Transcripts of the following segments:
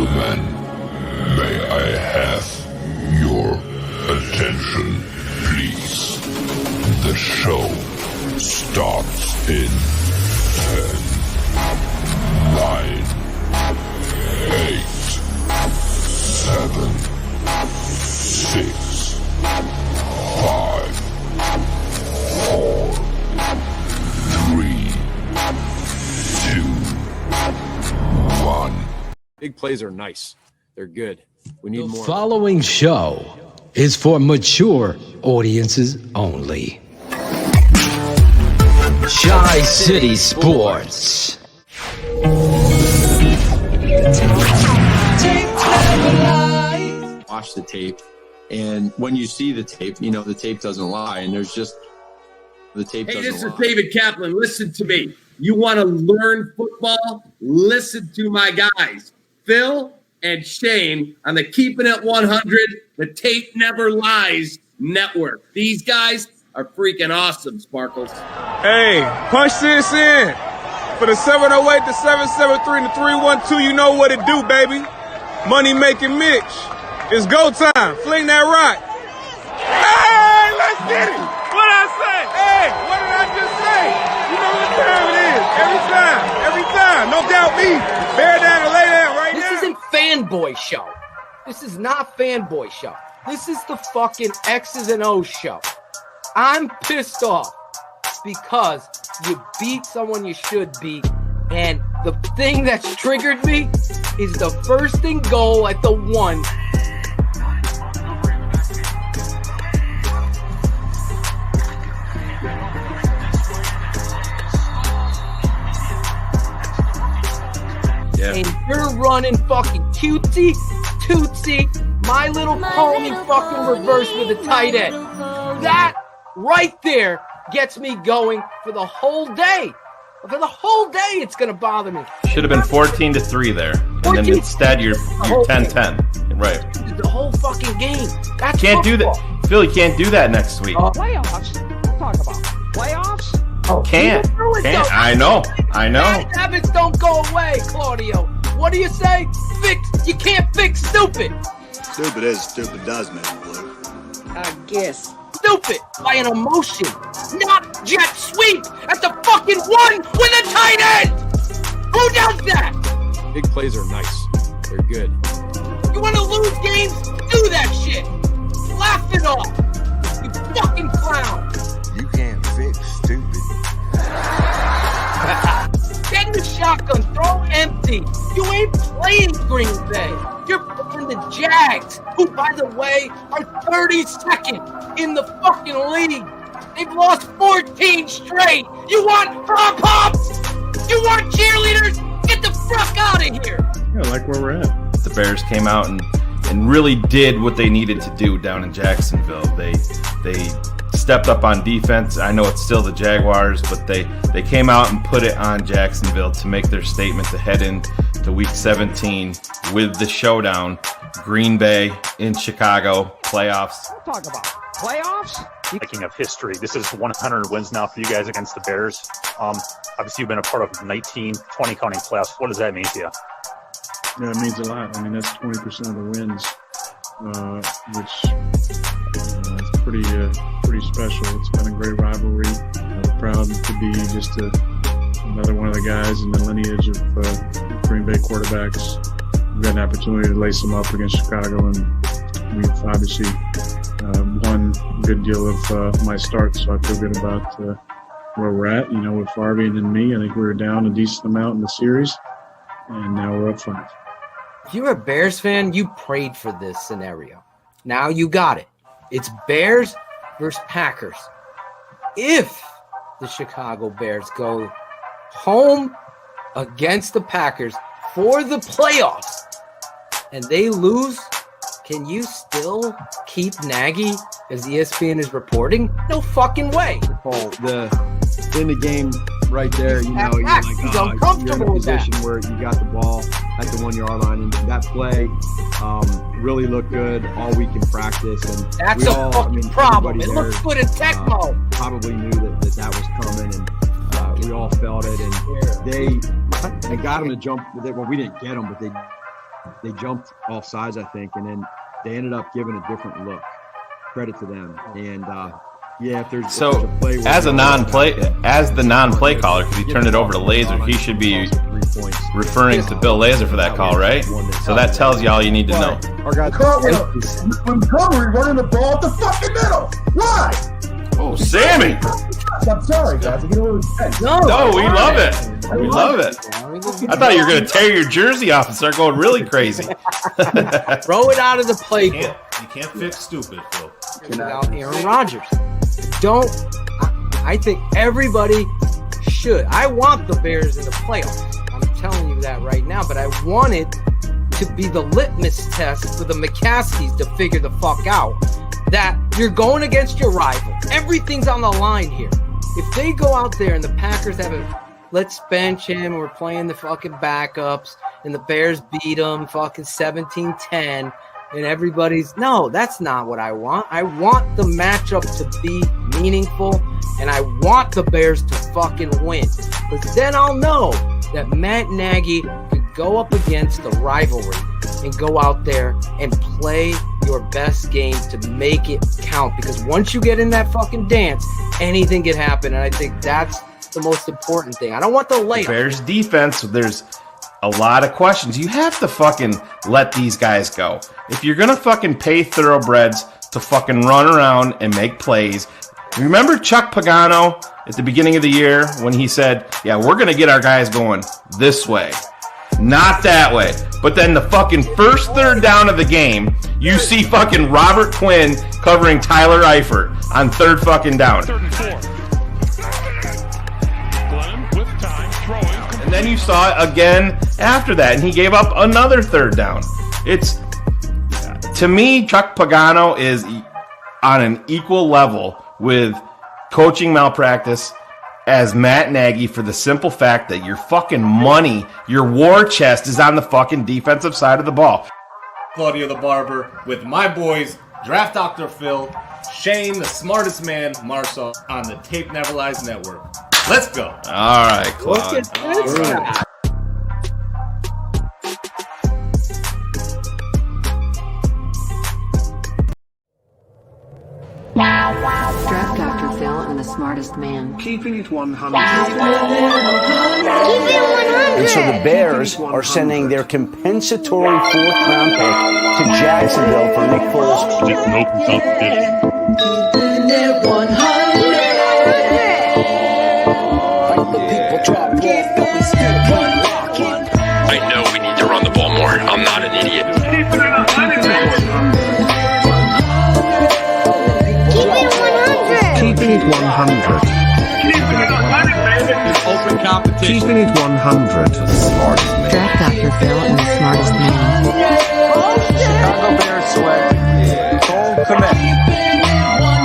gentlemen, may I have your attention, please? The show starts in 10, 9, 8, 7, 6, 5, 4, 3, 2, 1. Big plays are nice. They're good. We need more. The following show is for mature audiences only. Tri-City Sports. Watch the tape, and when you see the tape, you know the tape doesn't lie, and there's just the tape doesn't lie. Hey, this is David Kaplan. Listen to me. You want to learn football? Listen to my guys, Phil and Shane, on the Keepin It 100, the Tape Never Lies Network. These guys are freaking awesome, Sparkles. Hey, punch this in. For the 708, the 773, and the 312, you know what it do, baby. Money making Mitch. It's go time. Fling that rock. Hey, let's get it. What I say? Hey, what did I just say? You know what time it is. Every time. No doubt me. Bear down and lay down right now. This isn't Fanboy Show. This is not Fanboy Show. This is the fucking X's and O's show. I'm pissed off because you beat someone you should beat, and the thing that's triggered me is the first and goal at the 1. Yeah. And you're running fucking cutesy, tootsie, My Little Pony fucking reverse with a tight end. That right there gets me going for the whole day. For the whole day, it's going to bother me. Should have been 14-3 there. And then instead, you're 10-10. Right. The whole fucking game. That's Can't do football. that. Phil, you can't do that next week. Playoffs? We'll talk about playoffs? Oh, Can't. I know. Bad habits don't go away, Claudio. What do you say? You can't fix stupid. Stupid is, stupid does, Mr. Blue. I guess. Stupid by an emotion, not jet sweep at the fucking 1 with a tight end. Who does that? Big plays are nice. They're good. You want to lose games? Do that shit. Laugh it off. You fucking clown. You can't fix stupid. Get in the shotgun, throw empty. You ain't playing Green Bay. You're playing the Jags, who, by the way, are 32nd in the fucking league. They've lost 14 straight. You want pop? You want cheerleaders? Get the fuck out of here. Yeah, like where we're at. The Bears came out and really did what they needed to do down in Jacksonville. They stepped up on defense. I know it's still the Jaguars, but they came out and put it on Jacksonville to make their statement to head into Week 17 with the showdown. Green Bay in Chicago, playoffs. We'll talk about playoffs? Speaking of history, this is 100 wins now for you guys against the Bears. Obviously, you've been a part of 19, 20 counting playoffs. What does that mean to you? Yeah, it means a lot. I mean, that's 20% of the wins, which is pretty special. It's been a great rivalry. Proud to be just another one of the guys in the lineage of Green Bay quarterbacks. We've had an opportunity to lace them up against Chicago, and we've obviously won a good deal of my start, so I feel good about where we're at. You know, with Farby and then me, I think we were down a decent amount in the series, and now we're up 5. If you're a Bears fan, you prayed for this scenario. Now you got it. It's Bears versus Packers. If the Chicago Bears go home against the Packers for the playoffs and they lose, can you still keep Nagy, as ESPN is reporting? No fucking way. Paul, in the game right there, you know, you're like, He's you're uncomfortable in a with that. position where you got the ball at the 1 yard line, and that play really looked good all week in practice. And That's a fucking problem. It looks good in Tecmo. Probably knew that was coming, and we all felt it. And they got him to jump. Well, we didn't get him, but they they jumped off sides, I think, and then they ended up giving a different look. Credit to them. And yeah, if there's So, if there's a play where as they a go non-play, back, as the non-play caller, because he turned it over to Laser, he should be referring to Bill Laser for that call, right? So that tells you all you need to know. When cover, running the ball at the fucking middle. Why? Oh, Sammy! I'm sorry, guys. I get a little intense. No, we love it. We love it. I thought you were going to tear your jersey off and start going really crazy. Throw it out of the playbook. You can't fix stupid, Phil. Without Aaron Rodgers. I think everybody should. I want the Bears in the playoffs. I'm telling you that right now, but I want it to be the litmus test for the McCaskies to figure the fuck out that you're going against your rival. Everything's on the line here. If they go out there and the Packers have a let's bench him, we're playing the fucking backups, and the Bears beat them fucking 17-10, and everybody's no, that's not what I want. I want the matchup to be meaningful, and I want the Bears to fucking win. Because then I'll know that Matt Nagy could go up against the rivalry and go out there and play your best game to make it count. Because once you get in that fucking dance, anything can happen, and I think that's the most important thing. I don't want the layup. Bears defense, there's a lot of questions. You have to fucking let these guys go. If you're gonna fucking pay thoroughbreds to fucking run around and make plays, remember Chuck Pagano at the beginning of the year when he said, yeah, we're gonna get our guys going this way, not that way. But then the fucking first third down of the game, you see fucking Robert Quinn covering Tyler Eifert on third fucking down. And then you saw it again after that, and he gave up another third down. It's, to me, Chuck Pagano is on an equal level with coaching malpractice as Matt Nagy, for the simple fact that your fucking money, your war chest is on the fucking defensive side of the ball. Claudio the Barber with my boys, Draft Dr. Phil, Shane, the smartest man, Marsaw, on the Tape Never Lies Network. Let's go. All right, Claude. Look at this guy. Draft Dr. Phil and the smartest man. Keeping it 100. And so the Bears are sending their compensatory fourth-round pick to Jacksonville for Nick Foles. No competition. Keeping it 100. I know we need to run the ball more. I'm not an idiot. Keeping it 100. Keeping it 100. Keeping it 100, baby. Open competition. Keeping it 100. Draft Dr. Phil and the smartest man. Chicago Bears select Cole Kmet.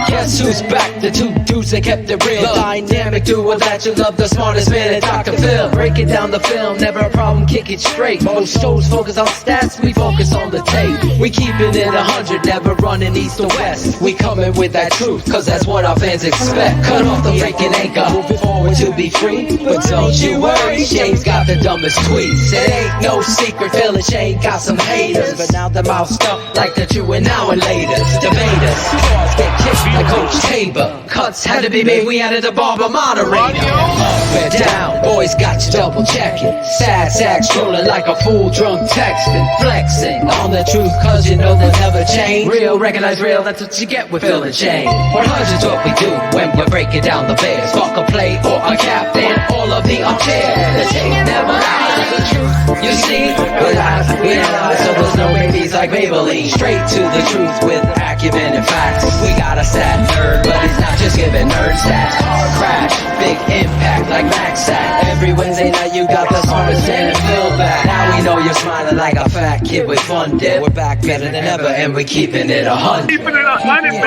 Guess who's back? The two dudes that kept it real. The dynamic duo that you love, the smartest man at Dr. Phil. Breaking down the film, never a problem, kick it straight. Most shows focus on stats, we focus on the tape. We keeping it 100, never running east or west. We coming with that truth, cause that's what our fans expect. Cut off the freaking anchor, moving forward to be free. But don't you worry, Shane's got the dumbest tweets. It ain't no secret, Phil and Shane got some haters. But now they're moused up like the true and now and laters. Debaters, stars get kicked like Coach Tabor. Cuts had to be made, we added a barber moderator. Up and down, boys got you double checking. Sad sacks rolling like a fool drunk texting. Flexing on the truth cause you know they'll never change. Real, recognize real, that's what you get with Phil and Shane. 100's what we do when we're breaking down the Bears. Fuck a play or a captain, all of the upstairs. The tape never lies, the truth you see, with eyes we analyze, so there's no babies like Maybelline. Straight to the truth with acumen and facts. We got a sad nerd, but he's not just giving nerd stats. Hard crash, big impact like Max Sack. Every Wednesday night you got the smartest man and Phil back. Now we know you're smiling like a fat kid with fun dip. We're back better than ever and we keeping it 100. Keeping it 100, baby.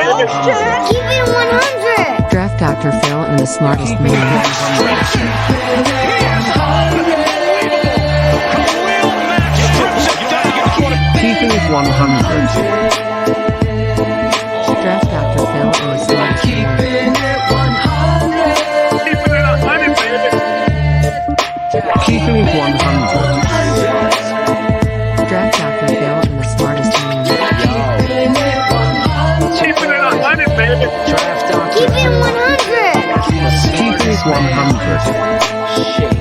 Keep it 100. Draft Dr. Phil and the smartest man. Keeping it 100. Draft Dr. Phil and the smartest man. Keeping it 100. Draft Dr. Keep it 100. Keepin It 100.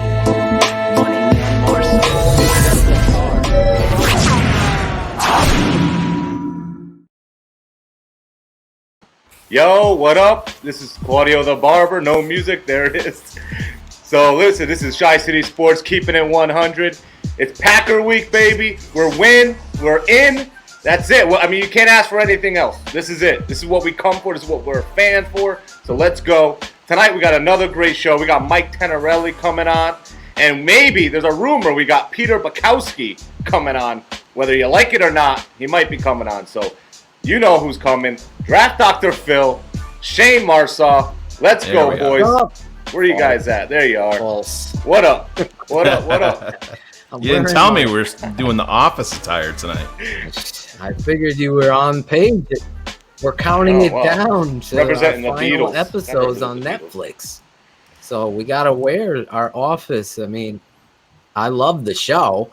Yo, what up? This is Claudio the Barber. No music. There it is. So listen, this is Shy City Sports, keeping it 100. It's Packer week, baby. We're in. That's it. Well, I mean, you can't ask for anything else. This is it. This is what we come for. This is what we're a fan for. So let's go. Tonight we got another great show. We got Mikey Tenerelli coming on. And maybe there's a rumor we got Peter Bukowski coming on. Whether you like it or not, he might be coming on. So you know who's coming. Draft Dr. Phil, Shayne Marsaw. Let's go, boys. Where are you guys at? There you are. What up? What up? You didn't tell me we're doing the office attire tonight. I figured you were on page. We're counting it down to representing our the final Beatles. episodes on Netflix. So we got to wear our office. I mean, I love the show.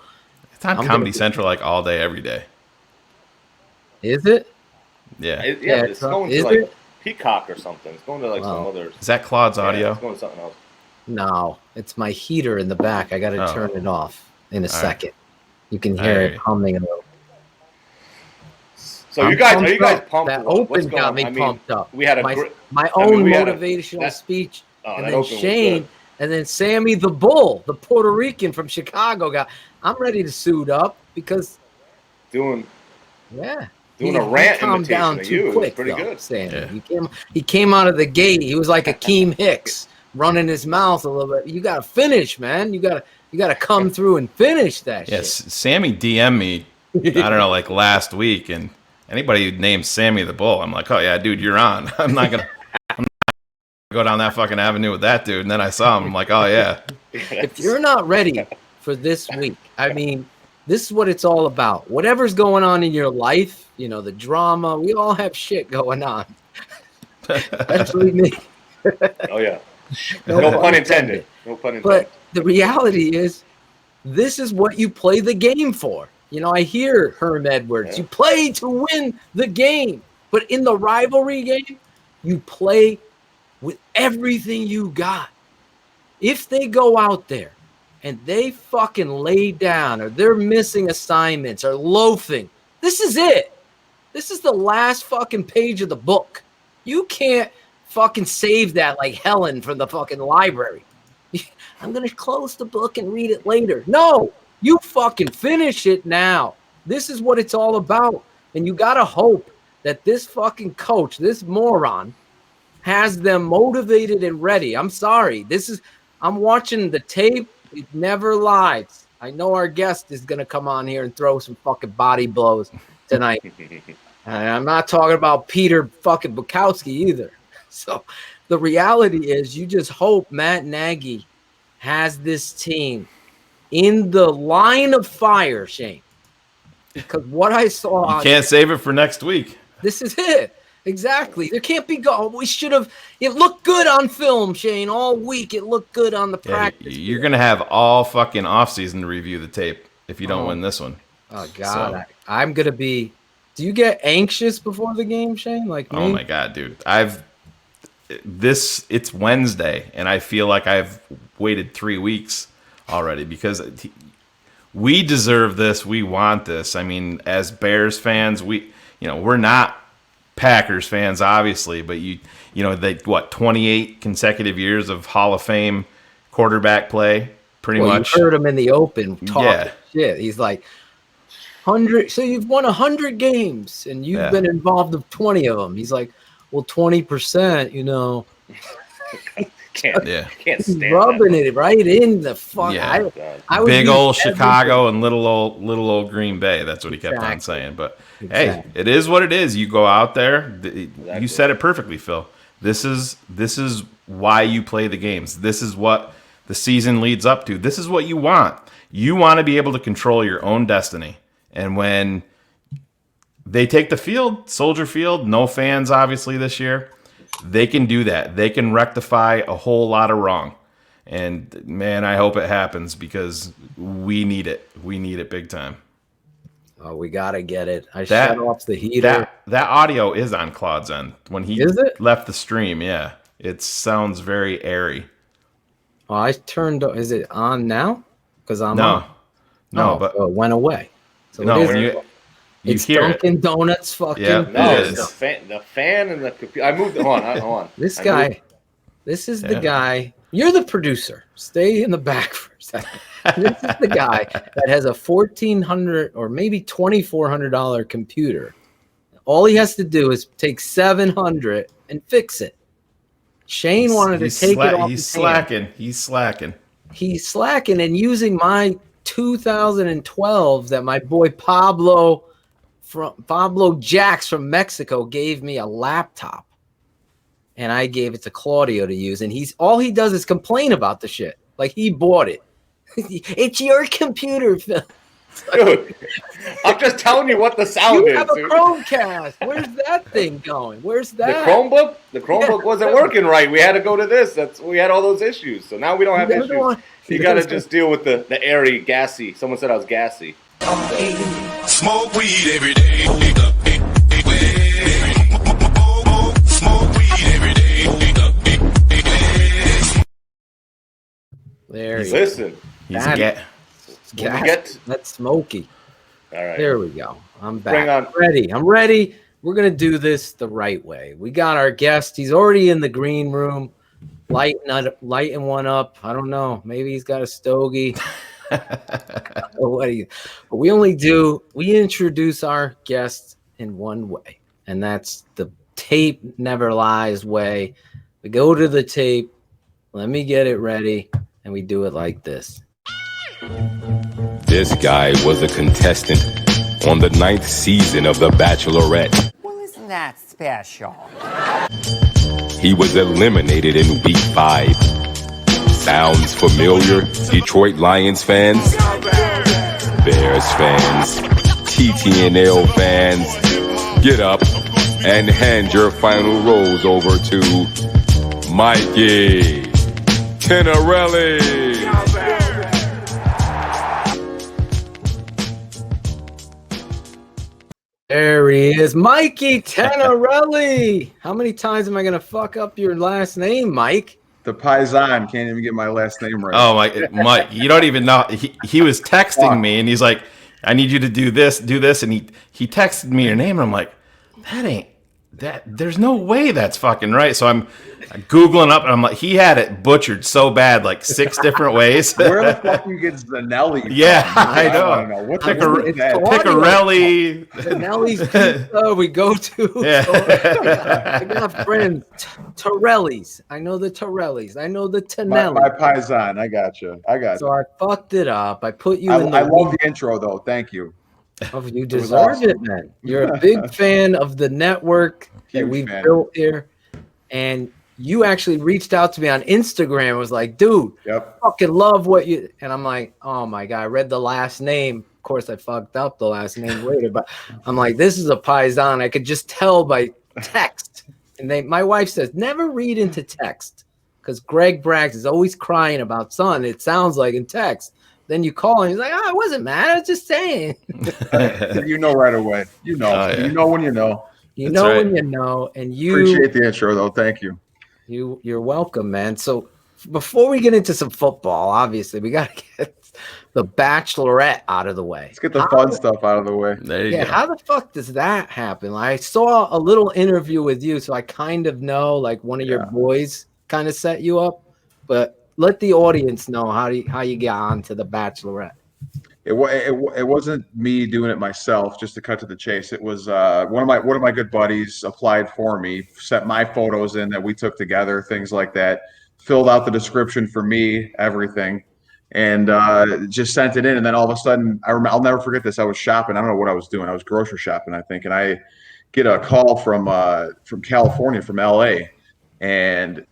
It's on Comedy Central like all day, every day. Is it? Yeah. It's going to like Peacock or something. It's going to like some other. Is that Claude's audio? It's going to something else. No, it's my heater in the back. I got to turn it off in a second. You can hear it humming a little. So are you guys pumped? That What's open going got on? me I mean, pumped up. We had my own motivational speech, and then Shayne, and then Sammy the Bull, the Puerto Rican from Chicago guy. I'm ready to suit up because doing a rant calmed down imitation of too you. quick. Pretty Though, good. Sammy. He came out of the gate. He was like Akeem Hicks running his mouth a little bit. You got to finish, man. You got to come through and finish that. Yes, shit. Sammy DM'd me. I don't know, like last week, and anybody who names Sammy the Bull, I'm like, oh yeah, dude, you're on. I'm not gonna go down that fucking avenue with that dude. And then I saw him. I'm like, oh yeah. If you're not ready for this week, I mean, this is what it's all about. Whatever's going on in your life, you know, the drama. We all have shit going on. Especially me. Oh yeah. No pun intended. No pun intended. But the reality is, this is what you play the game for. You know, I hear Herm Edwards. You play to win the game. But in the rivalry game, you play with everything you got. If they go out there and they fucking lay down or they're missing assignments or loafing, this is it. This is the last fucking page of the book. You can't fucking save that like Helen from the fucking library. I'm going to close the book and read it later. No, you fucking finish it now. This is what it's all about. And you got to hope that this fucking coach, this moron, has them motivated and ready. I'm sorry. I'm watching the tape. It never lies. I know our guest is going to come on here and throw some fucking body blows tonight. And I'm not talking about Peter fucking Bukowski either. So the reality is you just hope Matt Nagy has this team in the line of fire, Shayne. Because what I saw... You can't save it for next week. This is it. Exactly. There can't be... We should have... It looked good on film, Shayne. All week it looked good on the practice. You're going to have all fucking offseason to review the tape if you don't win this one. Oh, God. So. I'm going to be... Do you get anxious before the game, Shayne? Like me? Oh, my God, dude. It's Wednesday, and I feel like I've waited 3 weeks already because we deserve this. We want this. I mean, as Bears fans, we're not Packers fans, obviously, but they 28 consecutive years of Hall of Fame quarterback play, pretty much. You heard him in the open talking shit. He's like 100. So you've won 100 games, and you've been involved in 20 of them. He's like, well, 20%, can't stand rubbing it right in the fuck. Yeah. I big old Chicago and little old Green Bay. That's what he kept on saying. But hey, it is what it is. You go out there. You said it perfectly, Phil. This is why you play the games. This is what the season leads up to. This is what you want. You want to be able to control your own destiny. And when they take the field, Soldier Field, no fans obviously this year, they can do that. They can rectify a whole lot of wrong. And, man, I hope it happens because we need it. We need it big time. Oh, we gotta get it. I shut off the heater. That audio is on Claude's end. When he left the stream, yeah. It sounds very airy. Oh, I turned. Is it on now? Because I'm no, on. no, but it went away. So no, it when is, you it's hear Dunkin' it. Donuts. Fucking. Yeah, No, it it's is. the fan and the computer. I moved. Hold on. This guy. This is the guy. You're the producer. Stay in the back for a second. This is the guy that has a $1,400 or maybe $2,400 computer. All he has to do is take $700 and fix it. Shane wanted to take it off. He's slacking. He's slacking. He's slacking and using my 2012 that my boy Pablo Jax from Mexico gave me a laptop. And I gave it to Claudio to use, and all he does is complain about the shit. Like he bought it. It's your computer, Phil. Dude, I'm just telling you what the sound is. You have a Chromecast. Where's that thing going? Where's that? The Chromebook wasn't working right. We had to go to this. We had all those issues. So now we don't have issues. You got to just deal with the airy, gassy. Someone said I was gassy. Smoke weed every day. Smoke weed every day. There you Listen. go. That's smoky. All right. There we go. I'm back. Bring on. I'm ready. We're going to do this the right way. We got our guest. He's already in the green room, lighting one up. I don't know. Maybe he's got a stogie. We introduce our guests in one way, and that's the tape never lies way. We go to the tape. Let me get it ready. And we do it like this. This guy was a contestant on the 9th season of The Bachelorette. Well, isn't that special? He was eliminated in week 5. Sounds familiar? Detroit Lions fans? Bears fans? TTNL fans? Get up and hand your final rose over to Mikey Tenerelli. There he is, Mikey Tenerelli. How many times am I going to fuck up your last name, Mike? The Paisan can't even get my last name right. Oh, Mike, you don't even know. He was texting me, and he's like, I need you to do this. And he texted me your name, and I'm like, that ain't that. There's no way that's fucking right. So I'm Googling up, and I'm like, he had it butchered so bad, like 6 different ways. Where the fuck you get Zanelli from? Yeah, I know. What Picarelli. Zanelli's pizza we go to. Yeah. I got friends. Torelli's. I know the Torellis. I know the Tonelli. My Paisan. I got you. So I fucked it up. I put you in the I love the intro, though. Thank you. Oh, you deserve it, man. You're a big fan of the network that we've built here. And you actually reached out to me on Instagram and was like, dude, fucking love what you... And I'm like, oh, my God. I read the last name. Of course, I fucked up the last name later. But I'm like, this is a Paisan. I could just tell by text. And my wife says, never read into text. Because Greg Braggs is always crying about, son, it sounds like in text. Then you call him. He's like, I wasn't mad. I was just saying. You know right away. You know. Oh, yeah. You know when you know. You know when you know. And you appreciate the intro, though. Thank you. You're welcome, man. So before we get into some football, obviously, we got to get the Bachelorette out of the way. Let's get the fun stuff out of the way. There you go. How the fuck does that happen? I saw a little interview with you, so I kind of know, like one of your boys kind of set you up. But let the audience know how you got onto the Bachelorette. It wasn't me doing it myself. Just to cut to the chase, it was one of my good buddies applied for me, set my photos in that we took together, things like that, filled out the description for me, everything, and just sent it in. And then all of a sudden, I'll never forget this. I was shopping. I don't know what I was doing. I was grocery shopping, I think, and I get a call from California, from LA, and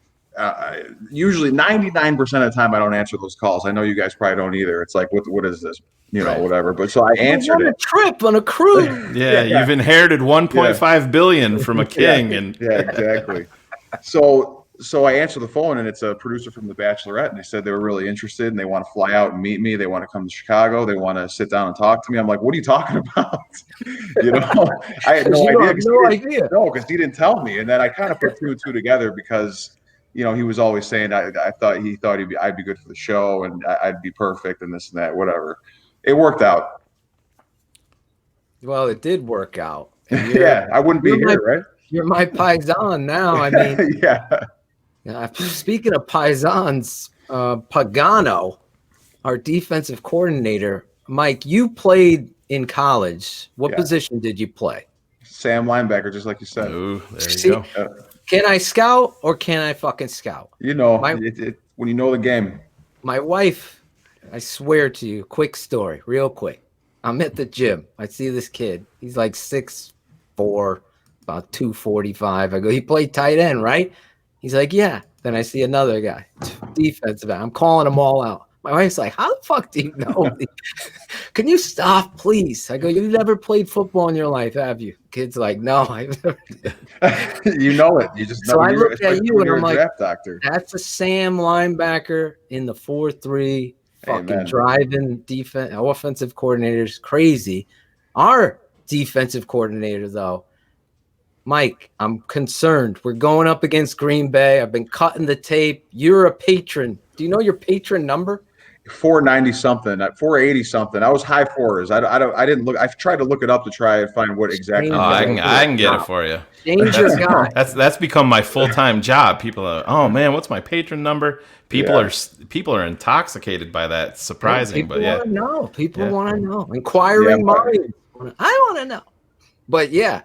usually 99% of the time I don't answer those calls. I know you guys probably don't either. It's like, what is this? Whatever. But so I answered it. On a trip, on a cruise. Yeah, you've inherited 1.5 billion from a king. And exactly. So So I answer the phone, and it's a producer from The Bachelorette, and they said they were really interested, and they want to fly out and meet me. They want to come to Chicago. They want to sit down and talk to me. I'm like, what are you talking about? I had no idea. No, because he didn't tell me, and then I kind of put two and two together because he was always saying I thought I'd be good for the show, and I'd be perfect, and this and that, whatever. It worked out. Well, it did work out. Yeah, I wouldn't be here, right? You're my paisan now. I mean, yeah. Speaking of paisans, Pagano, our defensive coordinator, Mike, you played in college. What position did you play? Sam linebacker, just like you said. Ooh, there you go. Can I scout or can I fucking scout? When you know the game. My wife, I swear to you, quick story, real quick. I'm at the gym. I see this kid. He's like 6'4", about 245. I go, he played tight end, right? He's like, yeah. Then I see another guy, defensive end. I'm calling them all out. My wife's like, how the fuck do you know me? Can you stop, please? I go, you never played football in your life, have you? Kid's like, no, I've never. You know it. You just know. So I look at you and I'm like, draft doctor. That's a Sam linebacker in the 4-3, fucking driving defense, offensive coordinators, crazy. Our defensive coordinator, though, Mike, I'm concerned. We're going up against Green Bay. I've been cutting the tape. You're a patron. Do you know your patron number? 490 something, 480 something. I was high fours. I didn't look. I tried to look it up to try and find what exactly. Oh, I can get it for you. Change your guy. That's become my full-time job. People are, oh man, what's my patron number? People are intoxicated by that. It's surprising, but yeah. People want to know. Inquiring minds. I want to know. But yeah,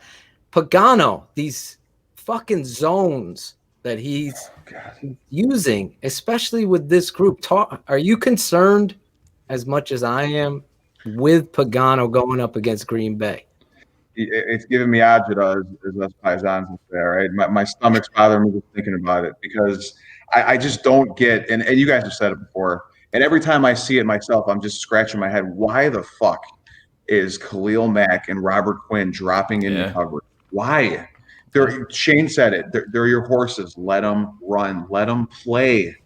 Pagano, these fucking zones that he's using, especially with this group. Are you concerned as much as I am with Pagano going up against Green Bay? It's giving me agita, as us paisans there, right? My stomach's bothering me just thinking about it because I just don't get, and you guys have said it before, and every time I see it myself, I'm just scratching my head. Why the fuck is Khalil Mack and Robert Quinn dropping into coverage? Why? Shane said it. They're your horses. Let them run. Let them play.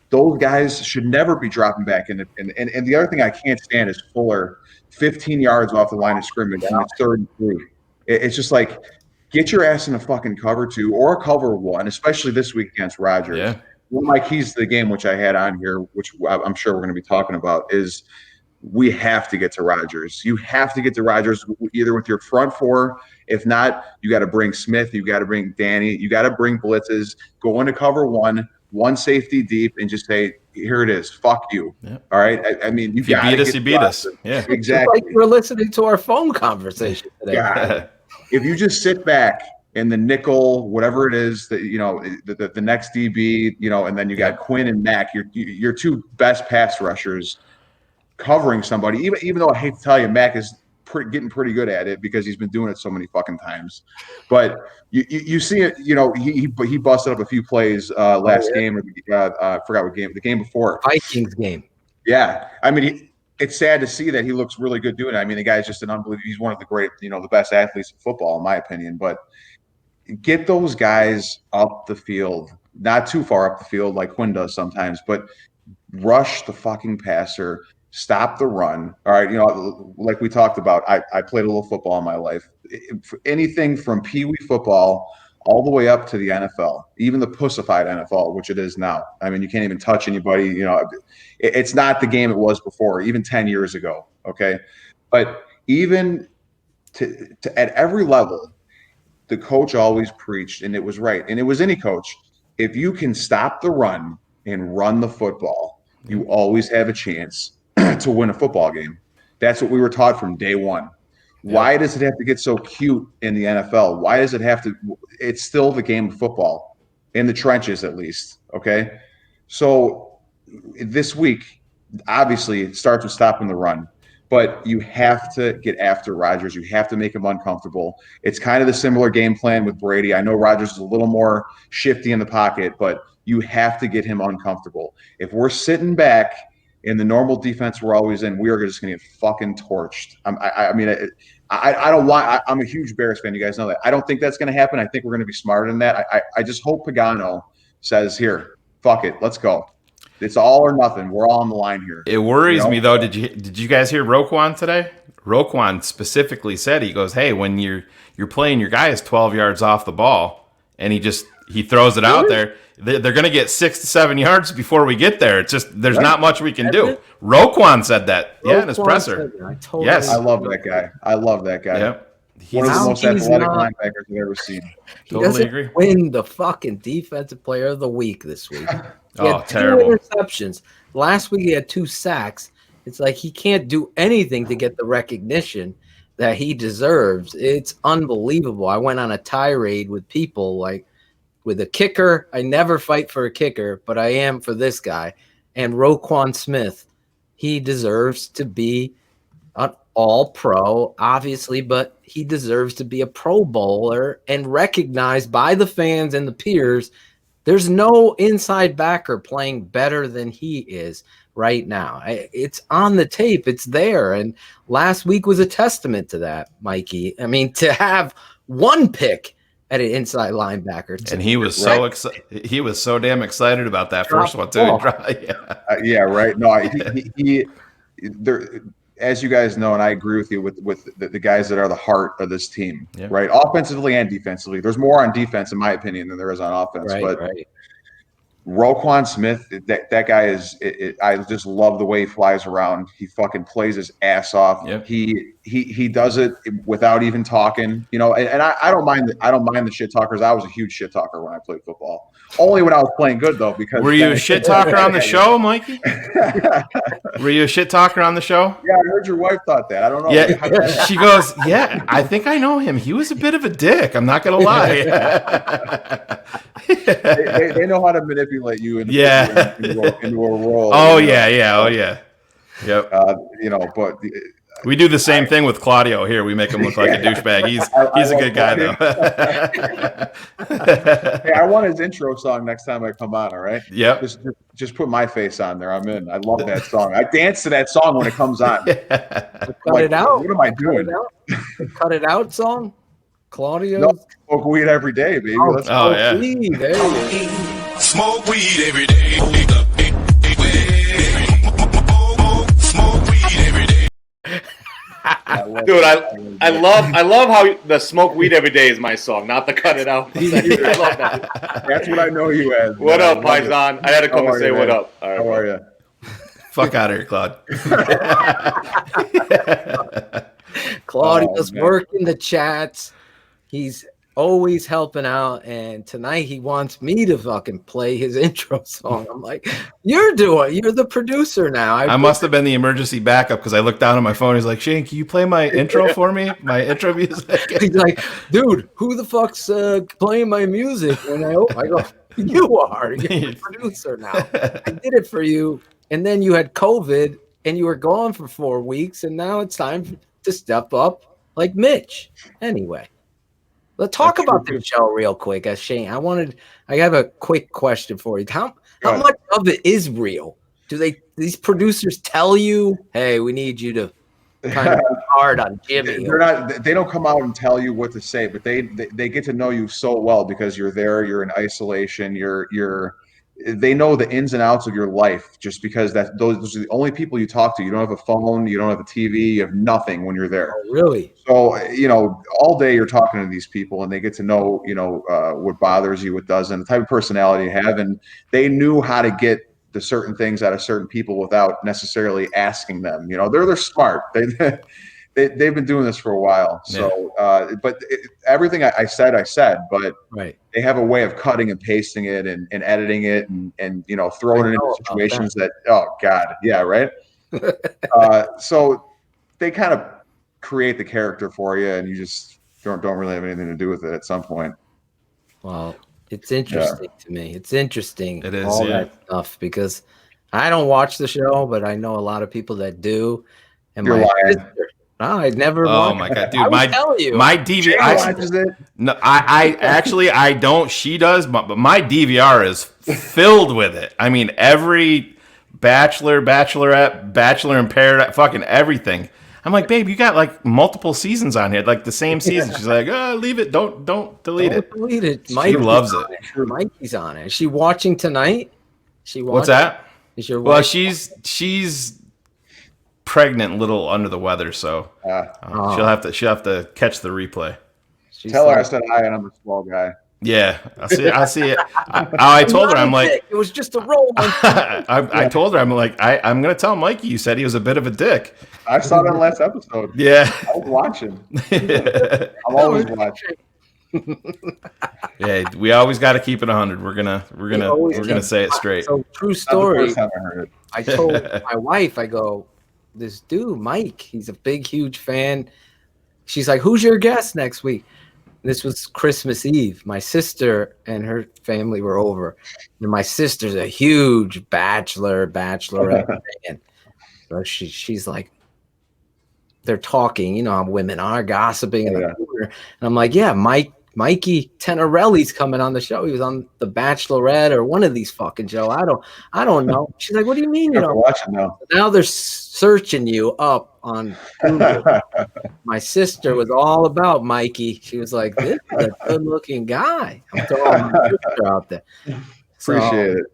Those guys should never be dropping back in. And the other thing I can't stand is Fuller, 15 yards off the line of scrimmage, and it's 3rd and 3. It's just like, get your ass in a fucking cover 2 or cover 1, especially this week against Rodgers. Yeah. One of my keys to the game, which I had on here, which I'm sure we're going to be talking about, is we have to get to Rodgers. You have to get to Rodgers either with your front 4. If not, you got to bring Smith. You got to bring Danny. You got to bring blitzes. Go into cover 1 safety deep, and just say, here it is. Fuck you. Yep. All right. I mean, if you beat us, you beat us. Yeah, exactly. It's like we're listening to our phone conversation today. God. If you just sit back in the nickel, whatever it is that the next DB, and then you got Quinn and Mack, your 2 best pass rushers covering somebody. Even though I hate to tell you, Mack is getting pretty good at it because he's been doing it so many fucking times. But you see it, he busted up a few plays last game. I forgot what game. The game before. Vikings game. Yeah, I mean, it's sad to see that he looks really good doing it. I mean, the guy's just an unbelievable. He's one of the great, the best athletes in football, in my opinion. But get those guys up the field, not too far up the field like Quinn does sometimes, but rush the fucking passer. Stop the run. All right. Like we talked about, I played a little football in my life. Anything from Pee Wee football all the way up to the NFL, even the pussified NFL, which it is now. I mean, you can't even touch anybody. It's not the game it was before, even 10 years ago. Okay. But even to at every level, the coach always preached, and it was right. And it was any coach. If you can stop the run and run the football, you always have a chance to win a football game. That's what we were taught from day one. Why does it have to get so cute in the NFL? Why does it have to? It's still the game of football, in the trenches at least. Okay. So this week, obviously, it starts with stopping the run, but you have to get after Rodgers. You have to make him uncomfortable. It's kind of the similar game plan with Brady. I know Rodgers is a little more shifty in the pocket, but you have to get him uncomfortable. If we're sitting back in the normal defense we're always in, we are just going to get fucking torched. I don't want. I'm a huge Bears fan. You guys know that. I don't think that's going to happen. I think we're going to be smarter than that. I just hope Pagano says, "Here, fuck it, let's go. It's all or nothing. We're all on the line here." It worries me though. Did you guys hear Roquan today? Roquan specifically said, he goes, "Hey, when you're playing, your guy is 12 yards off the ball, and he throws it out there. They're going to get 6 to 7 yards before we get there. It's just there's not much we can do." Roquan said that, in his presser. Yes, I love that guy. Yep. One of the most athletic linebackers I've ever seen. He doesn't win the fucking defensive player of the week this week. He had 2 terrible interceptions. Last week he had 2 sacks. It's like he can't do anything to get the recognition that he deserves. It's unbelievable. I went on a tirade with people like, with a kicker, I never fight for a kicker, but I am for this guy. And Roquan Smith, he deserves to be an all-pro, obviously, but he deserves to be a Pro Bowler and recognized by the fans and the peers. There's no inside backer playing better than he is right now. It's on the tape. It's there. And last week was a testament to that, Mikey. I mean, to have 1 pick at an inside linebacker. And he was so excited. He was so damn excited about that first one too. Yeah, right. No, he there, as you guys know, and I agree with you with the guys that are the heart of this team, right? Offensively and defensively. There's more on defense, in my opinion, than there is on offense. But Roquan Smith, that guy is. I just love the way he flies around. He fucking plays his ass off. He does it without even talking. And I don't mind. I don't mind the shit talkers. I was a huge shit talker when I played football. Only when I was playing good though. Because were you a shit talker on the show, Mikey? Were you a shit talker on the show? Yeah, I heard your wife thought that. I don't know. Yeah, she goes, "Yeah, I think I know him. He was a bit of a dick. I'm not gonna lie." they know how to manipulate you into a role. Oh yeah. Yep. But we do the same thing with Claudio here. We make him look like a douchebag. He's a good guy though. Hey, I want his intro song next time I come on. All right. Yep. Just put my face on there. I'm in. I love that song. I dance to that song when it comes on. Cut it out. What am I doing? Cut it out song. Claudio. No, smoke weed every day, baby. Yeah. Weed. There you go. Smoke weed every day. Smoke weed every day. Dude, I love how the smoke weed every day is my song, not the cut it out. I love that. That's what I know you as. What up, Paisan? I had to come and say what up. All right, how are you? Fuck out of here, Claude. Claudio's working the chats. He's always helping out, and tonight he wants me to fucking play his intro song. I'm like, you're the producer now. I must have been the emergency backup because I looked down at my phone. He's like, "Shane, can you play my intro for me? My intro music?" He's like, "Dude, who the fuck's playing my music?" And I go, "You are. You're the producer now. I did it for you, and then you had COVID, and you were gone for 4 weeks, and now it's time to step up like Mitch." Anyway. Let's talk about the show real quick, Shane. I have a quick question for you. How much of it is real? Do these producers tell you, "Hey, we need you to kind of be hard on Jimmy"? They don't come out and tell you what to say, but they get to know you so well because you're there, you're in isolation, they know the ins and outs of your life just because those are the only people you talk to. You don't have a phone, you don't have a TV, you have nothing when you're there. Oh, really? So, all day you're talking to these people and they get to know, what bothers you, what doesn't, the type of personality you have. And they knew how to get the certain things out of certain people without necessarily asking them. They're smart. They've been doing this for a while. So, but everything I said, but they have a way of cutting and pasting it and editing it and throwing it into situations that, oh God. Yeah. Right. So they kind of create the character for you and you just don't really have anything to do with it at some point. Well, it's interesting to me. It's interesting. It is, all that stuff because I don't watch the show, but I know a lot lying. And You're lying. No, I never. Oh my God, dude! My DVR. I don't. She does, but my DVR is filled with it. I mean, every Bachelor, Bachelorette, Bachelor in Paradise, fucking everything. I'm like, babe, you got like multiple seasons on here, like the same season. She's like, oh, leave it. Don't delete it. Delete it. She Mikey's loves on it. Mikey's on it. Is she watching tonight? What's that? Is your Well, wife? she's pregnant, a little under the weather, so she'll have to catch the replay. Tell her I said hi and I'm a small guy. Yeah, I see it. I told her, I'm like, it was just a roll. I told her, I'm like, I'm gonna tell Mikey you said he was a bit of a dick. I saw that last episode. Yeah, I was watching. I'm always watching. Yeah, we always got to keep it 100. We're gonna say it straight. So true story. First time I heard it. I told my wife, I go, this dude, Mike, he's a big, huge fan. She's like, who's your guest next week? This was Christmas Eve. My sister and her family were over. And my sister's a huge Bachelorette fan. So she's like, they're talking, you know how women are, gossiping in the corner. And I'm like, yeah, Mikey Tenerelli's coming on the show. He was on The Bachelorette or one of these fucking shows. I don't know. She's like, what do you mean you don't watch it now? Now they're searching you up on Google. My sister was all about Mikey. She was like, this is a good-looking guy. I'm throwing my sister out there. Appreciate it.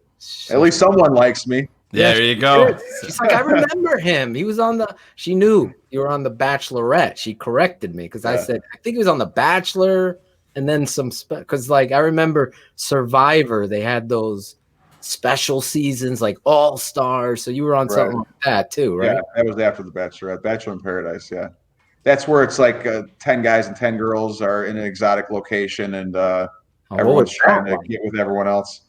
At least someone likes me. Yeah, there you go. She's like, I remember him. He was on she knew you were on The Bachelorette. She corrected me because I said, I think he was on The Bachelor and then some, because like I remember Survivor, they had those special seasons like All Stars. So you were on something like that too, right? Yeah, that was after The Bachelorette, Bachelor in Paradise. Yeah. That's where it's like 10 guys and 10 girls are in an exotic location and everyone's trying to get with everyone else.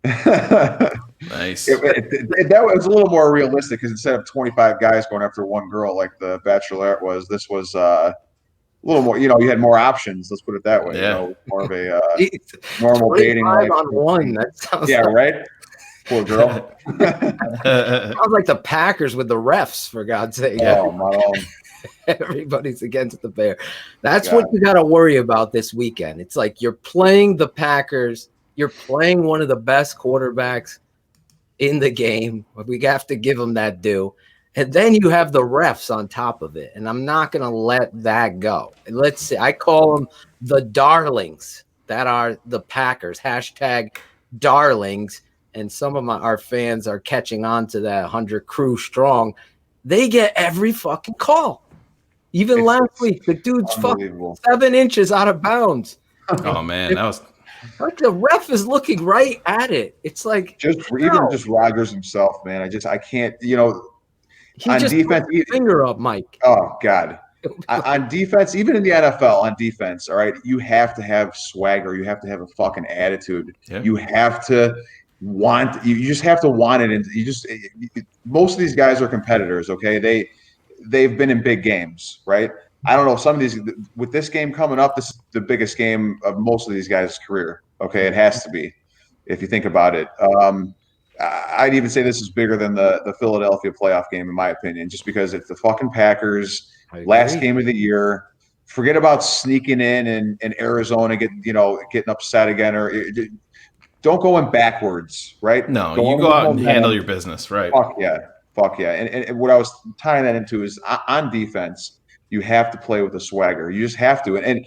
Nice. That was a little more realistic because instead of 25 guys going after one girl like The Bachelorette was, this was a little more, you had more options. Let's put it that way. Yeah. More of a normal dating life. On one. That sounds right. Poor girl. Sounds like the Packers with the refs, for God's sake. Oh, my own. Everybody's against the Bear. That's what you got to worry about this weekend. It's like you're playing the Packers. You're playing one of the best quarterbacks in the game. We have to give them that due. And then you have the refs on top of it. And I'm not going to let that go. And let's see. I call them the darlings that are the Packers. Hashtag darlings. And some of our fans are catching on to that 100 crew strong. They get every fucking call. Even last week, the dude's fucking 7 inches out of bounds. Oh, man. That was... Like the ref is looking right at it. It's like just Rodgers himself, man. I can't. He on just defense, put his finger up, Mike. Oh God, on defense, even in the NFL, on defense, all right, you have to have swagger. You have to have a fucking attitude. Yeah. You have to want. You just have to want it. And most of these guys are competitors. Okay, they've been in big games, right? I don't know. Some of these, with this game coming up, this is the biggest game of most of these guys' career. Okay, it has to be, if you think about it. I'd even say this is bigger than the Philadelphia playoff game, in my opinion, just because it's the fucking Packers, last game of the year. Forget about sneaking in Arizona, getting upset again, or don't go in backwards, right? No, you go out and handle your business, right? Fuck yeah. And what I was tying that into is on defense. You have to play with a swagger. You just have to. And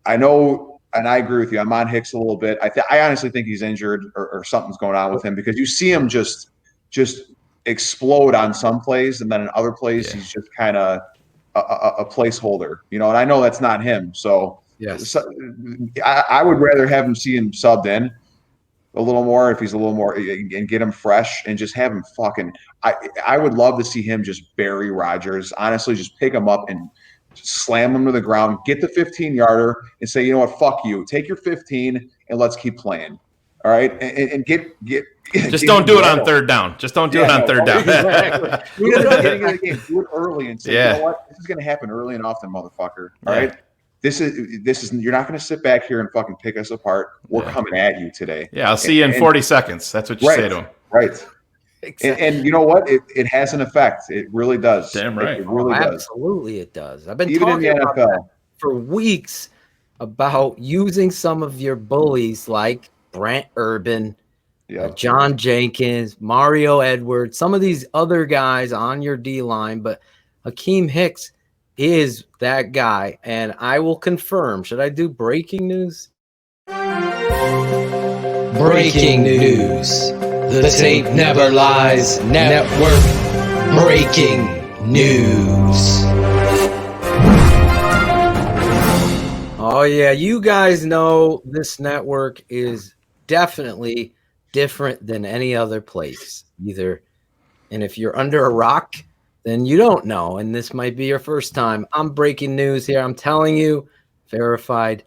I know, and I agree with you. I'm on Hicks a little bit. I honestly think he's injured or something's going on with him because you see him just explode on some plays, and then in other plays he's just kind of a placeholder. And I know that's not him. So yes, I would rather have him see him subbed in a little more if he's a little more and get him fresh and just have him fucking. I would love to see him just bury Rodgers. Honestly, just pick him up and slam him to the ground, get the 15-yarder and say, you know what, fuck you. Take your 15 and let's keep playing. All right. And get just don't do it on third down. Just don't do it on third down. Exactly. Do it early and say, you know what, this is gonna happen early and often, motherfucker. All right. This is you're not going to sit back here and fucking pick us apart. We're coming at you today. Yeah, I'll see you in 40 seconds. That's what you say to him. Right. Exactly. And you know what? It has an effect. It really does. Damn right. It really does. Absolutely it does. I've been even talking in the about NFL that for weeks about using some of your bullies like Brent Urban, John Jenkins, Mario Edwards, some of these other guys on your D-line, but Akeem Hicks is that guy, and I will confirm. Should I do breaking news? Breaking news. The Tape Never Lies Network. Breaking news. Oh, yeah. You guys know this network is definitely different than any other place. And if you're under a rock, then you don't know. And this might be your first time. I'm breaking news here. I'm telling you, verified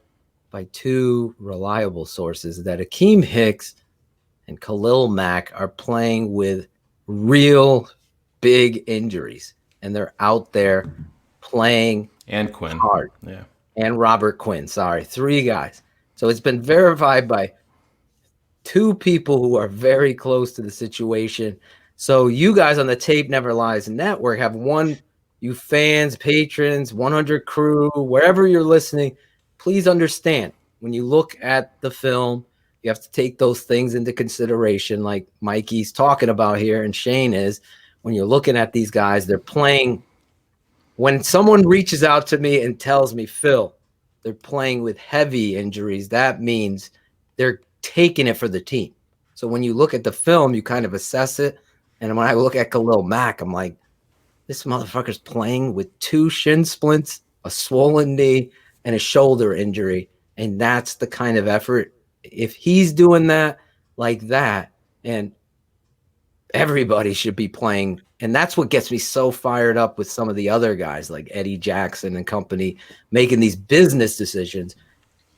by 2 reliable sources, that Akeem Hicks and Khalil Mack are playing with real big injuries. And they're out there playing and Quinn hard. Yeah. And Robert Quinn. Sorry, 3 guys. So it's been verified by 2 people who are very close to the situation. So you guys on the Tape Never Lies Network have you fans, patrons, 100 crew, wherever you're listening, please understand, when you look at the film, you have to take those things into consideration, like Mikey's talking about here and Shayne is. When you're looking at these guys, they're playing. When someone reaches out to me and tells me, Phil, they're playing with heavy injuries, that means they're taking it for the team. So when you look at the film, you kind of assess it. And when I look at Khalil Mack, I'm like, this motherfucker's playing with 2 shin splints, a swollen knee, and a shoulder injury. And that's the kind of effort. If he's doing that like that, and everybody should be playing. And that's what gets me so fired up with some of the other guys like Eddie Jackson and company making these business decisions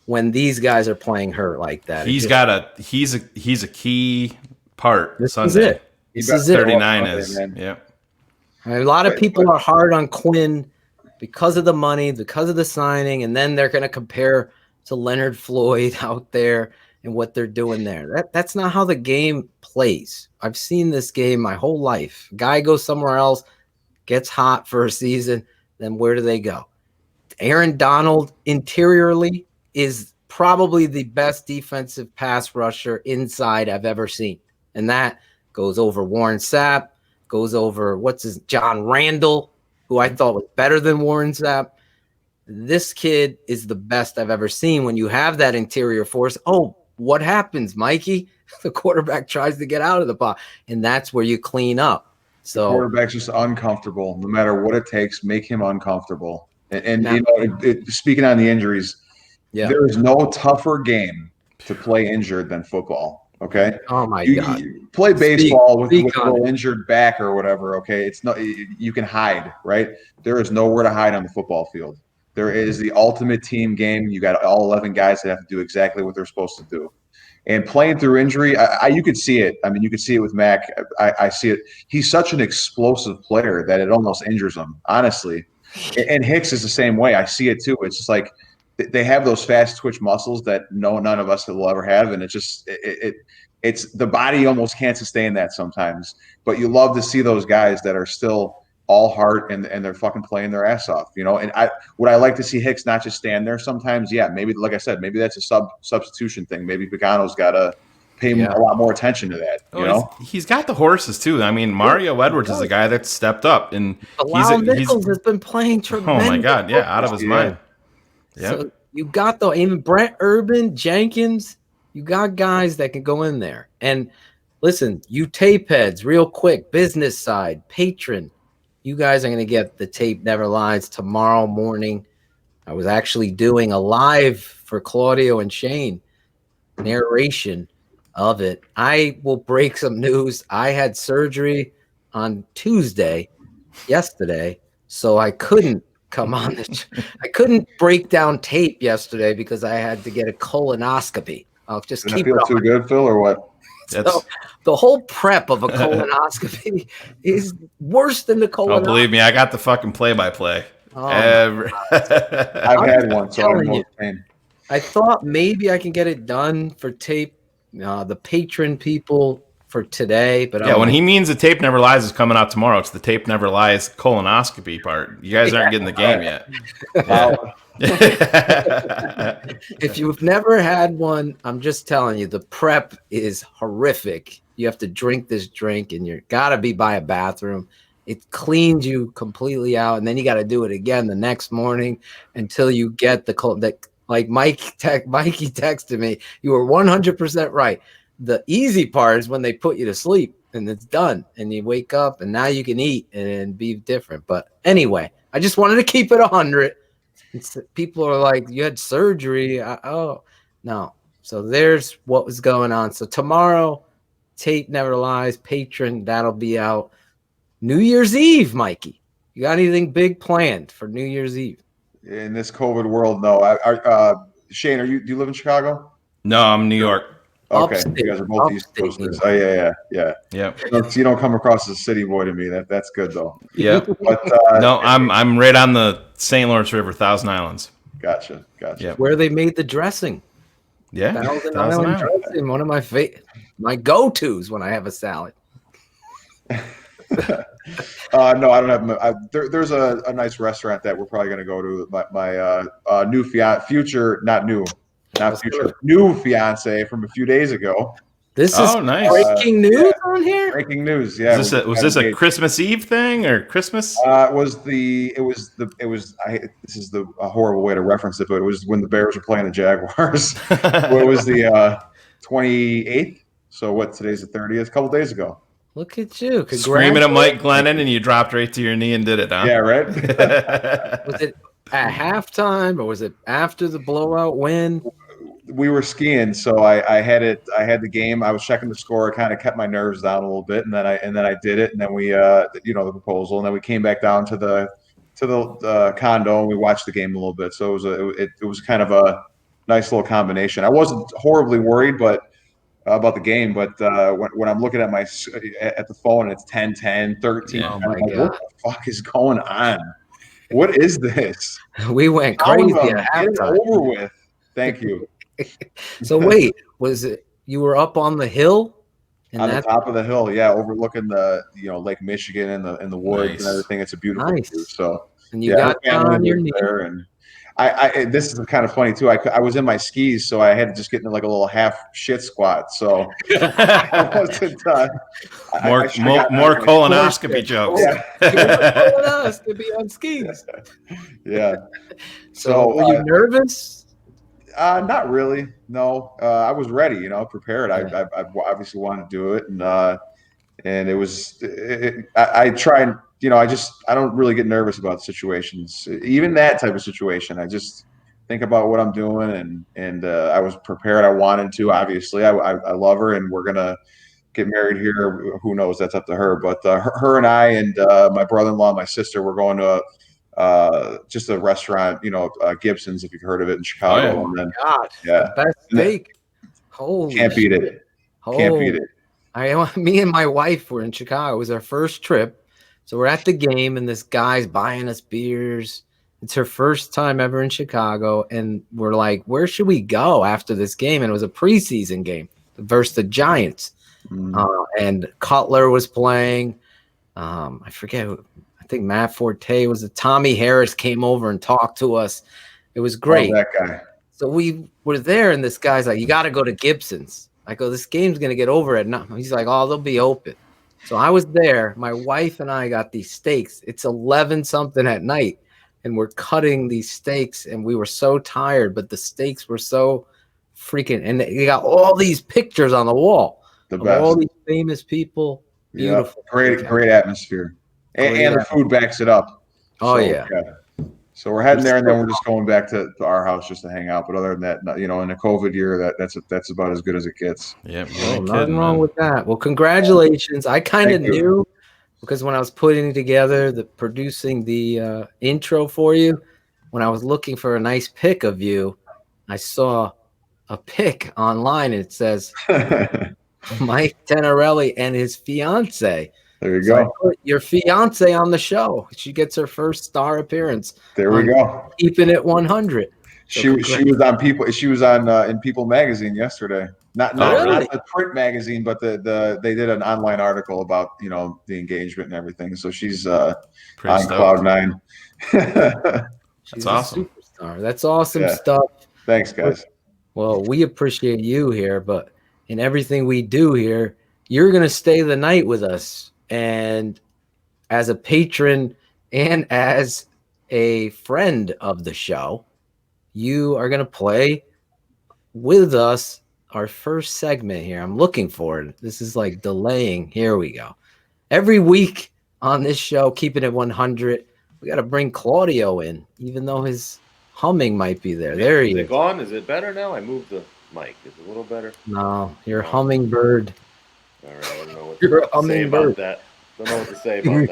when these guys are playing hurt like that. He's a key part. This Sunday. is it. This is it. 39 is. Yeah. A lot of people are hard on Quinn because of the money, because of the signing, and then they're going to compare to Leonard Floyd out there and what they're doing there. That's not how the game plays. I've seen this game my whole life. Guy goes somewhere else, gets hot for a season, then where do they go? Aaron Donald interiorly is probably the best defensive pass rusher inside I've ever seen. And that goes over Warren Sapp, goes over John Randall, who I thought was better than Warren Sapp. This kid is the best I've ever seen. When you have that interior force, what happens, Mikey? The quarterback tries to get out of the pocket, and that's where you clean up. So the quarterback's just uncomfortable. No matter what it takes, make him uncomfortable. And you know, speaking on the injuries, there is no tougher game to play injured than football. Okay. Oh my God. You play baseball with a little injured back or whatever. Okay. It's not, you can hide, right? There is nowhere to hide on the football field. There is the ultimate team game. You got all 11 guys that have to do exactly what they're supposed to do. And playing through injury, you could see it. I mean, you could see it with Mac. I see it. He's such an explosive player that it almost injures him, honestly. And Hicks is the same way. I see it too. It's just like they have those fast twitch muscles that none of us will ever have, and it's the body almost can't sustain that sometimes. But you love to see those guys that are still all heart and they're fucking playing their ass off, you know. And I like to see Hicks not just stand there sometimes. Yeah, maybe like I said, maybe that's a substitution thing. Maybe Pagano's got to pay a lot more attention to that. You know, he's got the horses too. I mean, Mario Edwards is a guy that stepped up, and Nichols has been playing tremendous. Oh my God, yeah, out of his mind. Yeah. So you got even Brent Urban, Jenkins. You got guys that can go in there. And listen, you tape heads, real quick, business side, patron. You guys are going to get the Tape Never Lies tomorrow morning. I was actually doing a live for Claudio and Shayne narration of it. I will break some news. I had surgery on yesterday, so I couldn't come on. I couldn't break down tape yesterday because I had to get a colonoscopy. I'll just keep it too good, Phil, or what? So the whole prep of a colonoscopy is worse than the colonoscopy. Oh, believe me, I got the fucking play-by-play. I've had one, so I'm no pain. I thought maybe I can get it done for tape, the patron people for today. But when he means the Tape Never Lies is coming out tomorrow, it's the Tape Never Lies colonoscopy part. You guys aren't getting the game yet. If you've never had one, I'm just telling you, the prep is horrific. You have to drink this drink, and you got to be by a bathroom. it cleans you completely out, and then you got to do it again the next morning until you get the cold. That like Mikey texted me, you were 100% right. The easy part is when they put you to sleep and it's done, and you wake up, and now you can eat and be different. But anyway, I just wanted to keep it 100. People are like, you had surgery. Oh no. So there's what was going on. So tomorrow, Tape Never Lies, Patron, that'll be out. New Year's Eve, Mikey. You got anything big planned for New Year's Eve? In this COVID world, no. Shayne, do you live in Chicago? No, I'm New York. Okay, Upstate, you guys are both East Coasters. Oh yeah. Yep. So you don't come across as a city boy to me. That's good though. Yep. But no, I'm right on the St. Lawrence River, Thousand Islands. Gotcha. Yep. Where they made the dressing. Yeah. Thousand Island dressing. One of my go-tos when I have a salad. No, I don't have. There's a nice restaurant that we're probably going to go to. My new new fiance from a few days ago. This is nice. breaking news on here. Breaking news. Yeah. Was this a Christmas Eve thing or Christmas? This is a horrible way to reference it, but it was when the Bears were playing the Jaguars. It was the 28th. So what? Today's the 30th. A couple days ago. Look at you. Screaming at Mike Glennon, and you dropped right to your knee and did it, huh? Yeah, right. Was it at halftime or was it after the blowout win? We were skiing, so I had the game. I was checking the score. I kind of kept my nerves down a little bit, and then I did it, and then we the proposal, and then we came back down to the condo and we watched the game a little bit. So it was kind of a nice little combination. I wasn't horribly worried, but about the game, but when I'm looking at the phone, it's 10-10, 13. Oh I'm my like, God. what the fuck is going on? What is this? We went crazy at Get it halftime. over with. Thank you. So wait, was it you were up on the hill? On the top of the hill, yeah, overlooking the Lake Michigan and the woods Nice. and everything. It's a beautiful view. So And you got down on your knee. there, and I this is kind of funny too. I was in my skis, so I had to just get into like a little half shit squat. So I wasn't more colonoscopy jokes. Colonoscopy on skis. Yeah. So were you nervous? Not really. No, I was ready. Prepared. I obviously wanted to do it, and it was. I try and I don't really get nervous about situations, even that type of situation. I just think about what I'm doing, and I was prepared. I wanted to. Obviously, I love her, and we're gonna get married here. Who knows? That's up to her. But her and I and my brother-in-law, and my sister, we're going to just a restaurant, Gibson's, if you've heard of it in Chicago. Oh and then, God, yeah, the best steak. Holy can't beat it. Can't beat it. Me and my wife were in Chicago. It was our first trip. So we're at the game, and this guy's buying us beers. It's her first time ever in Chicago, and we're like, where should we go after this game? And it was a preseason game versus the Giants. And Cutler was playing. I forget who. I think Matt Forte was. Tommy Harris came over and talked to us. It was great. Love that guy. So we were there, and this guy's like, you got to go to Gibson's. I go, this game's going to get over at 9. He's like, oh, they'll be open. So I was there. My wife and I got these steaks. It's 11 something at night, and we're cutting these steaks, and we were so tired, but the steaks were so freaking, and they got all these pictures on the wall The of best. all these famous people. Beautiful. Yeah, great atmosphere. And the food backs it up. Oh, So, yeah. So we're heading there, and then we're just going back to our house just to hang out. But other than that, in a COVID year, that's about as good as it gets. Yep. Oh, nothing wrong with that. Well, congratulations. I kind of Thank you. knew because when I was putting together producing the intro for you, when I was looking for a nice pic of you, I saw a pic online, and it says Mike Tenerelli and his fiance. There you So I go. put your fiance on the show. She gets her first star appearance. There we go. Keeping It 100. She was on People. She was on in People magazine yesterday. Not really? the print magazine, but they did an online article about the engagement and everything. So she's on stoked. cloud nine. She's awesome. a superstar. That's awesome Yeah. stuff. Thanks, guys. Well, we appreciate you here, but in everything we do here, you're going to stay the night with us. And as a patron and as a friend of the show, you are going to play with us our first segment here. I'm looking for it. This is like delaying. Here we go. Every week on this show, Keeping It 100, we got to bring Claudio in, even though his humming might be there. There he Is is. it gone? Is it better now? I moved the mic. Is it a little better? No, your hummingbird. All right, I don't know what You're a to say hummingbird. about that. Don't know what to say about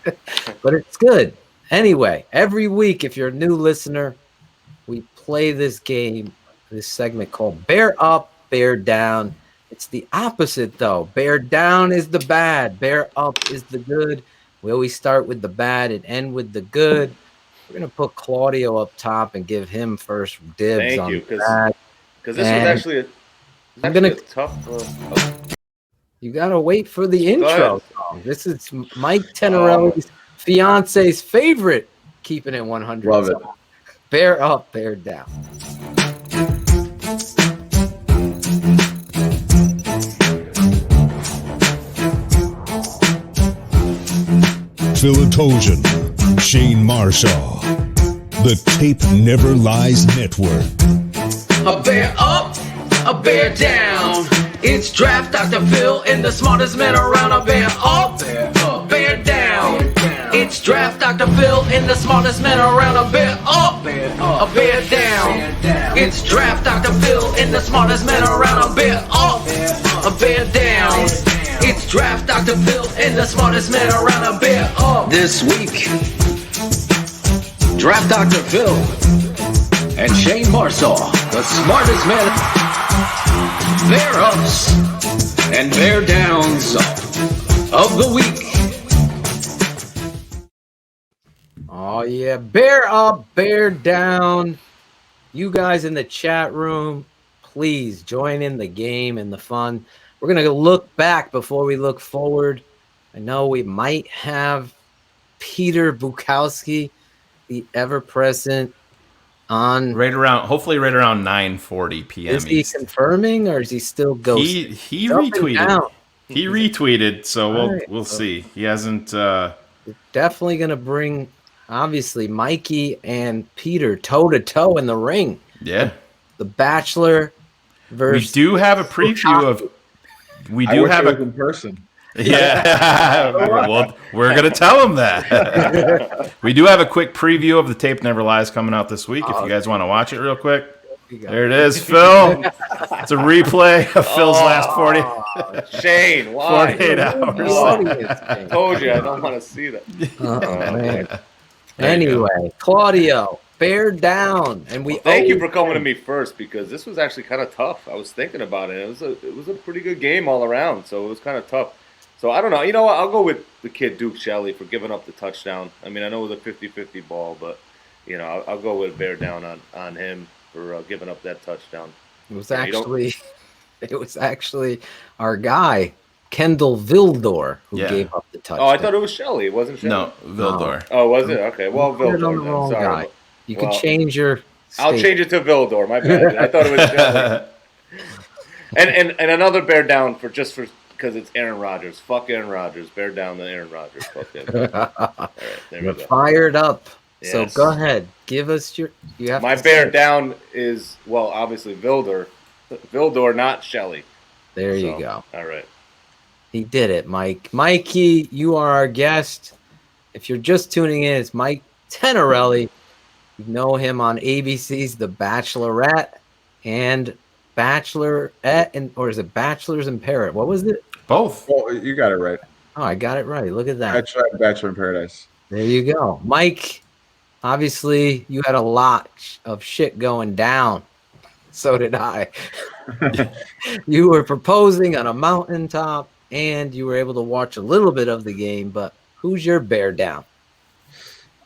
that. But it's good. Anyway, every week, if you're a new listener, we play this game, this segment called Bear Up, Bear Down. It's the opposite, though. Bear down is the bad. Bear up is the good. We always start with the bad and end with the good. We're going to put Claudio up top and give him first dibs Thank on you, the bad. because this was actually a tough. You got to wait for the Go intro ahead. song. This is Mike Tenerelli's fiance's favorite Keeping It 100 Love it. song. Bear up, bear down. Phil Ottochian, Shayne Marsaw, the Tape Never Lies Network. A bear up, a bear down. It's Draft Dr. Phil and the smartest man around. A bear up, bear down. It's Draft Dr. Phil and the smartest man around. A bear up, a bear down. It's Draft Dr. Phil and the smartest man around. A bear up, a bear down. It's Draft Dr. Phil and the smartest man around. A bear up. This week, Draft Dr. Phil and Shayne Marsaw, the smartest man. Bear ups and bear downs of the week. Oh, yeah. Bear up, bear down. You guys in the chat room, please join in the game and the fun. We're going to look back before we look forward. I know we might have Peter Bukowski, the ever-present, on hopefully right around 9:40 p.m. Is he confirming or is he still ghosting? He Up and retweeted. down. He retweeted, so Alright. we'll see. He hasn't. Definitely going to bring, obviously, Mikey and Peter toe-to-toe in the ring. Yeah. The Bachelor versus... We do have a preview of. We I do wish have it a was in person. Yeah. Well, we're gonna tell him that. We do have a quick preview of the Tape Never Lies coming out this week. If you guys want to watch it real quick, there it is, Phil. It's a replay of Phil's last 40. Shane, why? 48 hours. Told you I don't want to see that. Oh, man. Anyway, Claudio, bear down, and we Thank you owe for coming to me first because this was actually kind of tough. I was thinking about it. It was a pretty good game all around, so it was kind of tough. So I don't know. You know what? I'll go with the kid Duke Shelley for giving up the touchdown. I mean, I know it was a 50-50 ball, but you know, I'll go with bear down on him for giving up that touchdown. It was actually our guy Kendall Vildor who gave up the touchdown. Oh, I thought it was Shelley. It wasn't Shelley. No, Vildor. Oh, was it? Okay. Well, You put it on Vildor. the wrong Then. Sorry. guy. You can change your. I'll change it to Vildor. My bad. I thought it was Shelley. and another bear down for because it's Aaron Rodgers. Fuck Aaron Rodgers. Bear down to Aaron Rodgers. Fuck him. All right, there we We're go. fired up. Yes. So go ahead. Give us your. You have My to bear say. down is obviously Vildor. Vildor, not Shelley. There you go. All right. He did it, Mike. Mikey, you are our guest. If you're just tuning in, it's Mike Tenerelli. You know him on ABC's The Bachelorette and Bachelorette, or is it Bachelors in Paradise? What was it? Both. Well, you got it right. Oh, I got it right. Look at that. That's right, Bachelor in Paradise. There you go. Mike, obviously, you had a lot of shit going down. So did I. You were proposing on a mountaintop, and you were able to watch a little bit of the game, but who's your bear down?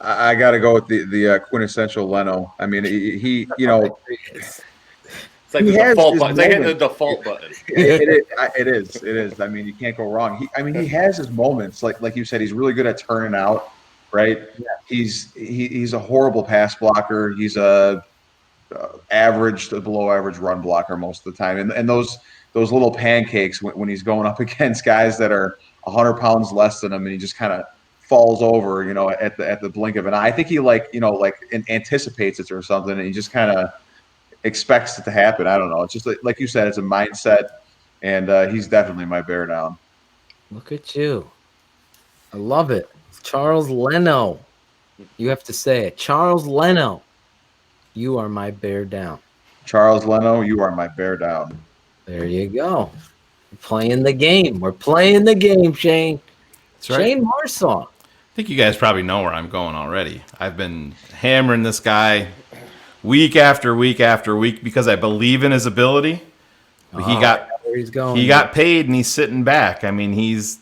I got to go with the quintessential Leno. I mean, he you know, It's like the default button. It's like hitting the default button. It is. I mean, you can't go wrong. He has his moments. Like you said, he's really good at turning out. Right? Yeah. He's a horrible pass blocker. He's a average to below average run blocker most of the time. And those little pancakes when he's going up against guys that are 100 pounds less than him, and he just kind of falls over, at the blink of an eye. I think he anticipates it or something, and he just kind of expects it to happen. I don't know. It's just like you said, it's a mindset, and he's definitely my bear down. Look at you. I love it. Charles Leno. You have to say it. Charles Leno. You are my bear down. Charles Leno, you are my bear down. There you go. We're playing the game. We're playing the game, Shane. That's right. Shane Marsaw. I think you guys probably know where I'm going already. I've been hammering this guy week after week after week because I believe in his ability. But he got paid and he's sitting back. I mean, he's,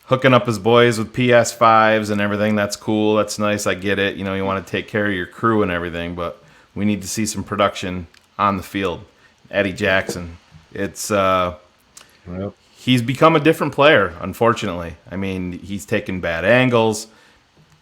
hooking up his boys with PS5s and everything. That's cool. That's nice. I get it. You want to take care of your crew and everything, but we need to see some production on the field. Eddie Jackson. It's he's become a different player, unfortunately. I mean, he's taken bad angles.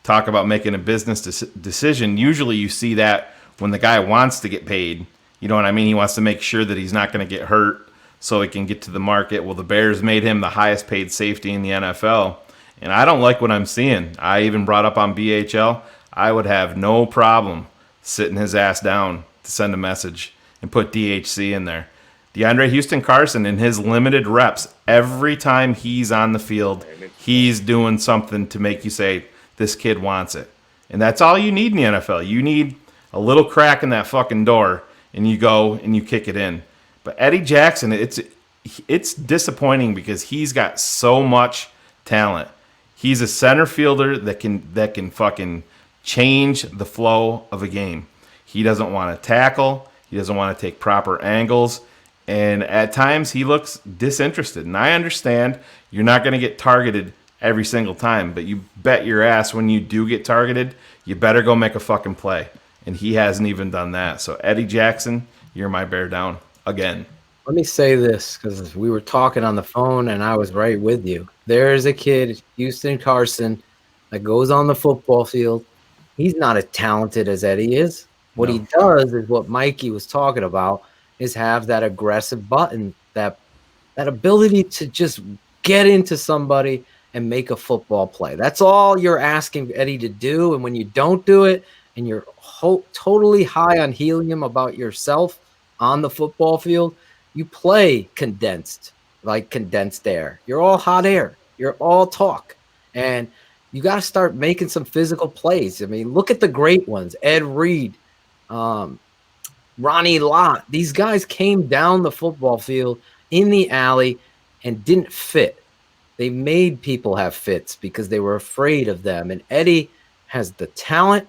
Talk about making a business decision. Usually you see that when the guy wants to get paid. You know what I mean? He wants to make sure that he's not going to get hurt so he can get to the market. Well, the Bears made him the highest paid safety in the NFL, and I don't like what I'm seeing. I even brought up on BHL, I would have no problem sitting his ass down to send a message and put DHC in there. DeAndre Houston Carson, in his limited reps, every time he's on the field, he's doing something to make you say, this kid wants it. And that's all you need in the NFL. You need a little crack in that fucking door, and you go and you kick it in. But Eddie Jackson, it's disappointing because he's got so much talent. He's a center fielder that can fucking change the flow of a game. He doesn't want to tackle. He doesn't want to take proper angles. And at times he looks disinterested. And I understand you're not going to get targeted every single time, but you bet your ass when you do get targeted, you better go make a fucking play. And he hasn't even done that. So Eddie Jackson, you're my bear down. Again. Let me say this because we were talking on the phone and I was right with you. There is a kid, Houston Carson, that goes on the football field. He's not as talented as Eddie is. What he does is what Mikey was talking about is have that aggressive button, that ability to just get into somebody and make a football play. That's all you're asking Eddie to do. And when you don't do it and you're totally high on helium about yourself, on the football field, you play condensed air. You're all hot air. You're all talk. And you got to start making some physical plays. I mean, look at the great ones. Ed Reed, Ronnie Lott. These guys came down the football field in the alley and didn't fit. They made people have fits because they were afraid of them. And Eddie has the talent.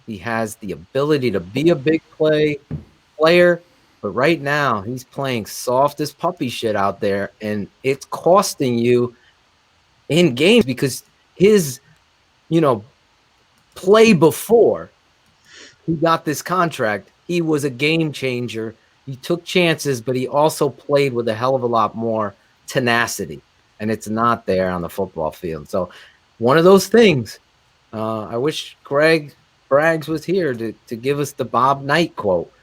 He has the ability to be a big player. But right now, he's playing soft as puppy shit out there, and it's costing you in games because his, play before he got this contract, he was a game changer. He took chances, but he also played with a hell of a lot more tenacity, and it's not there on the football field. So one of those things, I wish Greg Braggs was here to give us the Bob Knight quote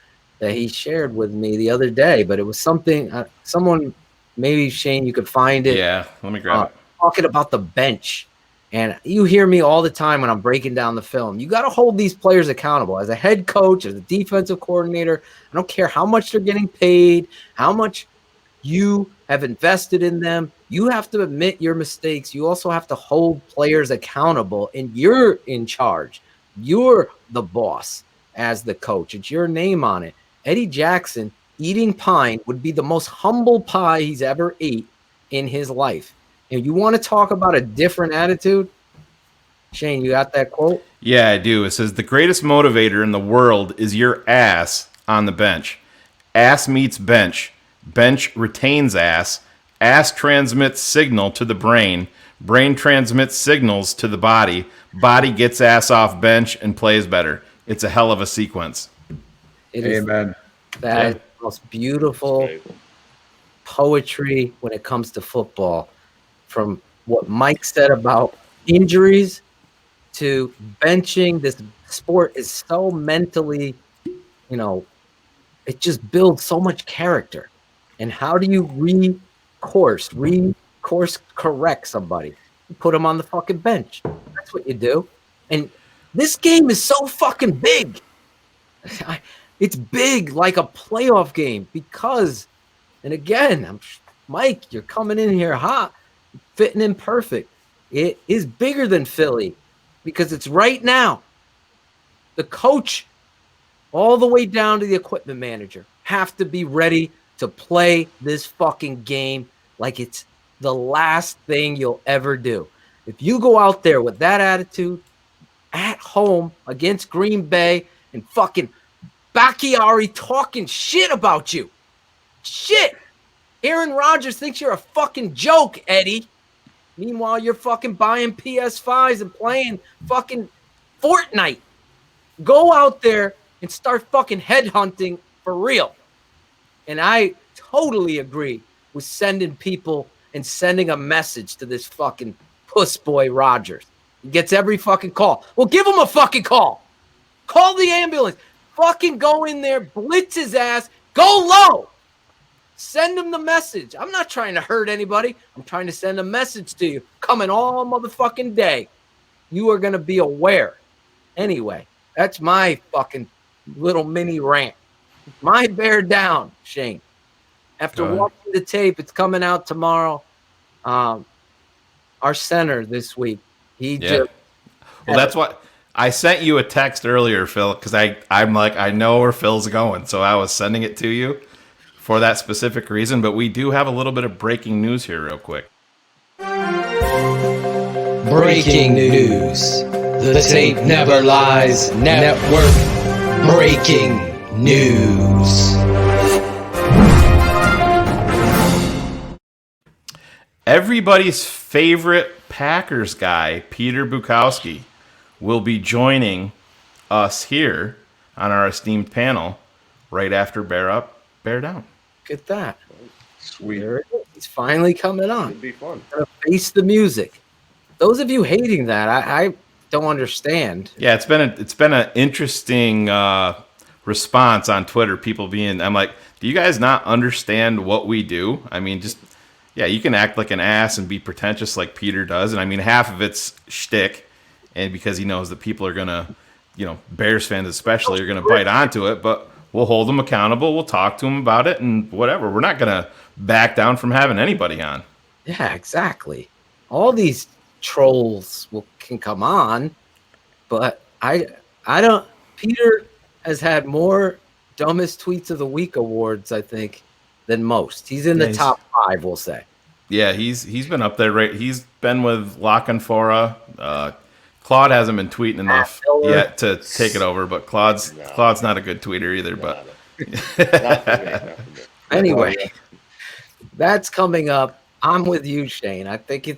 that he shared with me the other day, but it was something, someone, maybe Shane, you could find it. Yeah, let me grab it. Talking about the bench. And you hear me all the time when I'm breaking down the film. You got to hold these players accountable. As a head coach, as a defensive coordinator, I don't care how much they're getting paid, how much you have invested in them. You have to admit your mistakes. You also have to hold players accountable, and you're in charge. You're the boss as the coach. It's your name on it. Eddie Jackson eating pine would be the most humble pie he's ever ate in his life. And you want to talk about a different attitude? Shane, you got that quote? Yeah, I do. It says, the greatest motivator in the world is your ass on the bench. Ass meets bench. Bench retains ass. Ass transmits signal to the brain. Brain transmits signals to the body. Body gets ass off bench and plays better. It's a hell of a sequence. Amen. That is the most beautiful poetry when it comes to football. From what Mike said about injuries to benching, this sport is so mentally, it just builds so much character. And how do you course correct somebody? You put him on the fucking bench. That's what you do. And this game is so fucking big. It's big like a playoff game because, and again, Mike, you're coming in here hot, fitting in perfect. It is bigger than Philly because it's right now. The coach, all the way down to the equipment manager, have to be ready to play this fucking game like it's the last thing you'll ever do. If you go out there with that attitude at home against Green Bay and fucking Bakhtiari talking shit about you. Shit. Aaron Rodgers thinks you're a fucking joke, Eddie. Meanwhile, you're fucking buying PS5s and playing fucking Fortnite. Go out there and start fucking headhunting for real. And I totally agree with sending people and sending a message to this fucking puss boy Rodgers. He gets every fucking call. Well, give him a fucking call. Call the ambulance. Fucking go in there, blitz his ass, go low. Send him the message. I'm not trying to hurt anybody. I'm trying to send a message to you. Coming all motherfucking day. You are going to be aware. Anyway, that's my fucking little mini rant. My bear down, Shane. After watching the tape, it's coming out tomorrow. Our center this week. Well, that's what I sent you a text earlier, Phil, because I'm like, I know where Phil's going. So I was sending it to you for that specific reason. But we do have a little bit of breaking news here real quick. Breaking news. The Tape Never Lies Network. Breaking news. Everybody's favorite Packers guy, Peter Bukowski, will be joining us here on our esteemed panel right after Bear Up, Bear Down. Look at that. Sweet. He's finally coming on. It'd be fun. Gonna face the music. Those of you hating that, I don't understand. Yeah, it's been an interesting response on Twitter. People I'm like, do you guys not understand what we do? I mean, you can act like an ass and be pretentious like Peter does, and I mean, half of it's shtick, and because he knows that people are gonna, Bears fans especially are gonna bite onto it, but we'll hold them accountable. We'll talk to them about it and whatever. We're not gonna back down from having anybody on. Yeah, exactly. All these trolls can come on, but I don't. Peter has had more dumbest tweets of the week awards, I think, than most. He's in the top 5, we'll say. Yeah, he's been up there. Right, he's been with Lock and Fora. Claude hasn't been tweeting enough yet to take it over, but Claude's not a good tweeter either. But anyway, that's coming up. I'm with you, Shane. I think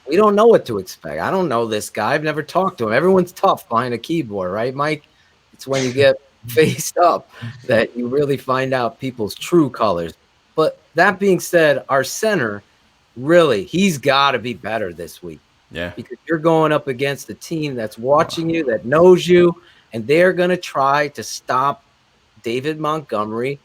we don't know what to expect. I don't know this guy. I've never talked to him. Everyone's tough behind a keyboard, right, Mike? It's when you get faced up that you really find out people's true colors. But that being said, our center, really, he's got to be better this week. Yeah. Because you're going up against a team that's watching you, that knows you, and they're going to try to stop David Montgomery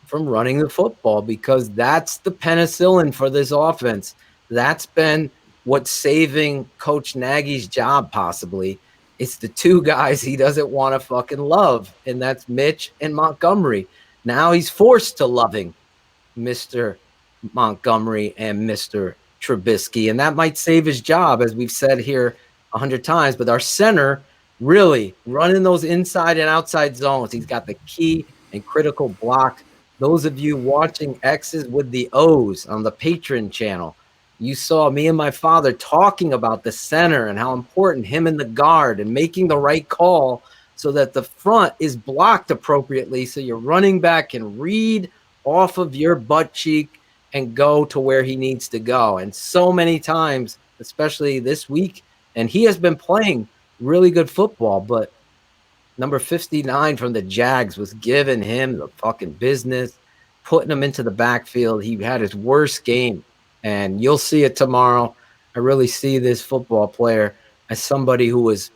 from running the football because that's the penicillin for this offense. That's been what's saving Coach Nagy's job, possibly. It's the two guys he doesn't want to fucking love, and that's Mitch and Montgomery. Now he's forced to loving Mr. Montgomery and Mr. Trubisky, and that might save his job, as we've said here 100 times. But our center really running those inside and outside zones. He's got the key and critical block. Those of you watching X's with the O's on the Patreon channel, you saw me and my father talking about the center and how important him and the guard and making the right call so that the front is blocked appropriately so your running back can read off of your butt cheek and go to where he needs to go. And so many times, especially this week, and he has been playing really good football, but number 59 from the Jags was giving him the fucking business, putting him into the backfield. He had his worst game, and you'll see it tomorrow. I really see this football player as somebody who was,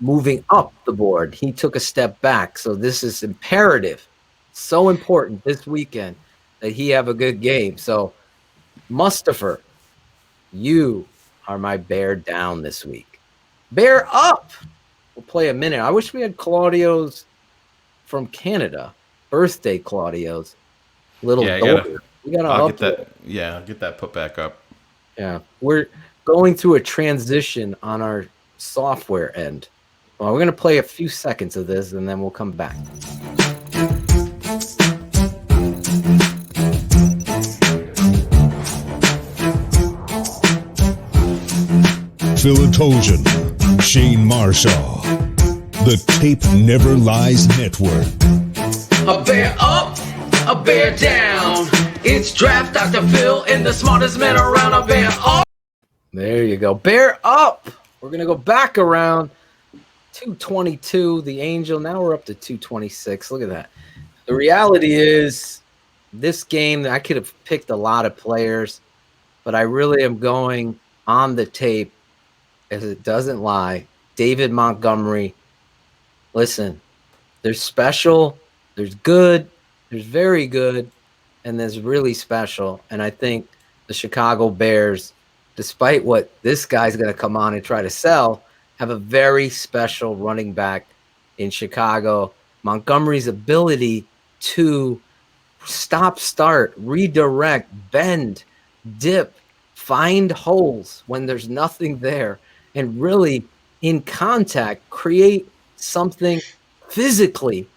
moving up the board. He took a step back. So this is imperative, so important this weekend that he have a good game. So Mustafa, you are my bear down this week. Bear up. We'll play a minute. I wish we had Claudio's from Canada. Birthday Claudio's. Little daughter. We gotta I'll up get that. Yeah, I'll get that put back up. Yeah, we're going through a transition on our software end. Well, we're going to play a few seconds of this, and then we'll come back. Phil Ottochian, Shayne Marsaw. The Tape Never Lies Network. A bear up, a bear down. It's Draft Dr. Phil and the smartest man around. A bear up. There you go. Bear up. We're going to go back around 222, the Angel. Now we're up to 226. Look at that. The reality is this game, I could have picked a lot of players, but I really am going on the tape, as it doesn't lie. David Montgomery. Listen, there's special, there's good, there's very good, and there's really special. And I think the Chicago Bears, despite what this guy's going to come on and try to sell, have a very special running back in Chicago. Montgomery's ability to stop, start, redirect, bend, dip, find holes when there's nothing there, and really in contact create something physically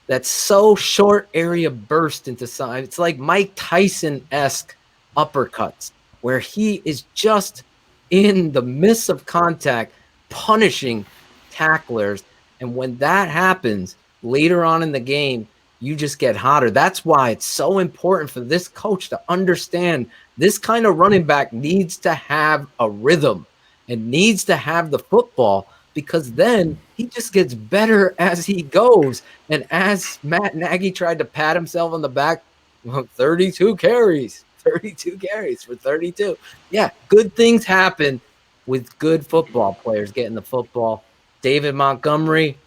that's so short area burst into something. It's like Mike Tyson-esque uppercuts where he is just in the midst of contact punishing tacklers. And when that happens later on in the game, you just get hotter. That's why it's so important for this coach to understand this kind of running back needs to have a rhythm and needs to have the football, because then he just gets better as he goes. And as Matt Nagy tried to pat himself on the back, 32 carries for 32. Yeah, good things happen with good football players getting the football. David Montgomery,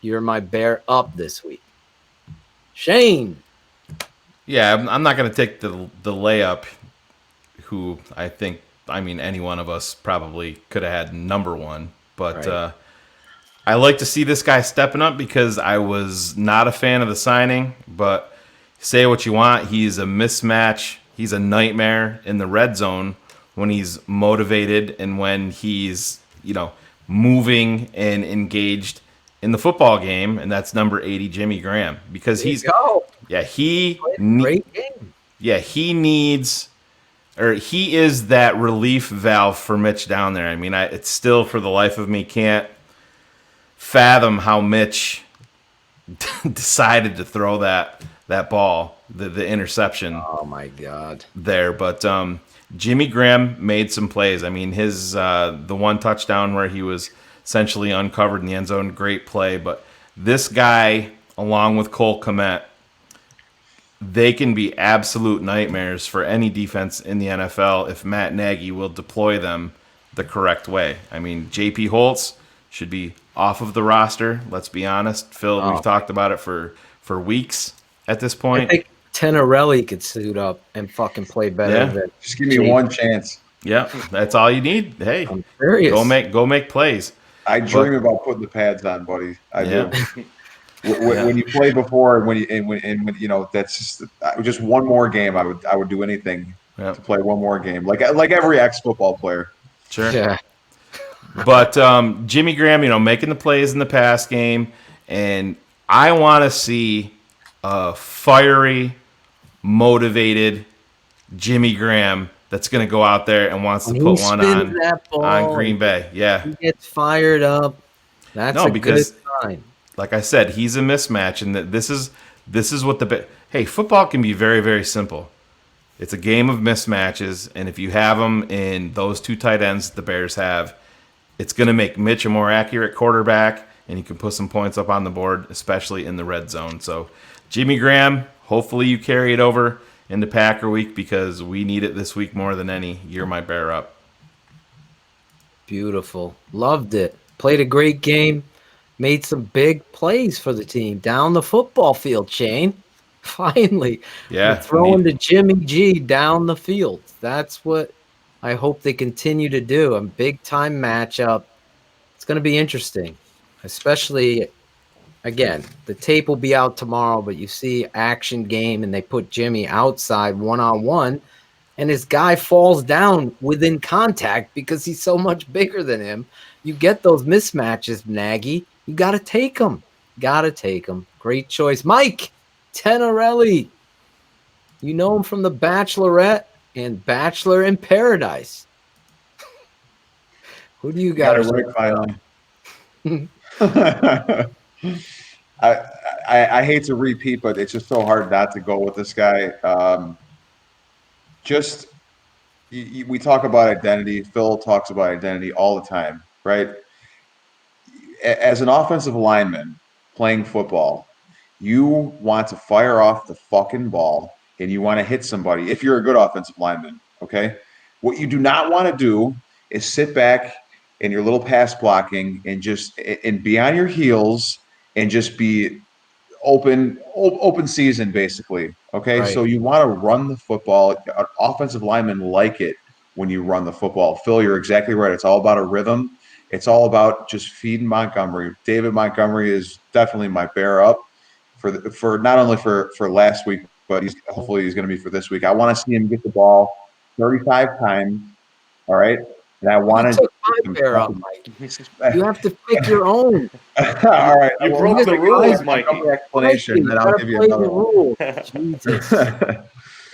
you're my bear up this week. Shayne. Yeah, I'm not going to take the layup, who any one of us probably could have had number one. But Right. I like to see this guy stepping up because I was not a fan of the signing. But say what you want, he's a mismatch. He's a nightmare in the red zone when he's motivated and when he's, moving and engaged in the football game. And that's number 80, Jimmy Graham, because There you go. great game. Yeah, he is that relief valve for Mitch down there. I mean, it's still, for the life of me, can't fathom how Mitch decided to throw that ball, the interception. Oh my God! There, but Jimmy Graham made some plays. I mean, his the one touchdown where he was essentially uncovered in the end zone, great play. But this guy, along with Cole Kmet, they can be absolute nightmares for any defense in the NFL if Matt Nagy will deploy them the correct way. I mean, J.P. Holtz should be off of the roster. Let's be honest. Phil, we've talked about it for weeks at this point. I think Tenerelli could suit up and fucking play better. Than Just give me one chance. Yeah, that's all you need. Hey, I'm serious. Go make plays. I dream about putting the pads on, buddy. I do. Yeah. When you play before, and when that's just one more game. I would do anything to play one more game, like every ex-football player. Sure. Yeah. But Jimmy Graham, making the plays in the pass game, and I want to see a fiery, motivated Jimmy Graham that's going to go out there and wants to put one on Green Bay. Yeah, he gets fired up. That's good sign. Like I said, he's a mismatch, and this is what football can be very, very simple. It's a game of mismatches, and if you have them in those two tight ends the Bears have, it's going to make Mitch a more accurate quarterback, and you can put some points up on the board, especially in the red zone. So, Jimmy Graham, hopefully you carry it over into Packer week because we need it this week more than any. You're my bear up. Beautiful. Loved it. Played a great game. Made some big plays for the team down the football field, Shayne. Finally. Yeah. We're throwing to Jimmy G down the field. That's what I hope they continue to do a big time matchup. It's going to be interesting, especially again, the tape will be out tomorrow, but you see action game and they put Jimmy outside 1-on-1 and his guy falls down within contact because he's so much bigger than him. You get those mismatches, Nagy. You got to take them. Got to take them. Great choice. Mike Tenerelli. You know him from The Bachelorette and Bachelor in Paradise. Who do you got? Got it right finally. I hate to repeat, but it's just so hard not to go with this guy. We talk about identity. Phil talks about identity all the time, right? As an offensive lineman playing football, you want to fire off the fucking ball and you want to hit somebody if you're a good offensive lineman, okay? What you do not want to do is sit back in your little pass blocking and be on your heels and just be open season, basically. Okay. Right. So you want to run the football. Offensive linemen like it when you run the football. Phil, you're exactly right. It's all about a rhythm. It's all about just feeding Montgomery. David Montgomery is definitely my bear up for not only for last week, but hopefully he's going to be for this week. I want to see him get the ball 35 times. All right. And I want to my bear up, Mike. You have to pick your own. All right. You broke the rules, Mikey. Explanation, then I'll give you another rule. Jesus.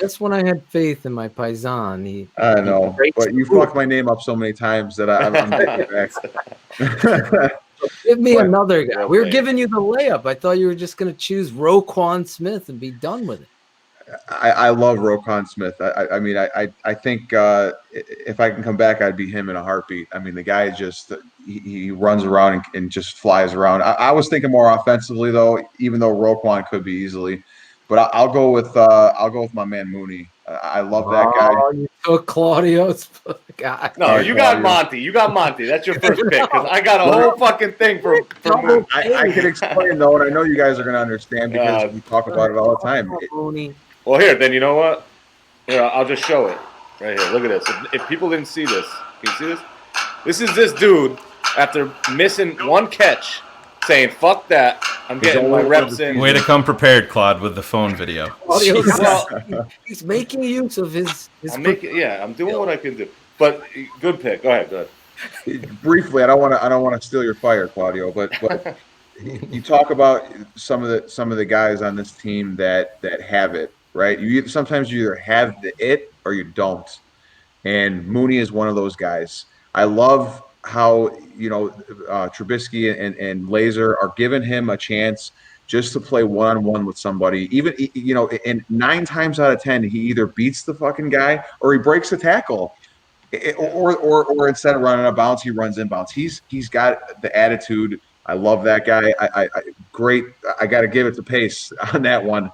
That's when I had faith in my paisan. I know, but you fucked my name up so many times that I'm taking it back. Give me another guy. We were giving you the layup. I thought you were just going to choose Roquan Smith and be done with it. I love Roquan Smith. I think if I can come back, I'd be him in a heartbeat. I mean, the guy just he runs around and just flies around. I was thinking more offensively though, even though Roquan could be easily. But I'll go with my man Mooney. I love that guy. Oh, you took Claudio's guy. No, you got Monty. You got Monty. That's your first pick. Because I got a whole fucking thing for Mooney. I can explain though, and I know you guys are going to understand because we talk about it all the time. Well, here, then you know what? Here, I'll just show it. Right here. Look at this. If people didn't see this, can you see this? This is this dude after missing one catch saying, fuck that. I'm getting my reps in. Way to come prepared, Claude, with the phone video. He's making use of his I'm doing what I can do. But good pick. Go ahead. Briefly, I don't want to steal your fire, Claudio, but you talk about some of the guys on this team that have it, right? Sometimes you either have it or you don't. And Mooney is one of those guys. I love how Trubisky and Laser are giving him a chance just to play one-on-one with somebody. Even and 9 times out of 10, he either beats the fucking guy or he breaks the tackle, or instead of running out of bounds, he runs inbounds. He's got the attitude. I love that guy. Great. I got to give it to Pace on that one.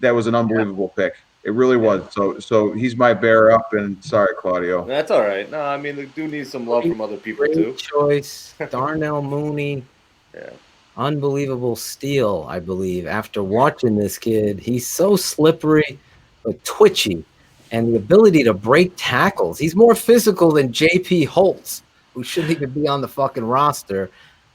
That was an unbelievable pick. It really was. So he's my bear up, and sorry, Claudio. That's all right. No, I mean, the dude needs some love from other people, too. Great choice. Darnell Mooney. Yeah. Unbelievable steal, I believe. After watching this kid, he's so slippery but twitchy, and the ability to break tackles. He's more physical than J.P. Holtz, who shouldn't even be on the fucking roster.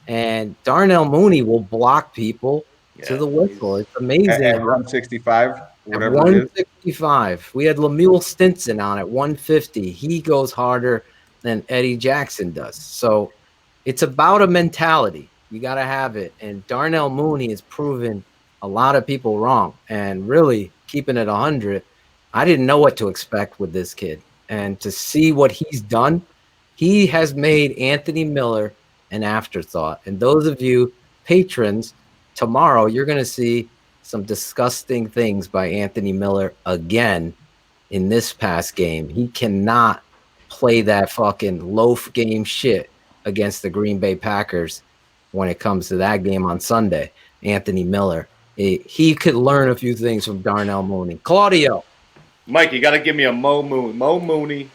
And Darnell Mooney will block people to the whistle. It's amazing. At 165, whatever. 165. We had Lemuel Stinson on at 150. He goes harder than Eddie Jackson does. So it's about a mentality. You got to have it. And Darnell Mooney has proven a lot of people wrong. And really, keeping it 100, I didn't know what to expect with this kid. And to see what he's done, he has made Anthony Miller an afterthought. And those of you patrons, tomorrow you're going to see some disgusting things by Anthony Miller again in this past game. He cannot play that fucking loaf game shit against the Green Bay Packers when it comes to that game on Sunday. Anthony Miller, he could learn a few things from Darnell Mooney. Claudio. Mike, you got to give me a Mo Mooney.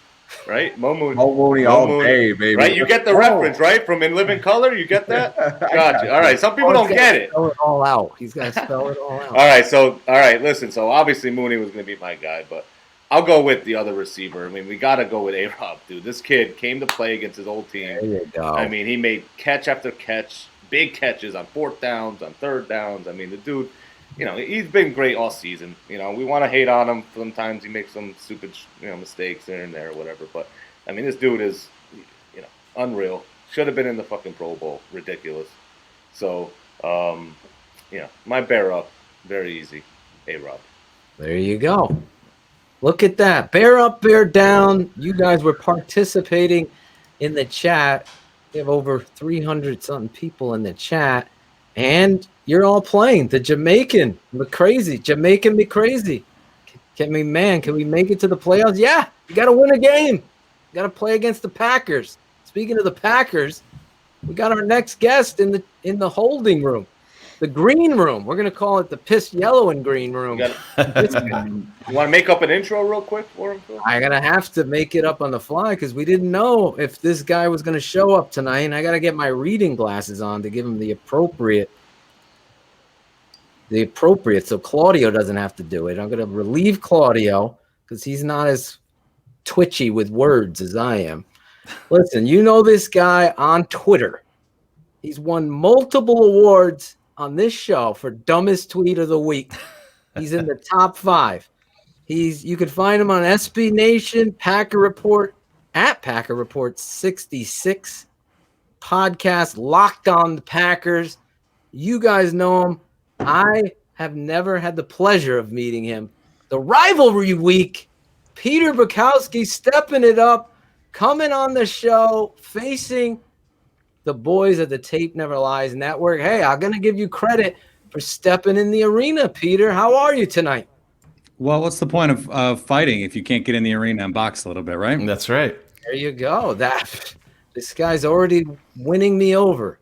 Right? Mo Mooney all day, baby. Right? You get the reference, right? From In Living Color? You get that? Gotcha. All right. Some people don't get it. Spell it all out. He's got to spell it all out. All right. Listen. So obviously Mooney was going to be my guy, but I'll go with the other receiver. I mean, we got to go with A-Rob, dude. This kid came to play against his old team. There you go. I mean, he made catch after catch, big catches on 4th downs, on 3rd downs. I mean, the dude, he's been great all season. We want to hate on him. Sometimes he makes some stupid, mistakes here and there or whatever. But, I mean, this dude is, unreal. Should have been in the fucking Pro Bowl. Ridiculous. So, my bear up, very easy. A-Rob. There you go. Look at that. Bear up, bear down. You guys were participating in the chat. We have over 300-something people in the chat. And you're all playing. The Jamaican McCrazy. Jamaican McCrazy. Can we make it to the playoffs? Yeah. You got to win a game. You got to play against the Packers. Speaking of the Packers, we got our next guest in the holding room. The green room. We're going to call it the piss yellow and green room. You want to make up an intro real quick for him, Phil? I'm going to have to make it up on the fly because we didn't know if this guy was going to show up tonight, and I got to get my reading glasses on to give him the appropriate so Claudio doesn't have to do it. I'm going to relieve Claudio because he's not as twitchy with words as I am. Listen, you know this guy on Twitter. He's won multiple awards on this show for dumbest tweet of the week. He's in the top 5. You can find him on SB Nation, Packer Report, at Packer Report 66, podcast Locked on the Packers. You guys know him. I have never had the pleasure of meeting him. The rivalry week, Peter Bukowski stepping it up, coming on the show, facing the boys at the Tape Never Lies Network. Hey, I'm going to give you credit for stepping in the arena, Peter. How are you tonight? Well, what's the point of fighting if you can't get in the arena and box a little bit, right? That's right. There you go. This guy's already winning me over.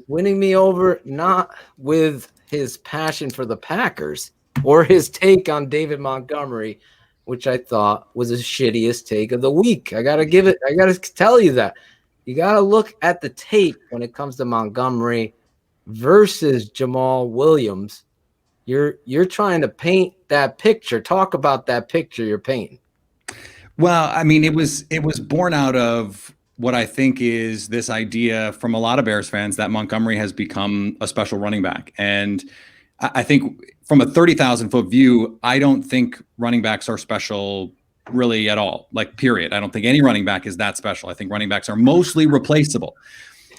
Winning me over not with his passion for the Packers or his take on David Montgomery, which I thought was the shittiest take of the week. I got to tell you that. You got to look at the tape when it comes to Montgomery versus Jamal Williams. You're trying to paint that picture. Talk about that picture you're painting. Well, I mean, it was born out of what I think is this idea from a lot of Bears fans that Montgomery has become a special running back. And I think from a 30,000-foot view, I don't think running backs are special really at all, like period. I don't think any running back is that special. I think running backs are mostly replaceable.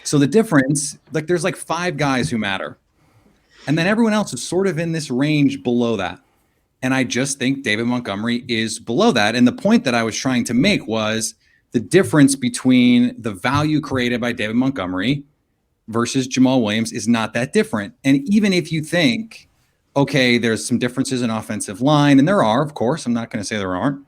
So the difference, like there's like 5 guys who matter. And then everyone else is sort of in this range below that. And I just think David Montgomery is below that. And the point that I was trying to make was the difference between the value created by David Montgomery versus Jamal Williams is not that different. And even if you think, okay, there's some differences in offensive line, and there are, of course, I'm not going to say there aren't,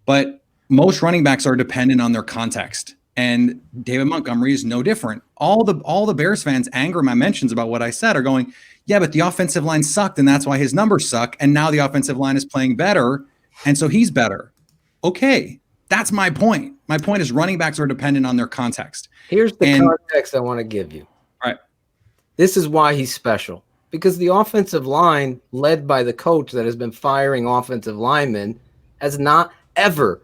but most running backs are dependent on their context. And David Montgomery is no different. All the Bears fans anger my mentions about what I said are going, yeah, but the offensive line sucked, and that's why his numbers suck. And now the offensive line is playing better, and so he's better. Okay, that's my point. My point is running backs are dependent on their context. Here's the context I want to give you. Right. This is why he's special. Because the offensive line, led by the coach that has been firing offensive linemen, has not ever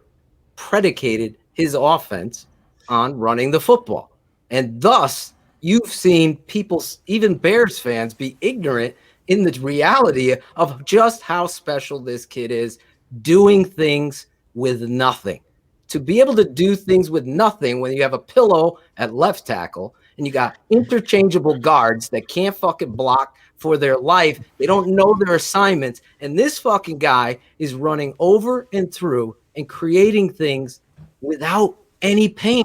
predicated his offense on running the football. And thus, you've seen people, even Bears fans, be ignorant in the reality of just how special this kid is doing things with nothing. To be able to do things with nothing when you have a pillow at left tackle and you got interchangeable guards that can't fucking block for their life. They don't know their assignments. And this fucking guy is running over and through and creating things without any pain.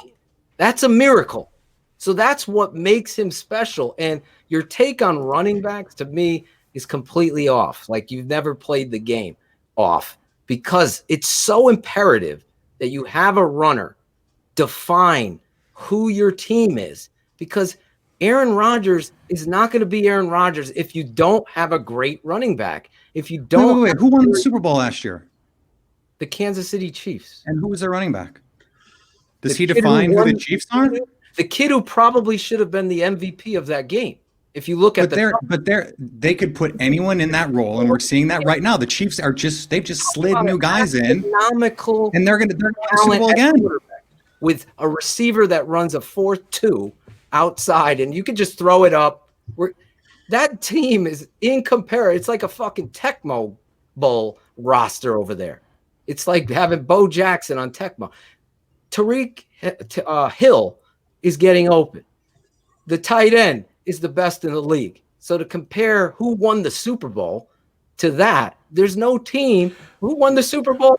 That's a miracle. So that's what makes him special. And your take on running backs to me is completely off. Like you've never played the game off, because it's so imperative that you have a runner define who your team is, because Aaron Rodgers is not going to be Aaron Rodgers if you don't have a great running back. If you don't, wait. Who won the Super Bowl last year? The Kansas City Chiefs. And who was their running back? Does he define who the Chiefs are? The kid who probably should have been the MVP of that game. If you look at they could put anyone in that role, and we're seeing that right now. The Chiefs they've just slid new guys in, and they're gonna Super Bowl again with a receiver that runs a 4-2 outside, and you can just throw it up. That team is in comparison. It's like a fucking Tecmo Bowl roster over there. It's like having Bo Jackson on Tecmo. Tariq Hill is getting open. The tight end is the best in the league. So to compare who won the Super Bowl to that, there's no team who won the Super Bowl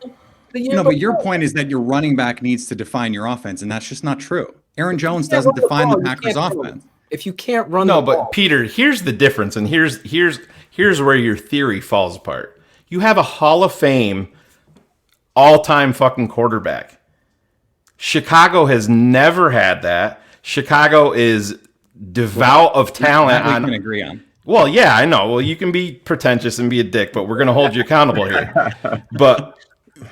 the year before. But your point is that your running back needs to define your offense, and that's just not true. Aaron Jones doesn't define the Packers' offense. If you can't run the ball. But Peter, here's the difference, and here's where your theory falls apart. You have a Hall of Fame all-time fucking quarterback. Chicago has never had that. Chicago is devout of talent. That we can agree on. Well, yeah, I know. Well, you can be pretentious and be a dick, but we're going to hold you accountable here. But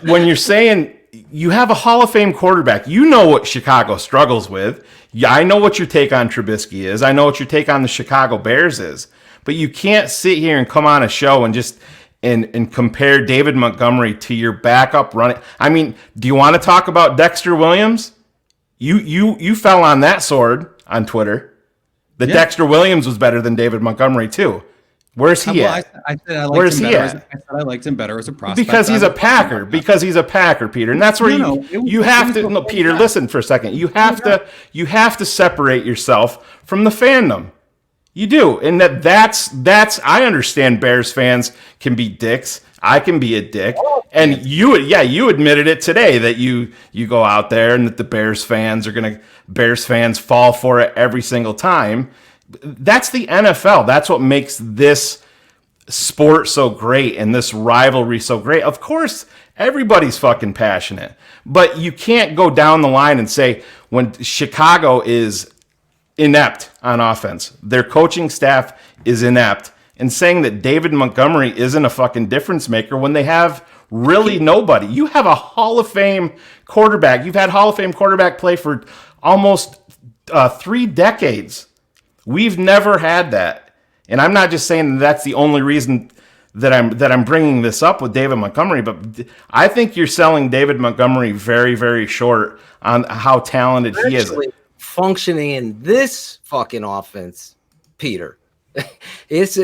when you're saying you have a Hall of Fame quarterback, you know what Chicago struggles with. Yeah, I know what your take on Trubisky is. I know what your take on the Chicago Bears is. But you can't sit here and come on a show and just and compare David Montgomery to your backup running. I mean, do you want to talk about Dexter Williams? You fell on that sword on Twitter. Dexter Williams was better than David Montgomery too. Where's he at? I said I liked him better as a prospect. Because he's a Packer. Because he's a Packer, Peter. And that's where you have to. No, Peter, listen for a second. You have to separate yourself from the fandom. You do, and that's. I understand Bears fans can be dicks. I can be a dick, and you admitted it today that you go out there and that the Bears fans fall for it every single time. That's the NFL. That's what makes this sport so great and this rivalry so great. Of course, everybody's fucking passionate, but you can't go down the line and say when Chicago is inept on offense, their coaching staff is inept, and saying that David Montgomery isn't a fucking difference maker when they have really nobody. You have a Hall of Fame quarterback. You've had Hall of Fame quarterback play for almost 3 decades. We've never had that. And I'm not just saying that's the only reason that I'm bringing this up with David Montgomery, but I think you're selling David Montgomery very, very short on how talented he is. Functioning in this fucking offense, Peter. This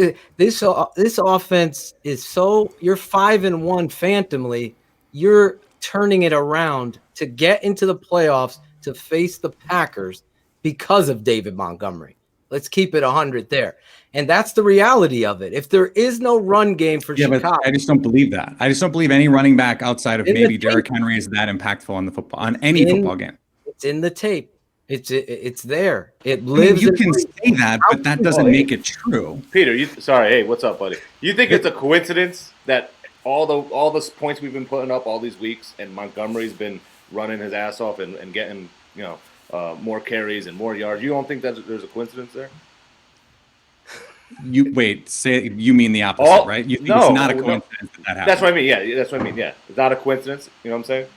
offense is so you're 5-1 phantomly. You're turning it around to get into the playoffs to face the Packers because of David Montgomery. Let's keep it 100 there. And that's the reality of it. If there is no run game for Chicago. But I just don't believe that. I just don't believe any running back outside of maybe Derrick Henry is that impactful on any football game. It's in the tape. It's there. It lives. You can say that, but that doesn't make it true. Peter, hey, what's up, buddy? You think it's a coincidence that all the points we've been putting up all these weeks, and Montgomery's been running his ass off and getting more carries and more yards? You don't think that there's a coincidence there? You mean the opposite, right? You think it's not a coincidence that happened? That's what I mean. Yeah, that's what I mean. Yeah, it's not a coincidence. You know what I'm saying?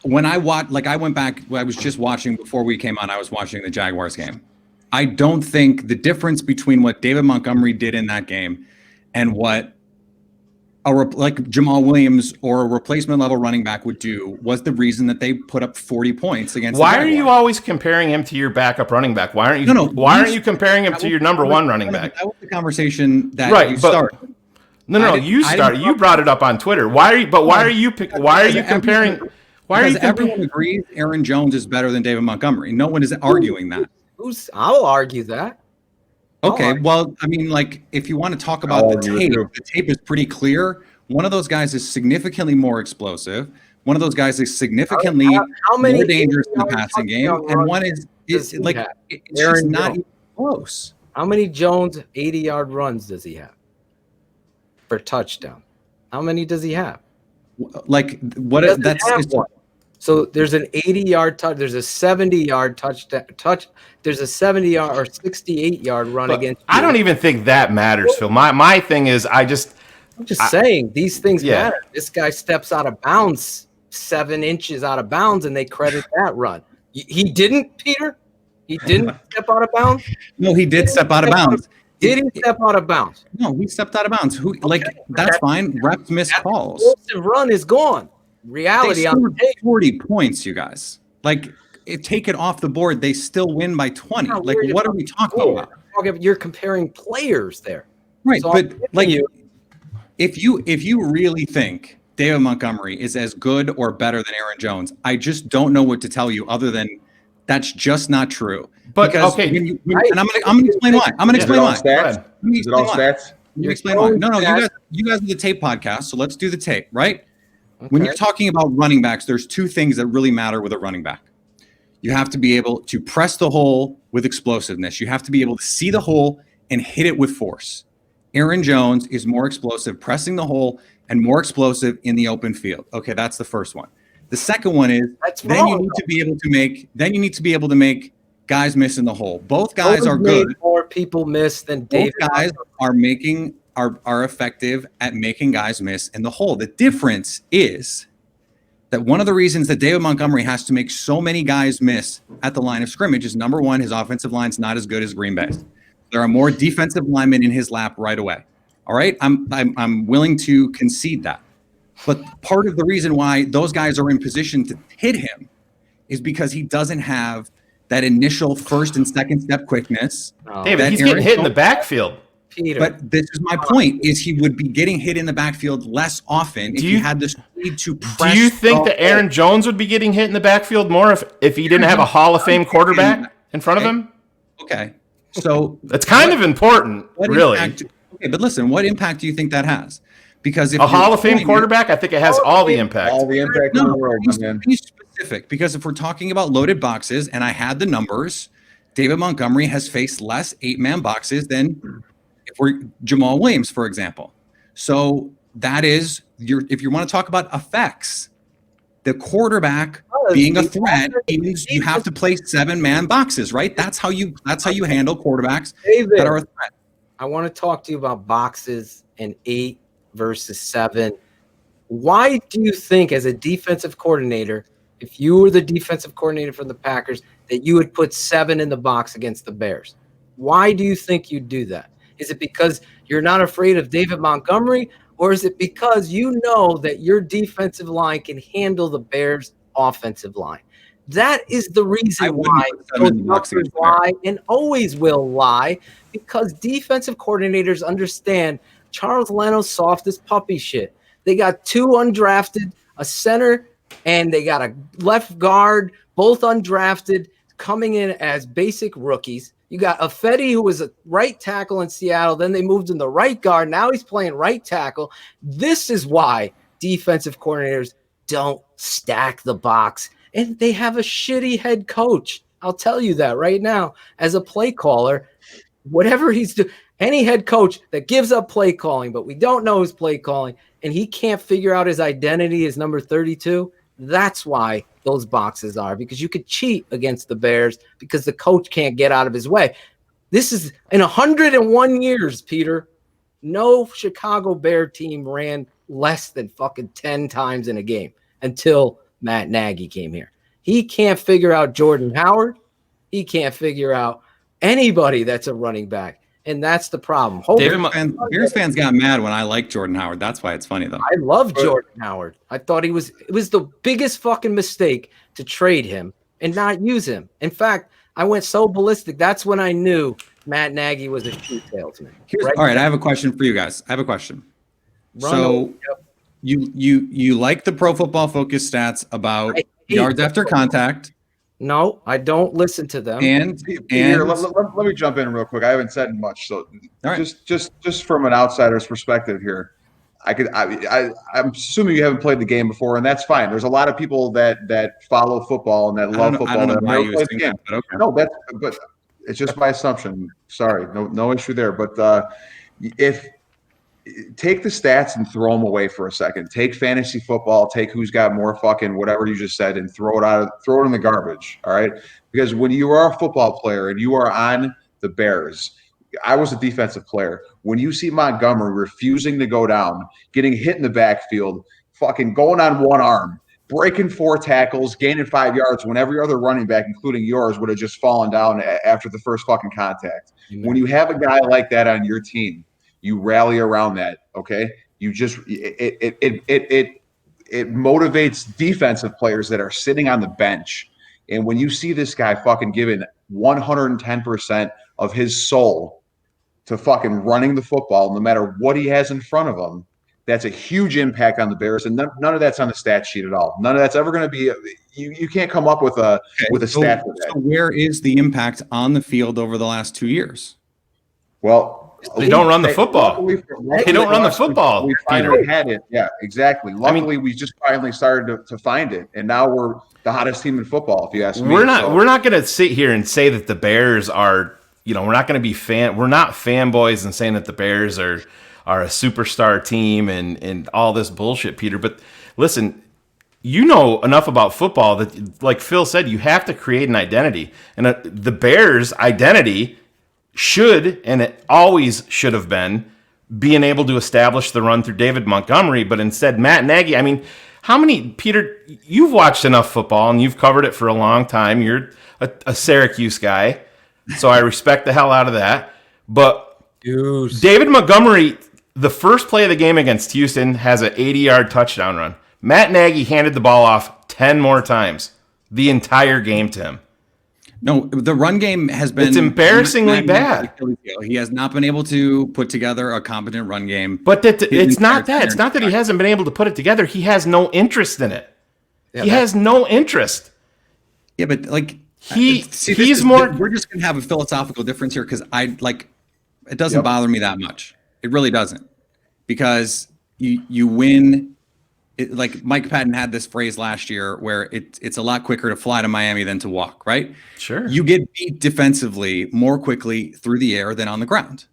When I watched, I went back, I was just watching before we came on, I was watching the Jaguars game. I don't think the difference between what David Montgomery did in that game and what like Jamal Williams or a replacement level running back would do was the reason that they put up 40 points against. Why are you always comparing him to your backup running back? Why aren't you? Why aren't you comparing him to your number one running back? That was the conversation that you started. No, you started. You brought it up on Twitter. Why are you comparing? Because everyone agrees Aaron Jones is better than David Montgomery. No one is arguing that. I'll argue that. Okay, well, I mean, like, if you want to talk about the tape is pretty clear. One of those guys is significantly more explosive. One of those guys is significantly more dangerous in the passing game. And one is like, it's just not even close. How many Jones 80-yard runs does he have for touchdown? How many does he have? Like, what? That's so there's an 80-yard touch. There's a 70-yard touch. There's a 70-yard or 68-yard run against. I don't even think that matters, Phil. My thing is, I'm just saying these things matter. This guy steps out of bounds, 7 inches out of bounds, and they credit that run. He didn't, Peter. He didn't step out of bounds? No, he did step out of bounds. Did he step out of bounds? No, he stepped out of bounds. That's fine. Refs miss calls. The run is gone. Reality They on the scored tape. 40 points, you guys. Take it off the board. They still win by 20. What are we talking about? You're comparing players there. Right, So but if you really think David Montgomery is as good or better than Aaron Jones, I just don't know what to tell you other than that's just not true. But because okay, and I'm gonna explain why. I'm gonna explain why. Is it all stats? You explain why. No, you guys are the tape podcast, so let's do the tape, right? When you're talking about running backs, there's two things that really matter with a running back. You have to be able to press the hole with explosiveness. You have to be able to see the hole and hit it with force. Aaron Jones is more explosive pressing the hole and more explosive in the open field. Okay, that's the first one. The second one is you need to be able to make guys miss in the hole. Both guys are good. More people miss than David. Both guys are effective at making guys miss in the hole. The difference is that one of the reasons that David Montgomery has to make so many guys miss at the line of scrimmage is, number one, his offensive line's not as good as Green Bay's. There are more defensive linemen in his lap right away. All right, I'm willing to concede that. But part of the reason why those guys are in position to hit him is because he doesn't have that initial first and second step quickness. David, he's getting hit in the backfield. Peter. But this is my point: is he would be getting hit in the backfield less often if he had the speed to press. Do you think that Aaron Jones would be getting hit in the backfield more if he didn't have a Hall of Fame quarterback in front of him? Okay, so that's kind of important, really. Okay, but listen, what impact do you think that has? Because if a Hall of Fame quarterback, I think it has all the impact. All the impact in the world, man. Be specific, because if we're talking about loaded boxes, and I had the numbers, David Montgomery has faced less 8-man boxes than Jamal Williams, for example. So that is if you want to talk about effects, the quarterback being a threat means you have to play 7-man boxes, right? That's how you handle quarterbacks that are a threat. I want to talk to you about boxes and 8 versus 7. Why do you think, as a defensive coordinator, if you were the defensive coordinator for the Packers, that you would put 7 in the box against the Bears? Why do you think you'd do that? Is it because you're not afraid of David Montgomery, or is it because you know that your defensive line can handle the Bears' offensive line? That is the reason why those numbers lie and always will lie, because defensive coordinators understand Charles Leno's soft as puppy shit. They got 2 undrafted, a center, and they got a left guard, both undrafted, coming in as basic rookies. You got Affetti, who was a right tackle in Seattle. Then they moved him to right guard. Now he's playing right tackle. This is why defensive coordinators don't stack the box. And they have a shitty head coach. I'll tell you that right now. As a play caller, whatever he's doing, any head coach that gives up play calling, but we don't know his play calling, and he can't figure out his identity as number 32, that's why those boxes are, because you could cheat against the Bears because the coach can't get out of his way. This is in 101 years, Peter. No Chicago Bear team ran less than fucking 10 times in a game until Matt Nagy came here. He can't figure out Jordan Howard. He can't figure out anybody that's a running back. And that's the problem. Bears fans got mad when I liked Jordan Howard. That's why it's funny, though. I love Jordan Howard. I thought it was the biggest fucking mistake to trade him and not use him. In fact, I went so ballistic. That's when I knew Matt Nagy was a shoe salesman. All right, I have a question for you guys. I have a question. You like the Pro Football Focus stats about yards after contact? No, I don't listen to them. And let me jump in real quick. I haven't said much, so just from an outsider's perspective here, I'm assuming you haven't played the game before, and that's fine. There's a lot of people that follow football and that love football. I don't know why you would think that, but okay. No, but it's just my assumption. Sorry, no issue there. But if take the stats and throw them away for a second. Take fantasy football, take who's got more fucking whatever you just said, and throw it in the garbage. All right, because when you are a football player and you are on the Bears, I was a defensive player. When you see Montgomery refusing to go down, getting hit in the backfield, fucking going on one arm, breaking 4 tackles, gaining 5 yards when every other running back, including yours, would have just fallen down after the first fucking contact. When you have a guy like that on your team, you rally around that. Okay, you just it motivates defensive players that are sitting on the bench. And when you see this guy fucking giving 110% of his soul to fucking running the football, no matter what he has in front of him, that's a huge impact on the Bears. And none of that's on the stat sheet at all. None of that's ever going to be. You can't come up with a stat for that. So where is the impact on the field over the last 2 years? Well, they don't run the football. They don't run the football. We finally had it. Yeah, exactly. Luckily, we just finally started to find it, and now we're the hottest team in football. If you ask me, we're not going to sit here and say that the Bears are. We're not going to be we're not fanboys and saying that the Bears are a superstar team and all this bullshit, Peter. But listen, you know enough about football that, like Phil said, you have to create an identity, and the Bears' identity should, and it always should have been, being able to establish the run through David Montgomery, but instead Matt Nagy. I mean, Peter, you've watched enough football and you've covered it for a long time. You're a Syracuse guy, so I respect the hell out of that. But David Montgomery, the first play of the game against Houston, has an 80-yard touchdown run. Matt Nagy handed the ball off 10 more times the entire game to him. No, the run game has been... It's embarrassingly bad. He has not been able to put together a competent run game. But it's not that. It's not that he hasn't been able to put it together. He has no interest in it. Yeah, he has no interest. Yeah, but like... he's more... We're just going to have a philosophical difference here because it doesn't bother me that much. It really doesn't. Because you win... like Mike Patton had this phrase last year where it's a lot quicker to fly to Miami than to walk, right? Sure. You get beat defensively more quickly through the air than on the ground.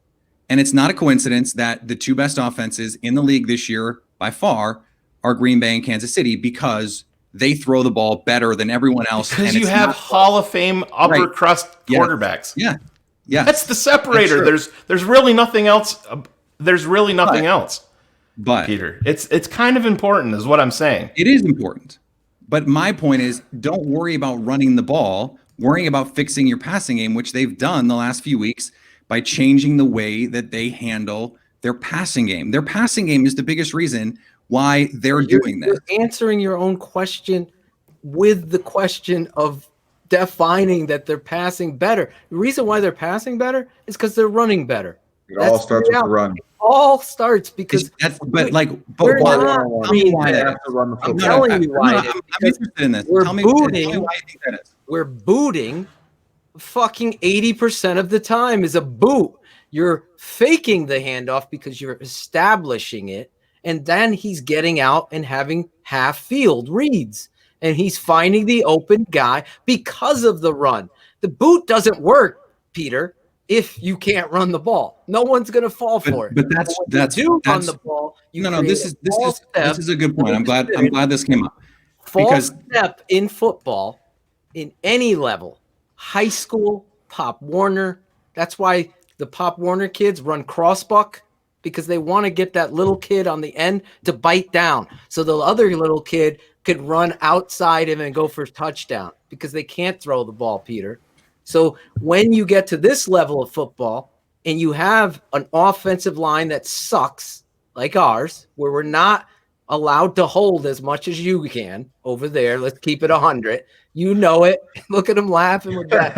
And it's not a coincidence that the two best offenses in the league this year by far are Green Bay and Kansas City because they throw the ball better than everyone else. Because you have Hall of Fame upper crust quarterbacks. Yeah. Yeah. That's the separator. There's really nothing else. There's really nothing else. But Peter, it's kind of important, is what I'm saying. It is important. But my point is, don't worry about running the ball. Worrying about fixing your passing game, which they've done the last few weeks by changing the way that they handle their passing game. Their passing game is the biggest reason why they're doing this. You're answering your own question with the question of defining that they're passing better. The reason why they're passing better is because they're running better. It all starts with the run. All starts because why? I'm telling you why. I'm interested in this. We're Tell me booting. why you think that is. We're booting fucking 80% of the time is a boot. You're faking the handoff because you're establishing it, and then he's getting out and having half field reads, and he's finding the open guy because of the run. The boot doesn't work, Peter, if you can't run the ball. No one's going to fall for it. But that's on the ball. This is a good point. I'm glad this came up. False step in football, in any level, high school, Pop Warner. That's why the Pop Warner kids run crossbuck, because they want to get that little kid on the end to bite down, so the other little kid could run outside him and go for a touchdown, because they can't throw the ball, Peter. So when you get to this level of football and you have an offensive line that sucks like ours, where we're not allowed to hold as much as you can over there. Let's keep it 100. You know it. Look at them laughing with that.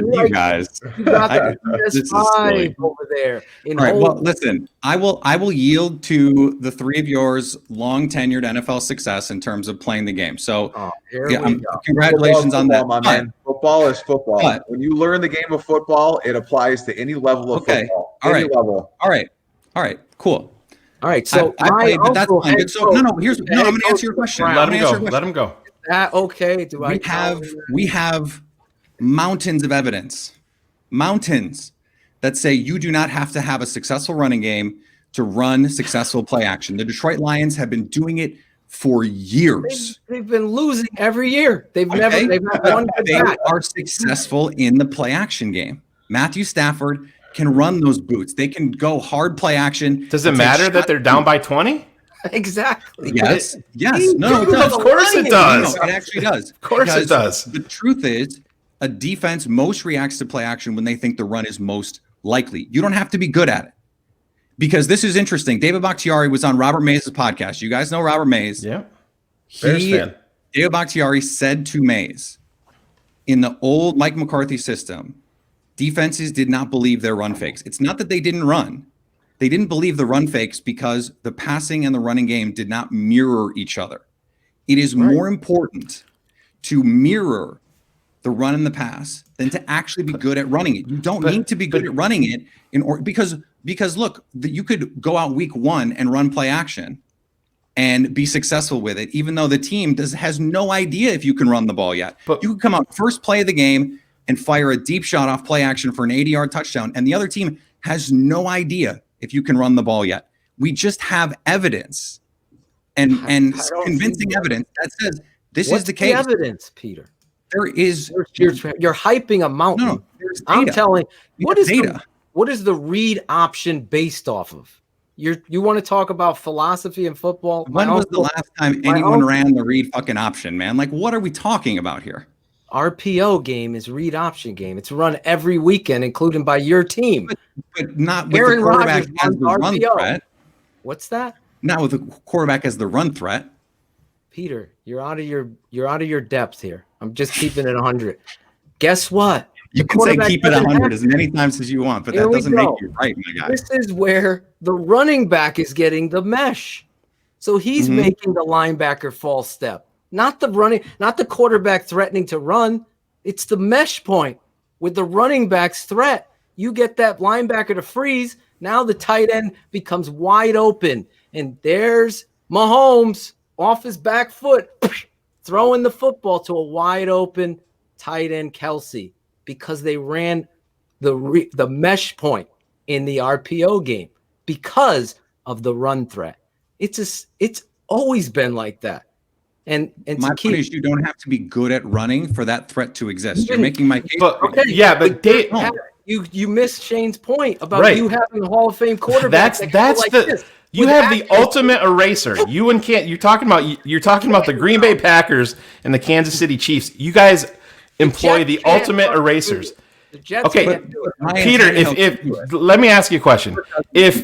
You guys. You got the PS5 over there. All right. Well, listen, I will yield to the three of yours long tenured NFL success in terms of playing the game. So congratulations on that. My man. Football is football. When you learn the game of football, it applies to any level of football. All right. Any level. All right. Cool. All right. So I played, but that's fine. So I'm going to answer your question. Let him go. Okay. We have mountains of evidence, that say you do not have to have a successful running game to run successful play action. The Detroit Lions have been doing it for years. They've been losing every year. They've not won. They are successful in the play action game. Matthew Stafford can run those boots. They can go hard play action. Does it matter that they're down by 20? Exactly. Yes. No, it does. Of course it does. No, it actually does. Of course it does. The truth is, a defense most reacts to play action when they think the run is most likely. You don't have to be good at it. Because this is interesting. David Bakhtiari was on Robert Mays' podcast. You guys know Robert Mays. Yeah. Bears fan. David Bakhtiari said to Mays, in the old Mike McCarthy system, defenses did not believe their run fakes. It's not that they didn't run. They didn't believe the run fakes because the passing and the running game did not mirror each other. It is more important to mirror the run and the pass than to actually be good at running it. You don't need to be good at running it because look, you could go out week 1 and run play action and be successful with it, even though the team has no idea if you can run the ball yet. But you could come out first play of the game and fire a deep shot off play action for an 80-yard touchdown, and the other team has no idea if you can run the ball yet. We just have evidence and convincing evidence that says this is the case. What's the evidence, Peter? There is. You're hyping a mountain. No, there's I'm data. telling what is data. What is the read option based off of? You want to talk about philosophy in football? When was the last time anyone ran the read fucking option, man? Like, what are we talking about here? RPO game is read option game. It's run every weekend, including by your team. But not with Aaron the quarterback Rodgers as the runs run RPO. threat. What's that? Not with the quarterback as the run threat. Peter, you're out of your depth here. I'm just keeping it 100. Guess what? You can say keep it 100 as many times as you want, but that doesn't make you right, my guy. This is where the running back is getting the mesh. So he's making the linebacker false step. Not the quarterback threatening to run. It's the mesh point with the running back's threat. You get that linebacker to freeze. Now the tight end becomes wide open. And there's Mahomes off his back foot, throwing the football to a wide open tight end Kelsey, because they ran the mesh point in the RPO game because of the run threat. It's always been like that. And my point is, you don't have to be good at running for that threat to exist. You're making my case. You missed Shane's point about you having a Hall of Fame quarterback. You have the ultimate eraser. You're talking about the Green Bay Packers and the Kansas City Chiefs. You guys employ the ultimate erasers. Okay, Peter, let me ask you a question. If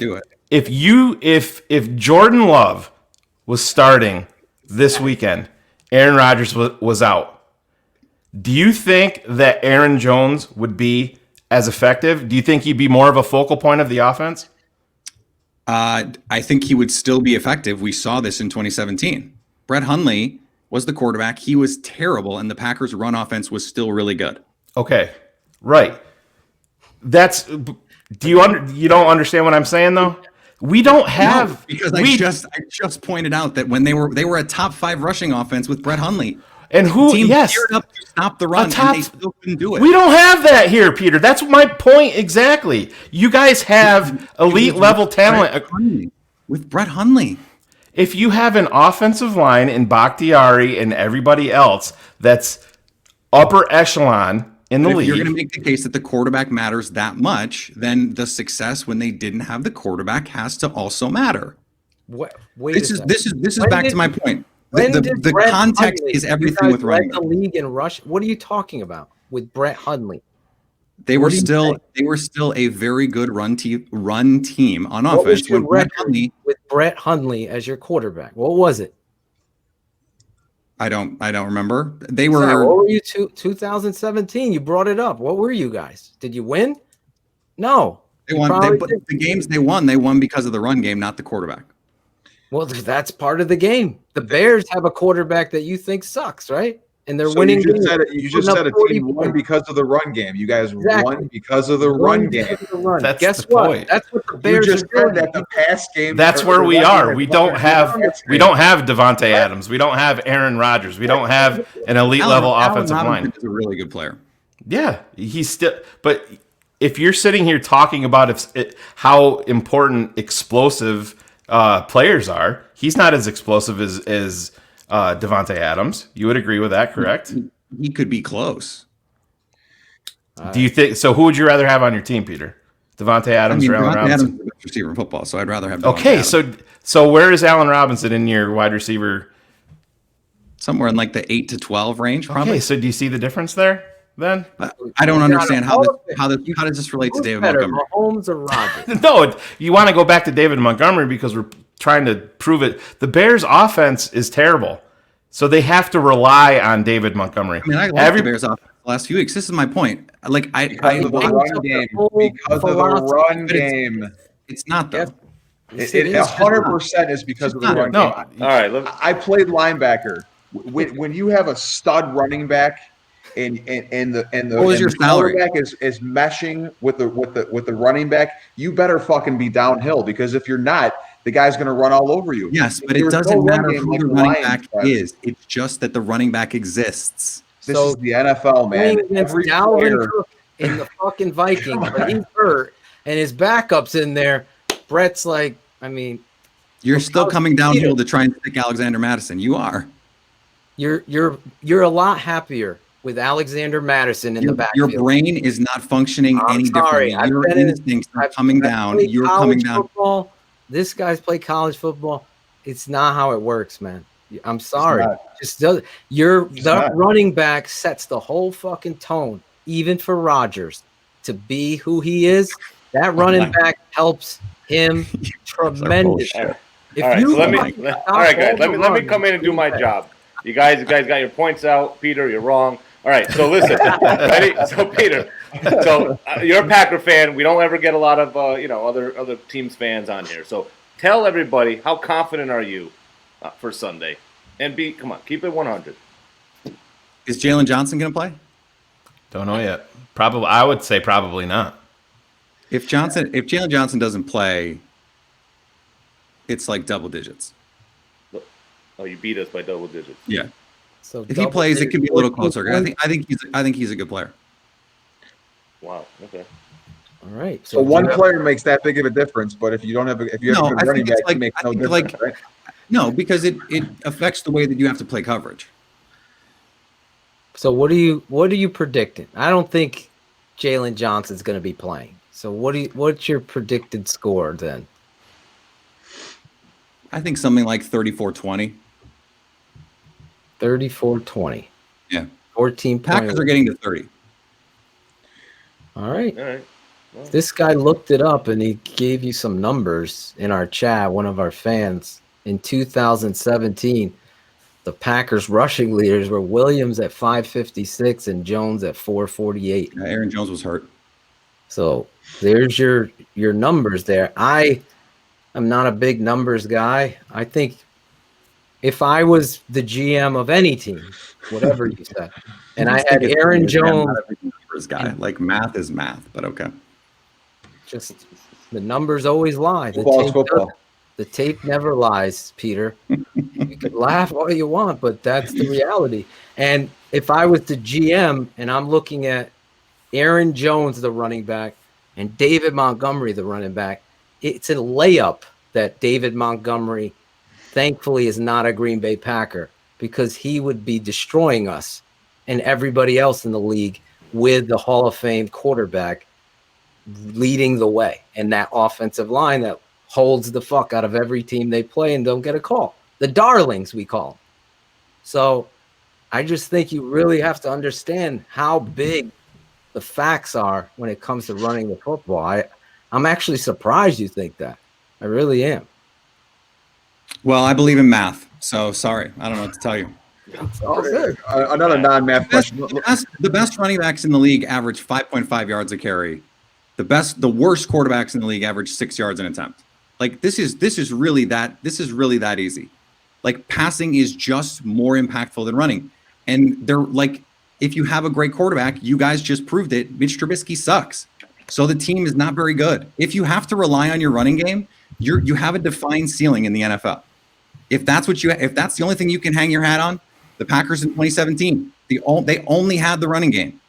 Jordan Love was starting this weekend, Aaron Rodgers was out, do you think that Aaron Jones would be as effective? Do you think he'd be more of a focal point of the offense? I think he would still be effective. We saw this in 2017. Brett Hundley was the quarterback. He was terrible, and the Packers' run offense was still really good. Okay, right. You don't understand what I'm saying, though? We don't have... No, because I just pointed out that when they were a top 5 rushing offense with Brett Hundley. And who? The team yes, geared up to stop the run, and they still couldn't do it. We don't have that here, Peter. That's my point exactly. You guys have elite level talent with Brett Hundley. If you have an offensive line in Bakhtiari and everybody else that's upper echelon in the league, if you're going to make the case that the quarterback matters that much, then the success when they didn't have the quarterback has to also matter. This is back to my point. The context Hundley, is everything with running. The league in rush. What are you talking about with Brett Hundley? They were still a very good run team on offense. When with Brett Hundley as your quarterback, what was it? I don't remember. They were. What were you? 2017. You brought it up. What were you guys? Did you win? No. They won. The games they won because of the run game, not the quarterback. Well, that's part of the game. The Bears have a quarterback that you think sucks, right? And they're winning. You just said a team won because of the run game. You guys won because of the run game. That's the point. That's what the Bears just said that the pass game. That's where we are. We don't have Devontae Adams. We don't have Aaron Rodgers. We don't have an elite level offensive line. He's a really good player. Yeah, he's still. But if you're sitting here talking about how important explosive players are, he's not as explosive as Devontae Adams. You would agree with that, correct? He could be close. Do you think so? Who would you rather have on your team, Peter? Devontae Adams or Allen Devontae Robinson? Adams is the best receiver in football, so I'd rather have. Okay, Adams. so where is Allen Robinson in your wide receiver? Somewhere in like the 8 to 12 range, probably. Okay, so do you see the difference there? Then I don't understand how does this relate to David Montgomery? Mahomes or Rodgers? No, you want to go back to David Montgomery because we're trying to prove it. The Bears' offense is terrible, so they have to rely on David Montgomery. I mean, I like the Bears' offense the last few weeks. This is my point. Like Because of the run game. Because of the run game. It's not though. It 100% is because of the run game. All right. I played linebacker. When you have a stud running back and the quarterback is meshing with the running back, you better fucking be downhill, because if you're not, the guy's going to run all over you. Yes, but it doesn't matter who the running back is. It's just that the running back exists. This is the NFL, man. Every Dalvin Cook in the fucking Vikings, but he's hurt, and his backup's in there. Brett's like, I mean, you're still coming downhill to try and stick Alexander Madison. You are. You're a lot happier with Alexander Madison in the backfield. Your brain is not functioning any differently. Your instincts are coming down. You're coming down. Football. This guy's played college football. It's not how it works, man. I'm sorry. The running back sets the whole fucking tone, even for Rodgers to be who he is. That running back helps him tremendously. All right, so let me come in and do my job. You guys got your points out. Peter, you're wrong. All right, so listen. Ready? So Peter, you're a Packer fan. We don't ever get a lot of other teams fans on here. So tell everybody, how confident are you for Sunday? And come on, keep it 100. Is Jalen Johnson going to play? Don't know yet. Probably, I would say probably not. If Jalen Johnson doesn't play, it's like double digits. Oh, you beat us by double digits. Yeah. So if he plays, it could be a little closer. I think he's a good player. Wow. Okay. All right. So one player makes that big of a difference, but if you have a good running back, it makes no difference, right? No, because it affects the way that you have to play coverage. So what are you predicting? I don't think Jalen Johnson's going to be playing. So what's your predicted score then? I think something like 34-20. 34-20. Yeah. 14 Packers are getting to 30. All right. All right. Well, This guy looked it up and he gave you some numbers in our chat, one of our fans. In 2017, the Packers rushing leaders were Williams at 556 and Jones at 448. Aaron Jones was hurt. So there's your numbers there. I am not a big numbers guy. I think if I was the GM of any team, whatever you said, and I had Aaron Jones, numbers guy, like math is math, but okay. Just the numbers always lie. The tape never lies, Peter. You can laugh all you want, but that's the reality. And if I was the GM and I'm looking at Aaron Jones, the running back, and David Montgomery, the running back, it's a layup that David Montgomery, thankfully, is not a Green Bay Packer, because he would be destroying us and everybody else in the league with the Hall of Fame quarterback leading the way, and that offensive line that holds the fuck out of every team they play and don't get a call. The darlings, we call them. So I just think you really have to understand how big the facts are when it comes to running the football. I'm actually surprised you think that. I really am. Well, I believe in math, so sorry. I don't know what to tell you. It's all good. Another non-math question. The best running backs in the league average 5.5 yards a carry. The worst quarterbacks in the league average 6 yards an attempt. Like this is really that easy. Like passing is just more impactful than running. And they're like, if you have a great quarterback, you guys just proved it. Mitch Trubisky sucks. So the team is not very good. If you have to rely on your running game, you have a defined ceiling in the NFL. If that's the only thing you can hang your hat on, the Packers in 2017, they only had the running game.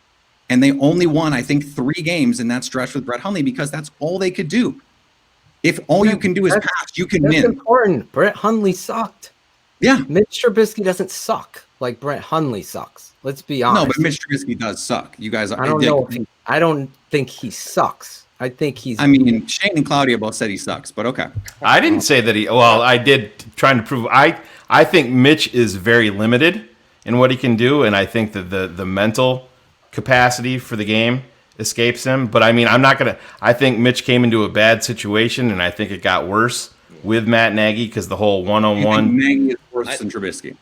And they only won, I think, 3 games in that stretch with Brett Hundley because that's all they could do. If all you can do is pass, you can win. That's important. Brett Hundley sucked. Yeah. Mitch Trubisky doesn't suck. like Brett Hundley sucks. Let's be honest. No, but Mitch Trubisky does suck. You guys, I don't know. I don't think he sucks. I think he's. I mean, Shane and Claudia both said he sucks, but okay. I didn't say that he. Well, I did trying to prove. I think Mitch is very limited in what he can do, and I think that the mental capacity for the game escapes him. But I mean, I'm not gonna. I think Mitch came into a bad situation, and I think it got worse with Matt Nagy because the whole one-on-one. Nagy is worse than Trubisky.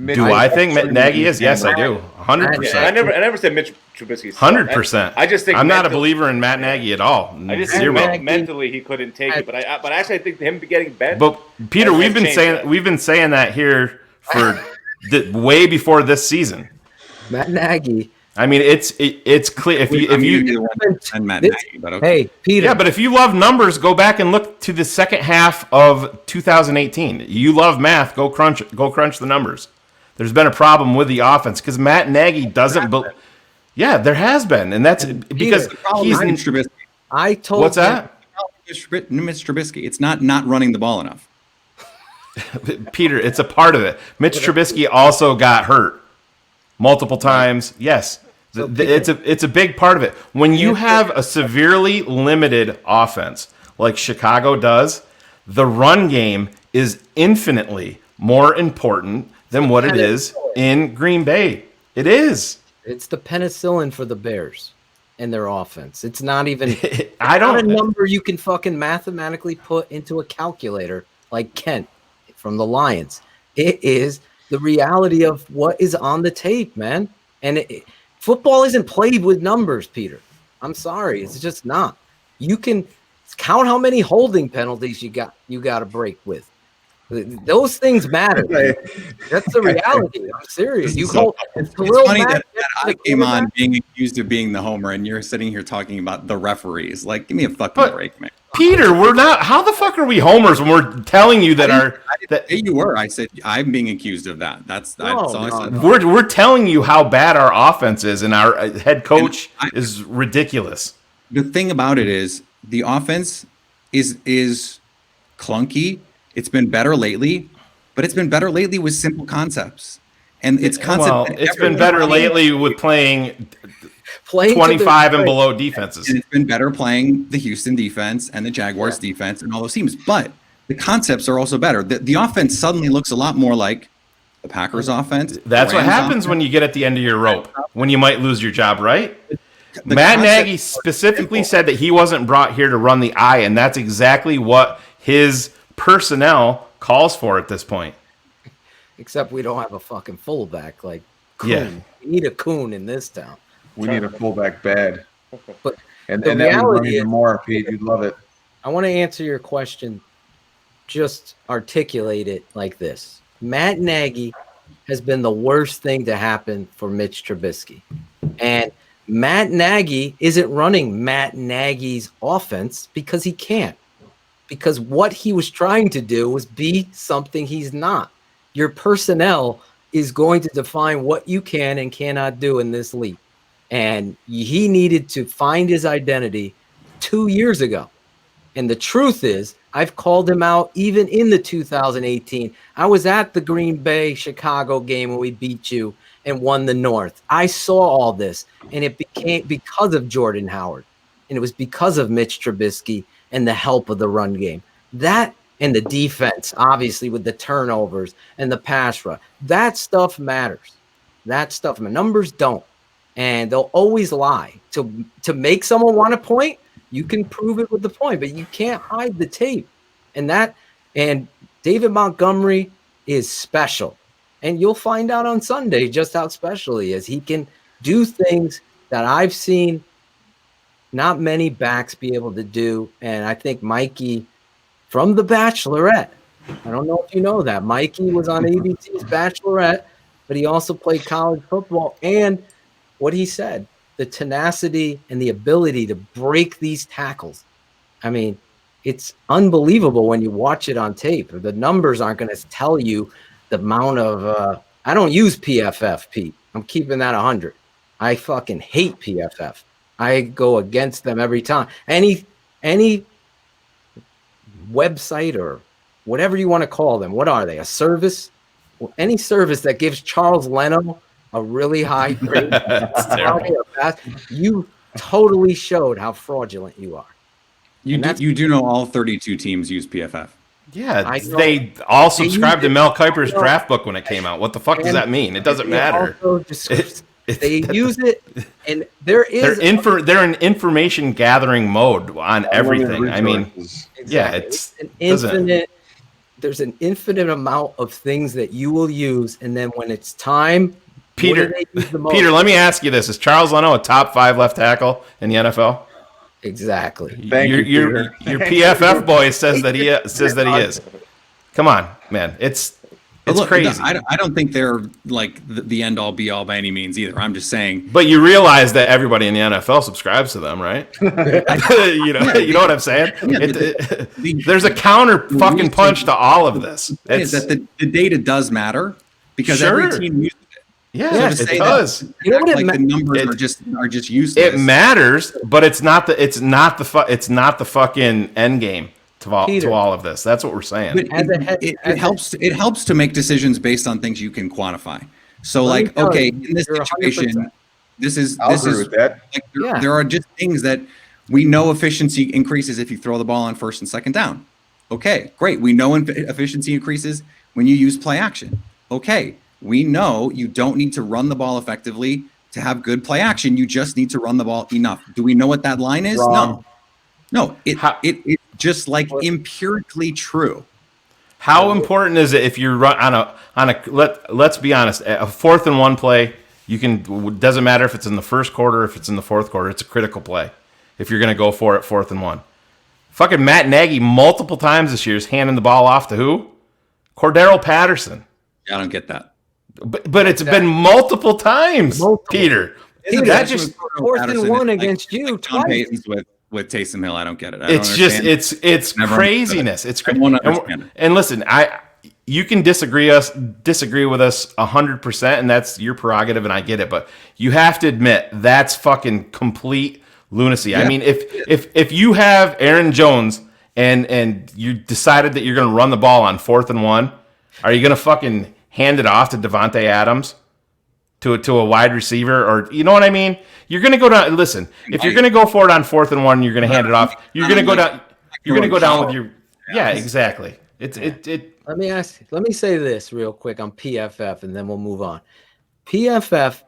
Do I think Nagy is? Yes, I do. 100%. I never said Mitch Trubisky. 100%. I just think I'm not a believer in Matt Nagy at all. I just think mentally he couldn't take it, but actually I think him getting benched. But Peter, we've been saying that here for way before this season. Matt Nagy. I mean, it's clear if you and Matt Nagy, but okay. Hey, Peter. Yeah, but if you love numbers, go back and look to the second half of 2018. You love math, go crunch the numbers. There's been a problem with the offense because Matt Nagy doesn't. Yeah, there has been, and that's because he's Mitch Trubisky. I told. What's that? Mitch Trubisky. It's not running the ball enough. Peter, it's a part of it. Mitch Trubisky also got hurt multiple times. Yes. It's a big part of it. When you have a severely limited offense like Chicago does, the run game is infinitely more important than what it is in Green Bay. It is. It's the penicillin for the Bears and their offense. It's not even not a number you can fucking mathematically put into a calculator like Kent from the Lions. It is the reality of what is on the tape, man. And football isn't played with numbers, Peter. I'm sorry, it's just not. You can count how many holding penalties you got to break with. Those things matter. That's the reality. I'm serious. It's funny that I came on being accused of being the homer, and you're sitting here talking about the referees. Like, give me a fucking break, man. Peter, we're not. How the fuck are we homers when we're telling you that you were? I said I'm being accused of that. That's all I said. We're telling you how bad our offense is, and our head coach is ridiculous. The thing about it is the offense is clunky. It's been better lately, but it's been better lately with simple concepts. And it's it's been better lately with playing 25 and below defenses. And it's been better playing the Houston defense and the Jaguars defense and all those teams. But the concepts are also better. The offense suddenly looks a lot more like the Packers offense. That's what happens when you get at the end of your rope, when you might lose your job, right? Matt Nagy specifically said that he wasn't brought here to run the eye, and that's exactly what his personnel calls for at this point. Except we don't have a fucking fullback like Kuhn. Yeah. We need a Kuhn in this town. We need a fullback bad. But and the that would run reality even is, more, Pete. You'd love it. I want to answer your question. Just articulate it like this. Matt Nagy has been the worst thing to happen for Mitch Trubisky. And Matt Nagy isn't running Matt Nagy's offense because he can't. Because what he was trying to do was be something he's not. Your personnel is going to define what you can and cannot do in this league. And he needed to find his identity 2 years ago. And the truth is, I've called him out even in the 2018. I was at the Green Bay Chicago game when we beat you and won the North. I saw all this, and it became because of Jordan Howard. And it was because of Mitch Trubisky and the help of the run game. That and the defense, obviously, with the turnovers and the pass rush. That stuff matters. That stuff, numbers don't. And they'll always lie. To make someone want a point, you can prove it with the point, but you can't hide the tape. And David Montgomery is special. And you'll find out on Sunday just how special he is. He can do things that I've seen not many backs be able to do. And I think Mikey from The Bachelorette, I don't know if you know that, Mikey was on ABC's Bachelorette, but he also played college football. And what he said, the tenacity and the ability to break these tackles. I mean, it's unbelievable when you watch it on tape. The numbers aren't going to tell you the amount of I don't use PFF, Pete. I'm keeping that 100. I fucking hate PFF. I go against them every time. Any website or whatever you want to call them, what are they? A service? any service that gives Charles Leno a really high grade, you totally showed how fraudulent you are. You do know all 32 teams use PFF. Yeah, they all subscribed to Mel Kiper's draft book when it came out. What the fuck does that mean? It doesn't matter. They use it, and they're in information gathering mode on everything. I mean, yeah, it's an infinite. There's an infinite amount of things that you will use, and then when it's time, Peter, let me ask you this: is Charles Leno a top 5 left tackle in the NFL? Exactly. Your PFF boy says that he is. Come on, man. It's crazy. I don't think they're like the end all be all by any means either. I'm just saying. But you realize that everybody in the NFL subscribes to them, right? you know what I'm saying? There's a counter fucking punch to all of this. Is that the data does matter because every team uses it. Yeah, so it does. You know what the numbers are just useless. It matters, but it's not the fucking end game to all of this. That's what we're saying. It helps to make decisions based on things you can quantify. So in this situation, I'll agree with that. There are just things that we know efficiency increases if you throw the ball on first and second down. Okay, great. We know efficiency increases when you use play action. Okay, we know you don't need to run the ball effectively to have good play action. You just need to run the ball enough. Do we know what that line is? Wrong. No. It's just like empirically true. How important is it if you run on a let's be honest, a 4th and 1 play, doesn't matter if it's in the first quarter, if it's in the fourth quarter, it's a critical play. If you're going to go for it 4th and 1. Fucking Matt Nagy multiple times this year is handing the ball off to who? Cordero Patterson. I don't get that. But it's been multiple times, Peter. That just 4th and 1 against you twice. With Taysom Hill, I don't get it. It's craziness. It's crazy. And listen, you can disagree with us 100%, and that's your prerogative, and I get it. But you have to admit that's fucking complete lunacy. Yeah. I mean, if you have Aaron Jones and you decided that you're going to run the ball on 4th and 1, are you going to fucking hand it off to Devontae Adams to a wide receiver? Or you know what I mean? You're going to go down. Listen, if you're going to go for it on 4th and 1, you're going to hand it off. You're going to go down. You're going to go down with your. Yeah, exactly. Let me say this real quick on PFF, and then we'll move on. PFF,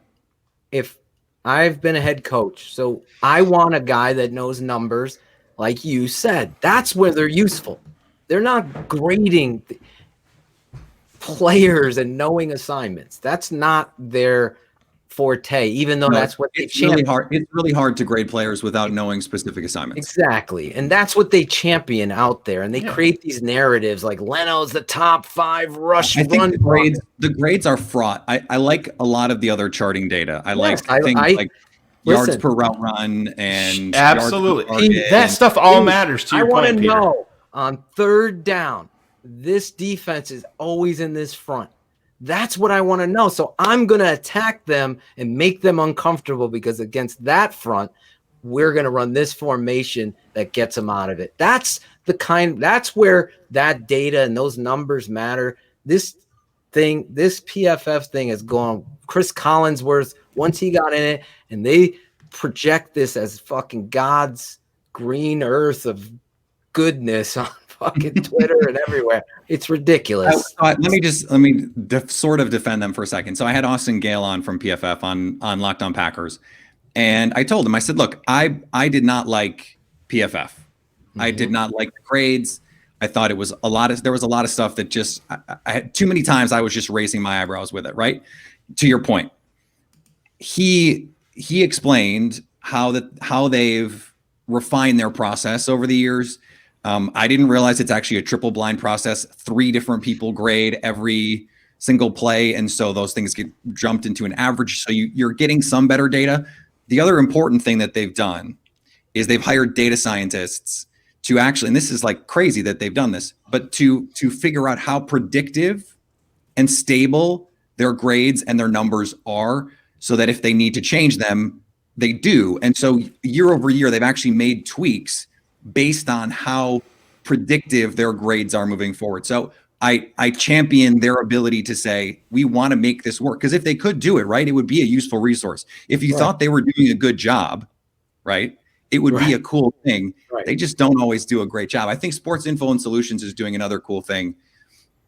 if I've been a head coach, so I want a guy that knows numbers, like you said. That's where they're useful. They're not grading players and knowing assignments. That's not their forte, even though that's what they champion. It's really hard to grade players without knowing specific assignments. Exactly. And that's what they champion out there. And they create these narratives like Leno's the top 5 rush run. The grades are fraught. I like a lot of the other charting data. I like things like yards per route run and absolutely that stuff all matters to your point, Peter. I want to know on 3rd down, this defense is always in this front. That's what I want to know. So I'm going to attack them and make them uncomfortable because against that front, we're going to run this formation that gets them out of it. That's where that data and those numbers matter. This PFF thing has gone. Chris Collinsworth, once he got in it, and they project this as fucking God's green earth of goodness on fucking Twitter and everywhere. It's ridiculous. Let me sort of defend them for a second. So I had Austin Gale on from PFF on Locked On Packers, and I told him, I said, look, I did not like PFF. Mm-hmm. I did not like the grades. I thought there was a lot of stuff that just I had too many times I was just raising my eyebrows with it. Right. To your point, he explained how they've refined their process over the years. I didn't realize it's actually a triple blind process. 3 different people grade every single play. And so those things get jumped into an average. So you're getting some better data. The other important thing that they've done is they've hired data scientists to actually, and this is like crazy that they've done this, but to figure out how predictive and stable their grades and their numbers are so that if they need to change them, they do. And so year over year, they've actually made tweaks based on how predictive their grades are moving forward. So I champion their ability to say, we want to make this work. Because if they could do it, right, it would be a useful resource. If you thought they were doing a good job, right, it would be a cool thing. Right. They just don't always do a great job. I think Sports Info and Solutions is doing another cool thing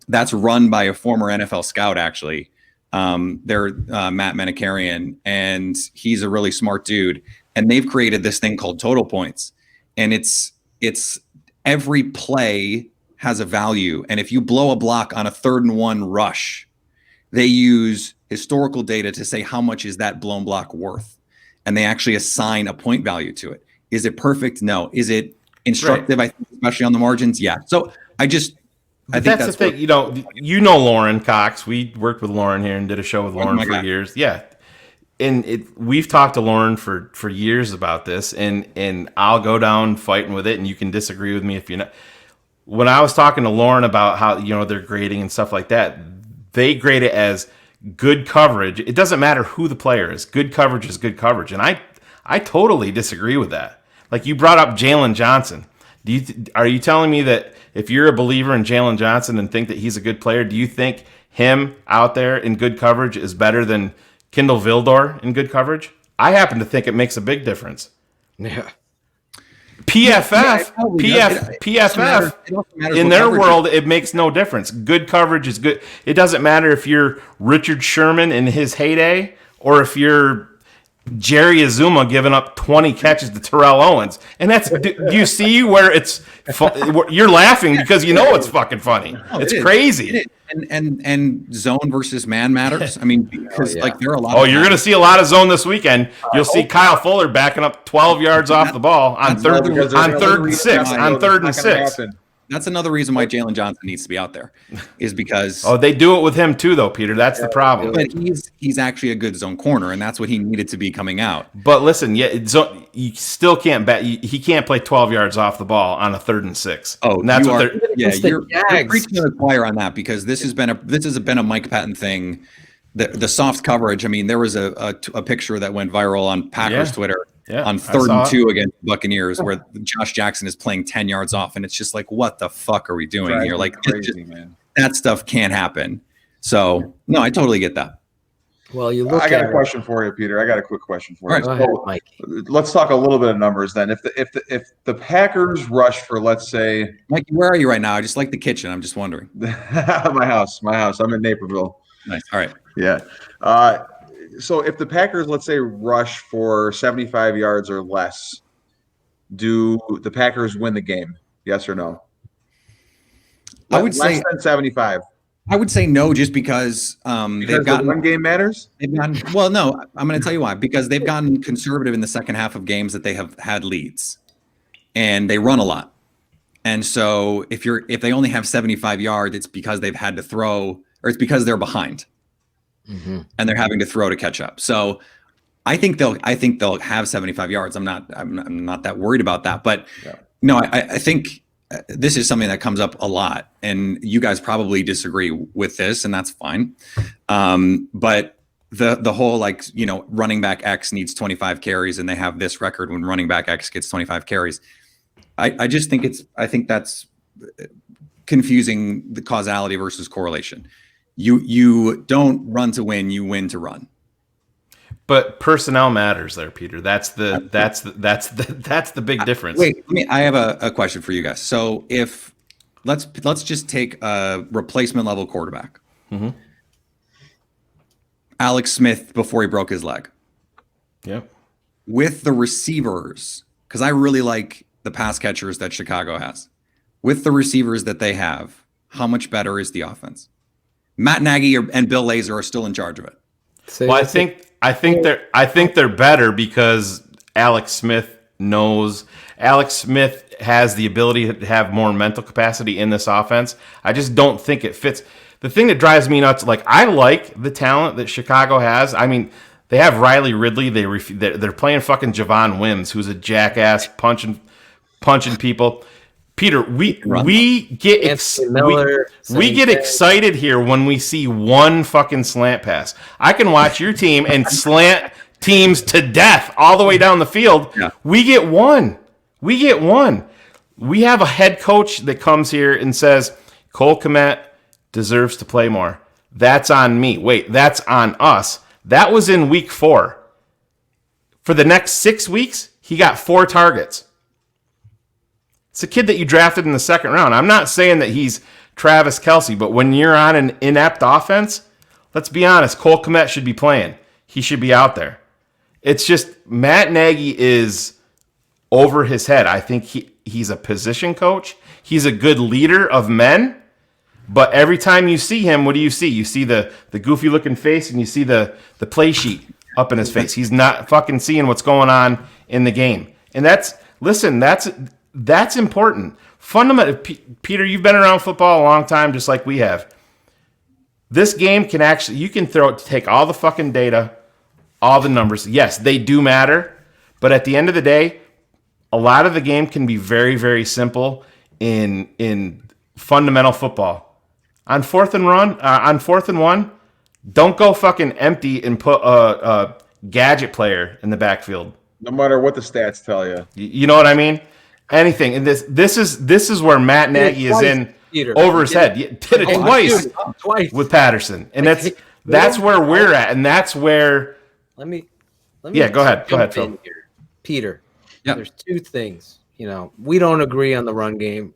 that's run by a former NFL scout, actually. They're Matt Menikarian, and he's a really smart dude. And they've created this thing called Total Points. And it's every play has a value. And if you blow a block on a 3rd and 1 rush, they use historical data to say how much is that blown block worth. And they actually assign a point value to it. Is it perfect? No. Is it instructive? Right. I think, especially on the margins? Yeah. So I think that's the thing. You know Lauren Cox. We worked with Lauren here and did a show with Lauren for years. Yeah. And we've talked to Lauren for years about this, and I'll go down fighting with it, and you can disagree with me if you're not. When I was talking to Lauren about how they're grading and stuff like that, they grade it as good coverage. It doesn't matter who the player is. Good coverage is good coverage, and I totally disagree with that. Like you brought up Jalen Johnson. Are you telling me that if you're a believer in Jalen Johnson and think that he's a good player, do you think him out there in good coverage is better than Kindle Vildor in good coverage? I happen to think it makes a big difference. Yeah. PFF, in their world, it makes no difference. Good coverage is good. It doesn't matter if you're Richard Sherman in his heyday or if you're Jerry Azuma giving up 20 catches to Terrell Owens. And that's, do you see where it's, you're laughing because you know it's fucking funny. It's crazy. And zone versus man matters. I mean, because there are a lot. Oh, you're going to see a lot of zone this weekend. You'll see Kyle Fuller backing up 12 yards off the ball on third and six. That's another reason why Jalen Johnson needs to be out there, is because they do it with him too, though, Peter. That's the problem. But he's actually a good zone corner, and that's what he needed to be coming out. But listen, you still can't bet. He can't play 12 yards off the ball on a 3rd and 6. Oh, and that's you're preaching to the choir on that, because this has been a Mike Patton thing. The soft coverage. I mean, there was a picture that went viral on Packers Twitter. Yeah, on 3rd and 2 against the Buccaneers, where Josh Jackson is playing 10 yards off, and it's just like, what the fuck are we doing here? Like, crazy, man. That stuff can't happen. So, no, I totally get that. Well, I got a question for you, Peter. I got a quick question for you. Go ahead, Mike. Let's talk a little bit of numbers then. If the Packers rush for, let's say, Mikey, where are you right now? I just like the kitchen. I'm just wondering. my house. I'm in Naperville. Nice. All right. Yeah. So if the Packers, let's say, rush for 75 yards or less, do the Packers win the game? Yes or no? I would say less than 75. I would say no, just because they've gotten one game matters. Well, no, I'm going to tell you why. Because they've gotten conservative in the second half of games that they have had leads, and they run a lot. And so if they only have 75 yards, it's because they've had to throw, or it's because they're behind. Mm-hmm. And they're having to throw to catch up. So I think they'll have 75 yards. I'm not that worried about that. But no, I think this is something that comes up a lot, and you guys probably disagree with this, and that's fine. But the whole running back X needs 25 carries, and they have this record when running back X gets 25 carries. I just think that's confusing the causality versus correlation. You don't run to win, you win to run. But personnel matters there, Peter. That's the big difference. Wait, I have a question for you guys. So if let's just take a replacement level quarterback. Mm-hmm. Alex Smith before he broke his leg. Yep. With the receivers, because I really like the pass catchers that Chicago has. With the receivers that they have, how much better is the offense? Matt Nagy and Bill Lazor are still in charge of it. Well, I think they're better because Alex Smith has the ability to have more mental capacity in this offense. I just don't think it fits. The thing that drives me nuts, I like the talent that Chicago has. I mean, they have Riley Ridley. They're playing fucking Javon Wims, who's a jackass punching people. Peter, we get excited here when we see one fucking slant pass. I can watch your team and slant teams to death all the way down the field. Yeah. We get one. We have a head coach that comes here and says, Cole Kmet, deserves to play more. That's on me. Wait, that's on us. That was in week 4. For the next 6 weeks, he got 4 targets. It's a kid that you drafted in the 2nd round. I'm not saying that he's Travis Kelce, but when you're on an inept offense, let's be honest, Cole Kmet should be playing. He should be out there. It's just Matt Nagy is over his head. I think he's a position coach. He's a good leader of men. But every time you see him, what do you see? You see the goofy looking face and you see the play sheet up in his face. He's not fucking seeing what's going on in the game. And that's important. Fundamental. Peter, you've been around football a long time, just like we have. This game can actually, you can take all the fucking data, all the numbers. Yes, they do matter. But at the end of the day, a lot of the game can be very, very simple in fundamental football. On 4th and 1, don't go fucking empty and put a gadget player in the backfield. No matter what the stats tell you. You know what I mean? Anything. And this is where Matt Nagy is in Peter. over his head. Did it twice with Patterson. And that's where we're at. And that's where Let me Yeah, go ahead. Go ahead, Phil. Here. Peter. Yep. There's 2 things. We don't agree on the run game.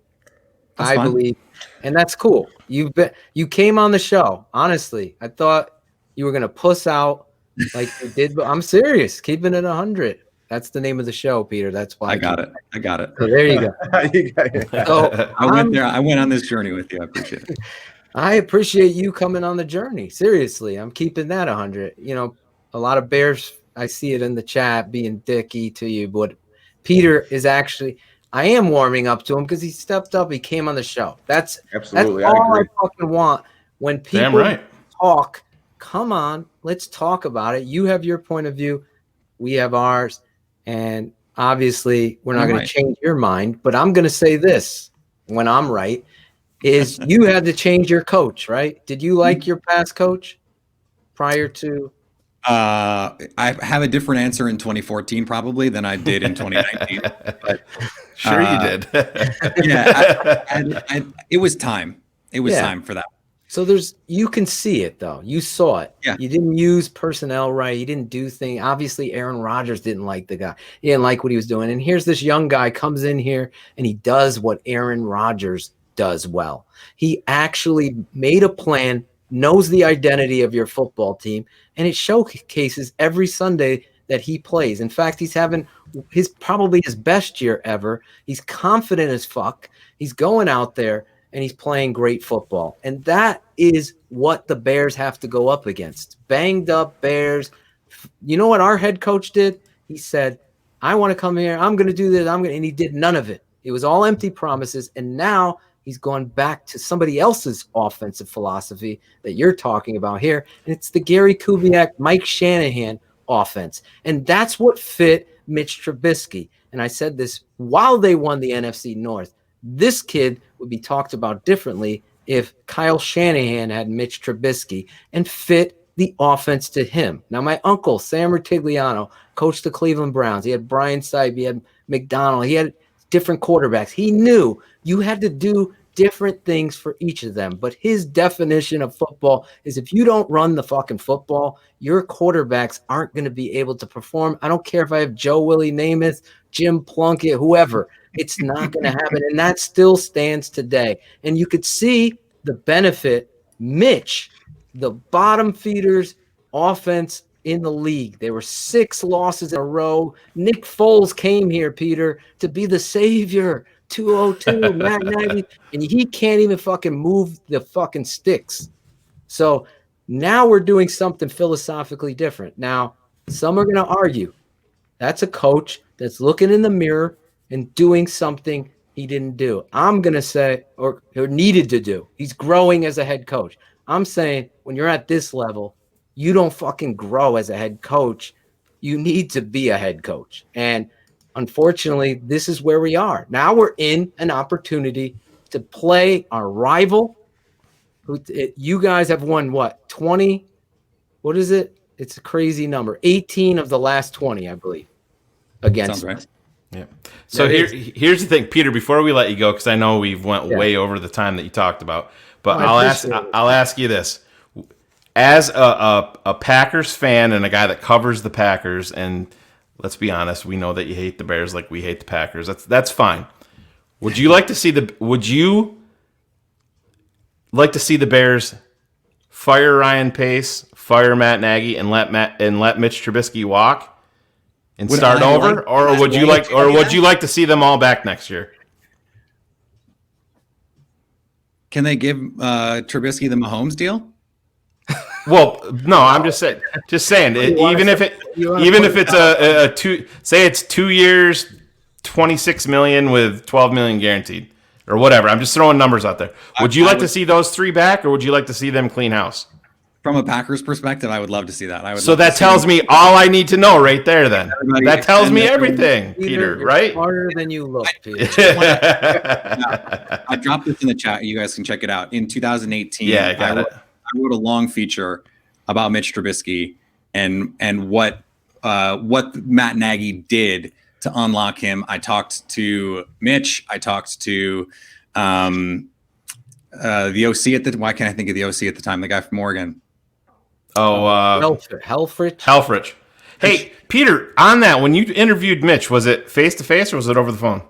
That's I fine. believe, and that's cool. You came on the show. Honestly, I thought you were gonna puss out like you did, but I'm serious. Keeping it 100. That's the name of the show, Peter. That's why I got it. So there you go. So I went on this journey with you. I appreciate it. I appreciate you coming on the journey. Seriously, I'm keeping that 100. A lot of Bears, I see it in the chat being dicky to you, but Peter is actually. I am warming up to him because he stepped up. He came on the show. That's Absolutely, That's I all I agree. fucking want. When Damn people right. talk, come on, let's talk about it. You have your point of view. We have ours. And obviously, we're not You're going right. to change your mind. But I'm going to say this when I'm right is you had to change your coach, right? Did you like your past coach prior to? I have a different answer in 2014 probably than I did in 2019. But Sure you did. it was time. It was Yeah. time for that. So you can see it though. You saw it. Yeah. You didn't use personnel right. You didn't do things. Obviously, Aaron Rodgers didn't like the guy. He didn't like what he was doing. And here's this young guy comes in here and he does what Aaron Rodgers does well. He actually made a plan, knows the identity of your football team, and it showcases every Sunday that he plays. In fact, he's having probably his best year ever. He's confident as fuck. He's going out there and he's playing great football. And that is what the Bears have to go up against. Banged up Bears. You know what our head coach did? He said, I want to come here. I'm going to do this. And he did none of it. It was all empty promises. And now he's gone back to somebody else's offensive philosophy that you're talking about here. And it's the Gary Kubiak, Mike Shanahan offense. And that's what fit Mitch Trubisky. And I said this while they won the NFC North. This kid would be talked about differently if Kyle Shanahan had Mitch Trubisky and fit the offense to him. Now, my uncle, Sam Rutigliano, coached the Cleveland Browns. He had Brian Stipe. He had McDonald. He had different quarterbacks. He knew you had to do different things for each of them. But his definition of football is if you don't run the fucking football, your quarterbacks aren't going to be able to perform. I don't care if I have Joe Willie Namath, Jim Plunkett, whoever. It's not going to happen. And that still stands today. And you could see the benefit. Mitch, the bottom feeders offense in the league. There were 6 losses in a row. Nick Foles came here, Peter, to be the savior. 202, Matt Nagy, and he can't even fucking move the fucking sticks. So now we're doing something philosophically different. Now, some are going to argue that's a coach that's looking in the mirror and doing something he didn't do. I'm going to say, or needed to do. He's growing as a head coach. I'm saying when you're at this level, you don't fucking grow as a head coach. You need to be a head coach. And unfortunately, this is where we are. Now we're in an opportunity to play our rival. You guys have won what? 20? What is it? It's a crazy number. 18 of the last 20, I believe. Against. Sounds right. Yeah. So here's the thing, Peter, before we let you go, because I know we've went way over the time that you talked about, But I'll ask you this: as a Packers fan and a guy that covers the Packers, and let's be honest, we know that you hate the Bears like we hate the Packers. That's fine. Would you like to see the Bears fire Ryan Pace, fire Matt Nagy, and let Mitch Trubisky walk and start over, or would you like to see them all back next year? Can they give Trubisky the Mahomes deal? Well, no, I'm just saying. Even if it's it's 2 years, $26 million with $12 million guaranteed, or whatever. I'm just throwing numbers out there. Would you like to see those three back, or would you like to see them clean house? From a Packers perspective, I would love to see that. So that tells me all I need to know right there. Then that tells me everything, Peter. Right? Smarter than you look, Peter. I dropped this in the chat. You guys can check it out. In 2018, yeah, I got it. I wrote a long feature about Mitch Trubisky and what Matt Nagy did to unlock him. I talked to Mitch. I talked to the OC at the. Why can't I think of the OC at the time? The guy from Oregon. Helfrich. Hey, Peter, on that, when you interviewed Mitch, was it face to face or was it over the phone?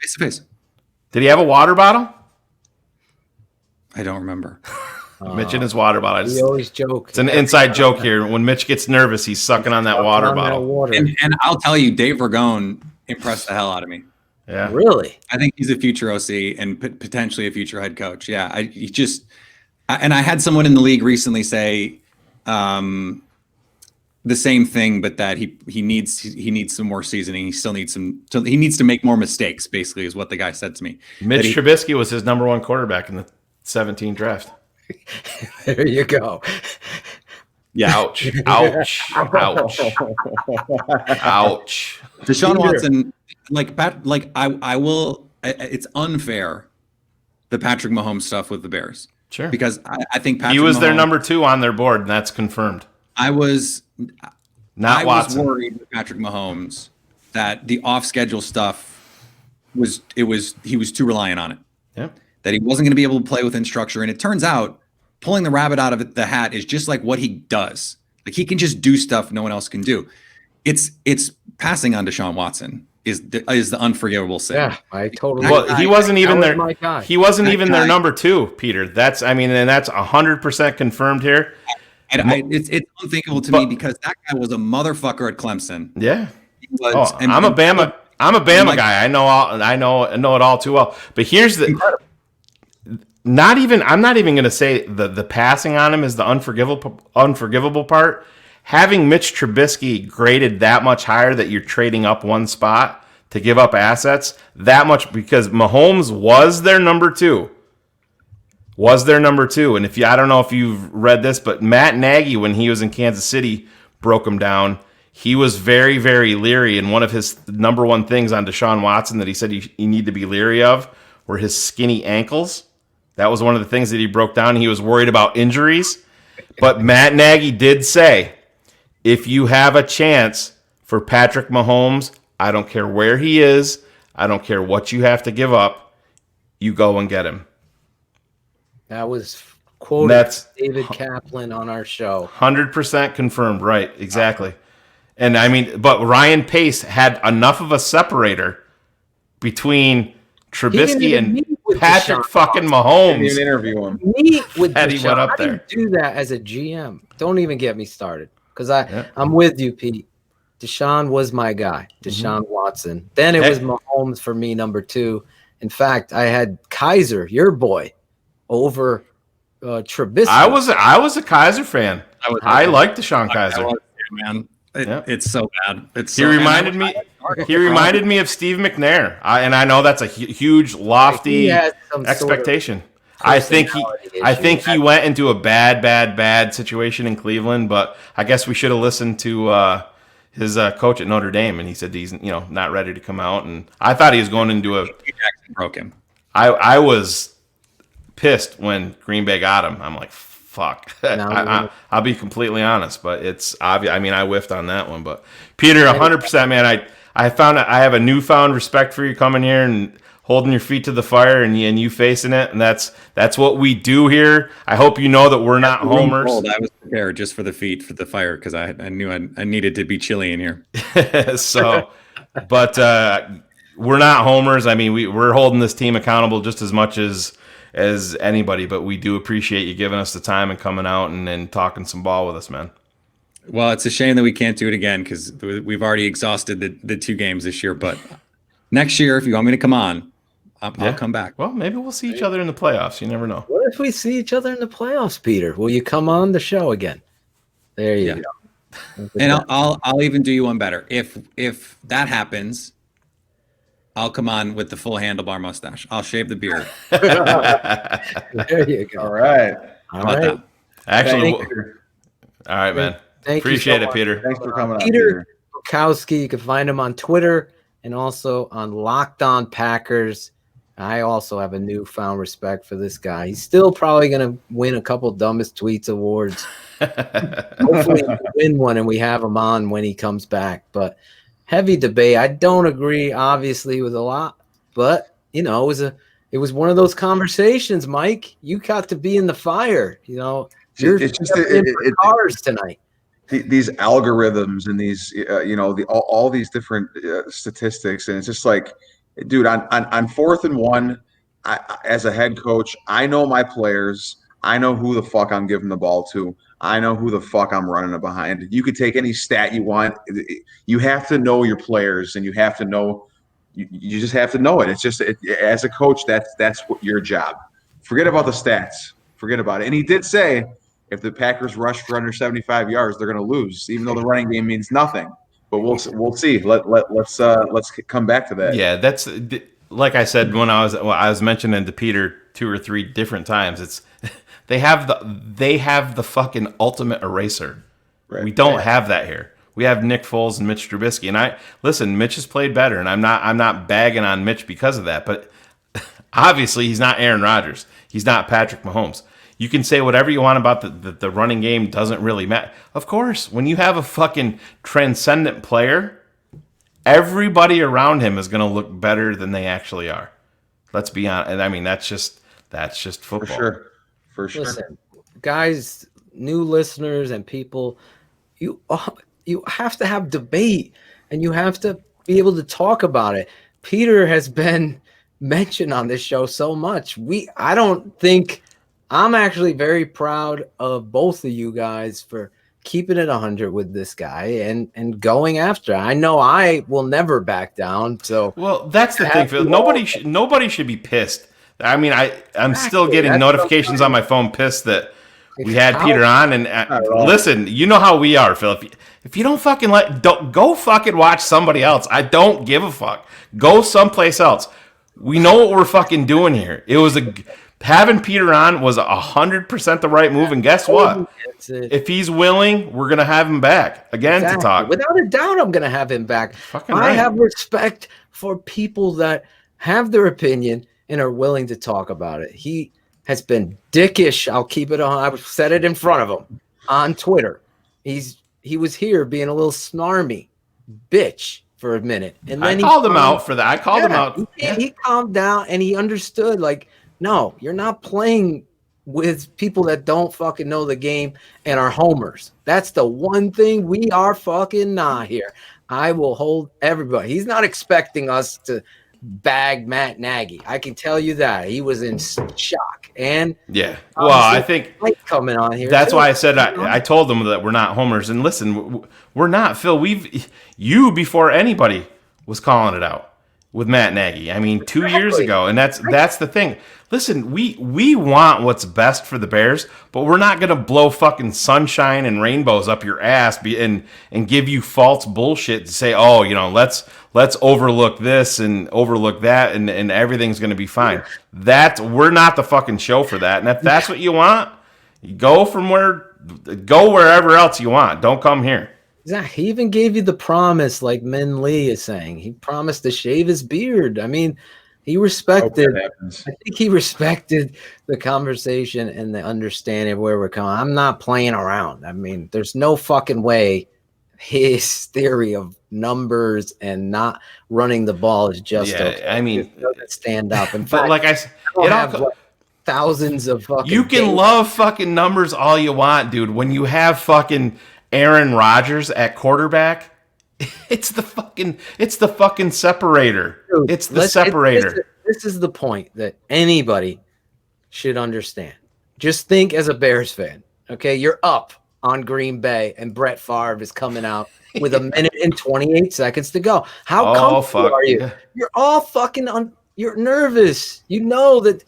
Face to face. Did he have a water bottle? I don't remember. Mitch and his water bottle. We always joke. It's an inside joke here. When Mitch gets nervous, he's sucking on that water bottle. And I'll tell you, Dave Ragone impressed the hell out of me. Yeah, really. I think he's a future OC and potentially a future head coach. Yeah, I had someone in the league recently say the same thing, but that he needs some more seasoning. He still needs he needs to make more mistakes. Basically, is what the guy said to me. Mitch Trubisky was his number one quarterback in the 2017 draft. There you go. Yeah. Ouch. Ouch. Ouch. Ouch. Deshaun Watson, I will. It's unfair, the Patrick Mahomes stuff with the Bears. Sure. Because I think Patrick he was their Mahomes, number 2 on their board, and that's confirmed. I was Watson. worried with Patrick Mahomes that the off-schedule stuff he was too reliant on it. Yeah. That he wasn't going to be able to play within structure. And it turns out pulling the rabbit out of the hat is just like what he does. Like he can just do stuff no one else can do. It's passing on Deshaun Watson is the unforgivable sin. Yeah, I totally. Well, he wasn't even their their number 2, Peter. That's 100% confirmed here. It's unthinkable to me because that guy was a motherfucker at Clemson. Yeah. I'm a Bama guy. I know it all too well. But here's the incredible. I'm not even going to say the passing on him is the unforgivable part. Having Mitch Trubisky graded that much higher that you're trading up one spot to give up assets that much because Mahomes was their number 2. And I don't know if you've read this, but Matt Nagy, when he was in Kansas City, broke him down. He was very, very leery, and one of his number 1 things on Deshaun Watson that he said you need to be leery of were his skinny ankles. That was one of the things that he broke down. He was worried about injuries. But Matt Nagy did say, if you have a chance for Patrick Mahomes, I don't care where he is, I don't care what you have to give up, you go and get him. That was quoted David Kaplan on our show. 100% confirmed, right, exactly. And but Ryan Pace had enough of a separator between Trubisky and Patrick fucking Mahomes. Didn't even interview him. Meet with Deshaun. He went up there. I didn't do that as a GM. Don't even get me started because I'm with you, Pete. Deshaun was my guy, Deshaun Watson. Then it was Mahomes for me, number 2. In fact, I had Kaiser, your boy, over Trubisky. I was a Kaiser fan. I liked Deshaun Kaiser. Man, it's so bad. He reminded me of Steve McNair, and I know that's a huge, lofty expectation. I think he went into a bad situation in Cleveland, but I guess we should have listened to his coach at Notre Dame, and he said he's not ready to come out, and I thought he was going into a. Jackson broke him. I was pissed when Green Bay got him. I'm like, fuck. I'll be completely honest, but it's obvious. I whiffed on that one, but Peter, 100%, man. I have a newfound respect for you coming here, and holding your feet to the fire and you facing it, and that's what we do here. I hope you know that we're not homers. I was prepared just for the feet for the fire because I knew I needed to be chilly in here. So, but we're not homers. I mean, we're holding this team accountable just as much as anybody, but we do appreciate you giving us the time and coming out and talking some ball with us, man. Well, it's a shame that we can't do it again because we've already exhausted the 2 games this year. But next year, if you want me to come on, I'll come back. Well, maybe we'll see each other in the playoffs. You never know. What if we see each other in the playoffs, Peter? Will you come on the show again? There you go. And I'll even do you one better. If that happens, I'll come on with the full handlebar mustache. I'll shave the beard. There you go. All right. How about that? Actually, all right, man. Appreciate it, Peter. Thanks for coming on, Peter Bukowski. You can find him on Twitter and also on Locked On Packers. I also have a newfound respect for this guy. He's still probably going to win a couple dumbest tweets awards. Hopefully he'll win one and we have him on when he comes back. But heavy debate. I don't agree, obviously, with a lot. But, it was one of those conversations, Mike. You got to be in the fire. You're it's just cars tonight. These algorithms and these all these different statistics, and it's just like, dude, on 4th and 1, as a head coach, I know my players. I know who the fuck I'm giving the ball to. I know who the fuck I'm running it behind. You could take any stat you want. You have to know your players, and you have to know. You just have to know it. It's just as a coach, that's what your job. Forget about the stats. Forget about it. And he did say, if the Packers rush for under 75 yards, they're going to lose, even though the running game means nothing. But we'll see. Let's come back to that. Yeah, that's like I said when I was mentioning to Peter 2 or 3 different times. It's they have the fucking ultimate eraser. Right. We don't have that here. We have Nick Foles and Mitch Trubisky. And Mitch has played better, and I'm not bagging on Mitch because of that. But obviously, he's not Aaron Rodgers. He's not Patrick Mahomes. You can say whatever you want about the running game doesn't really matter. Of course, when you have a fucking transcendent player, everybody around him is going to look better than they actually are. Let's be honest. And I mean, that's just football. For sure. Listen, guys, new listeners and people, you have to have debate and you have to be able to talk about it. Peter has been mentioned on this show so much. I don't think. I'm actually very proud of both of you guys for keeping it 100 with this guy and going after. I know I will never back down. So that's the thing, Phil. Nobody should be pissed. I mean, I'm still getting notifications on my phone pissed that we had Peter on. And listen, you know how we are, Phil. If you don't fucking go fucking watch somebody else. I don't give a fuck. Go someplace else. We know what we're fucking doing here. Having Peter on was 100% the right move, and guess what? If he's willing, we're gonna have him back again to talk. Without a doubt, I'm gonna have him back. I have respect for people that have their opinion and are willing to talk about it. He has been dickish. I'll keep it on. I said it in front of him on Twitter. He was here being a little snarmy bitch for a minute, and then I called him out for that. I called him out. He calmed down and he understood. Like, no, you're not playing with people that don't fucking know the game and are homers. That's the one thing we are fucking not here. I will hold everybody. He's not expecting us to bag Matt Nagy. I can tell you that. He was in shock. And yeah, well, I think coming on here. That's why I said I told them that we're not homers. And listen, we're not, Phil. You before anybody was calling it out with Matt Nagy. I mean, 2 years ago, and that's the thing. Listen, we want what's best for the Bears, but we're not going to blow fucking sunshine and rainbows up your ass and give you false bullshit to say, oh, let's overlook this and overlook that and everything's going to be fine. We're not the fucking show for that. And if that's what you want, go wherever else you want. Don't come here. Exactly. He even gave you the promise, like Min Lee is saying. He promised to shave his beard. I mean, he respected. I think he respected the conversation and the understanding of where we're coming. I'm not playing around. I mean, there's no fucking way his theory of numbers and not running the ball is just okay. I mean, it doesn't stand up. In but fact, like I said, don't have like thousands of fucking. You can data. love fucking numbers all you want, dude. When you have fucking Aaron Rodgers at quarterback, it's the fucking separator. Dude, it's the separator. This is the point that anybody should understand. Just think as a Bears fan, okay? You're up on Green Bay, and Brett Favre is coming out with 1 minute and 28 seconds to go. How comfortable are you? Yeah. You're all fucking you're nervous. You know that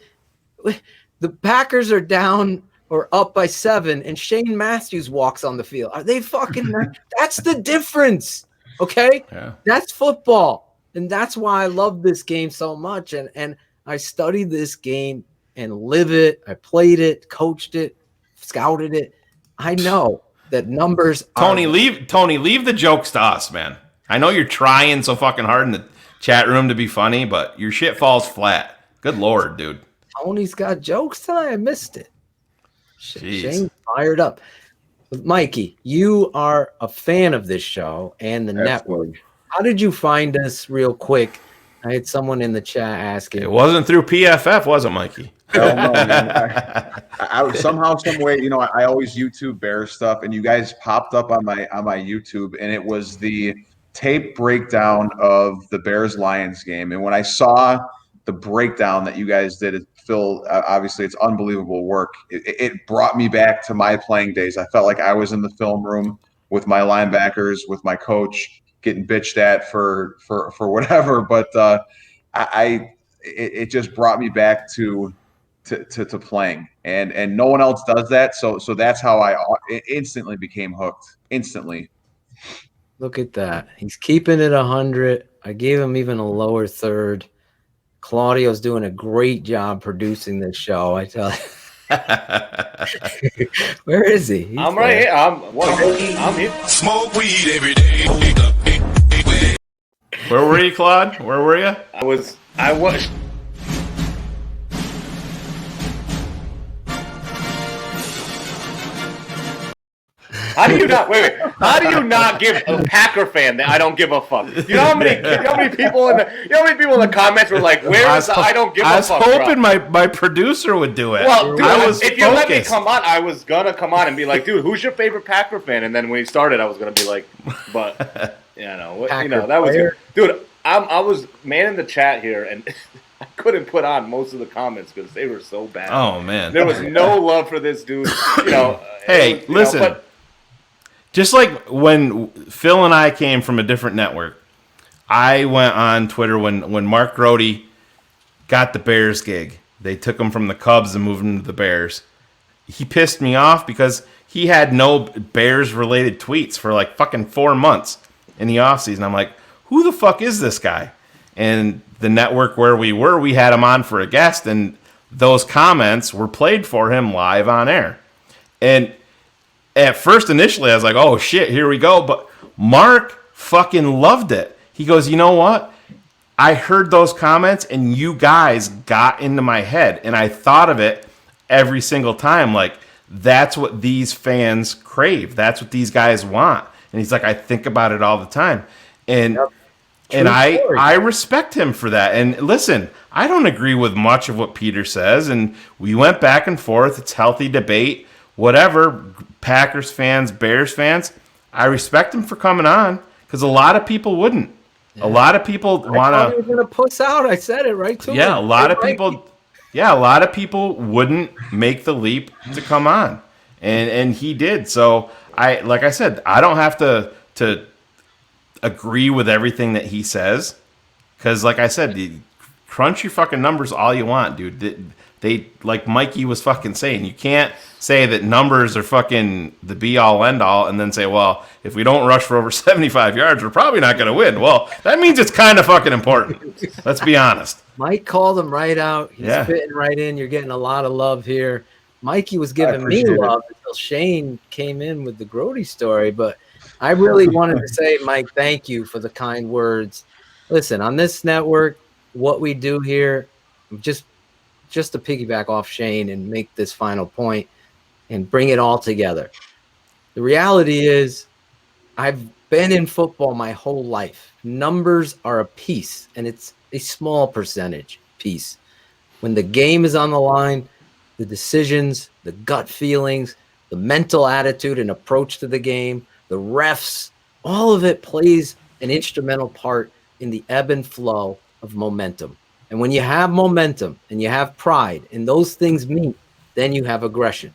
the Packers are down or up by 7, and Shane Matthews walks on the field. Are they fucking that's the difference, okay? Yeah. That's football, and that's why I love this game so much, and I studied this game and live it. I played it, coached it, scouted it. I know that numbers Tony, leave the jokes to us, man. I know you're trying so fucking hard in the chat room to be funny, but your shit falls flat. Good Lord, dude. Tony's got jokes tonight. I missed it. Jeez. Shane fired up. Mikey, you are a fan of this show and the network. How did you find us real quick? I had someone in the chat asking. It wasn't through PFF, was it, Mikey? No, man. I somehow, some way, I always YouTube Bears stuff, and you guys popped up on my YouTube, and it was the tape breakdown of the Bears-Lions game. And when I saw the breakdown that you guys did, Phil, obviously it's unbelievable work. It brought me back to my playing days. I felt like I was in the film room with my linebackers, with my coach, getting bitched at for whatever. But it just brought me back to playing, and no one else does that. So that's how I instantly became hooked. Instantly. Look at that. He's keeping it 100. I gave him even a lower third. Claudio's doing a great job producing this show. I tell you. Where is he? He's I'm right here. I'm here. Smoke weed every day. Where were you, Claude? Where were you? I was. How do you not wait? How do you not give a Packer fan that I don't give a fuck? You know how many people in the comments were like, "Where is the I don't give a fuck?" I was hoping my producer would do it. Well, dude, I was if you let me come on, I was gonna come on and be like, "Dude, who's your favorite Packer fan?" And then when he started, I was gonna be like, "But that was it. Dude." I was manning the chat here, and I couldn't put on most of the comments because they were so bad. Oh man, there was no love for this dude. Hey, listen. Just like when Phil and I came from a different network, I went on Twitter when Mark Grody got the Bears gig. They took him from the Cubs and moved him to the Bears. He pissed me off because he had no Bears-related tweets for like fucking 4 months in the offseason. I'm like, who the fuck is this guy? And the network where we had him on for a guest, and those comments were played for him live on air. And at first, initially, I was like, oh, shit, here we go. But Mark fucking loved it. He goes, you know what? I heard those comments, and you guys got into my head. And I thought of it every single time. Like, that's what these fans crave. That's what these guys want. And he's like, I think about it all the time. And I respect him for that. And listen, I don't agree with much of what Peter says. And we went back and forth. It's healthy debate. Whatever, Packers fans, Bears fans, I respect him for coming on because a lot of people wouldn't. Yeah. A lot of people want to. Going to puss out. I said it right to him. A lot of people. Yeah, a lot of people wouldn't make the leap to come on, and he did. So like I said, I don't have to agree with everything that he says because, like I said, crunch your fucking numbers all you want, dude. They like Mikey was fucking saying, you can't say that numbers are fucking the be all end all and then say, well, if we don't rush for over 75 yards, we're probably not going to win. Well, that means it's kind of fucking important. Let's be honest. Mike called him right out. He's fitting right in. You're getting a lot of love here. Mikey was giving me love until Shane came in with the Grody story. But I really wanted to say, Mike, thank you for the kind words. Listen, on this network, what we do here, just to piggyback off Shane and make this final point and bring it all together. The reality is I've been in football my whole life. Numbers are a piece, and it's a small percentage piece. When the game is on the line, the decisions, the gut feelings, the mental attitude and approach to the game, the refs, all of it plays an instrumental part in the ebb and flow of momentum. And when you have momentum and you have pride and those things meet, then you have aggression.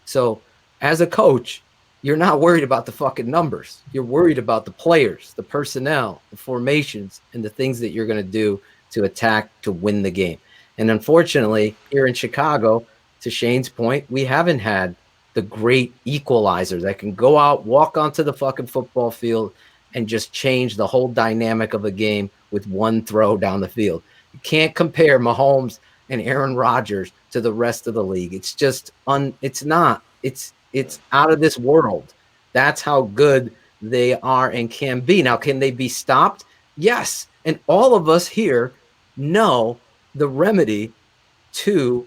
So as a coach, you're not worried about the fucking numbers. You're worried about the players, the personnel, the formations, and the things that you're going to do to attack to win the game. And unfortunately, here in Chicago, to Shayne's point, we haven't had the great equalizer that can go out, walk onto the fucking football field, and just change the whole dynamic of a game with one throw down the field. You can't compare Mahomes and Aaron Rodgers to the rest of the league. It's just it's not. It's out of this world. That's how good they are and can be. Now, can they be stopped? Yes. And all of us here know the remedy to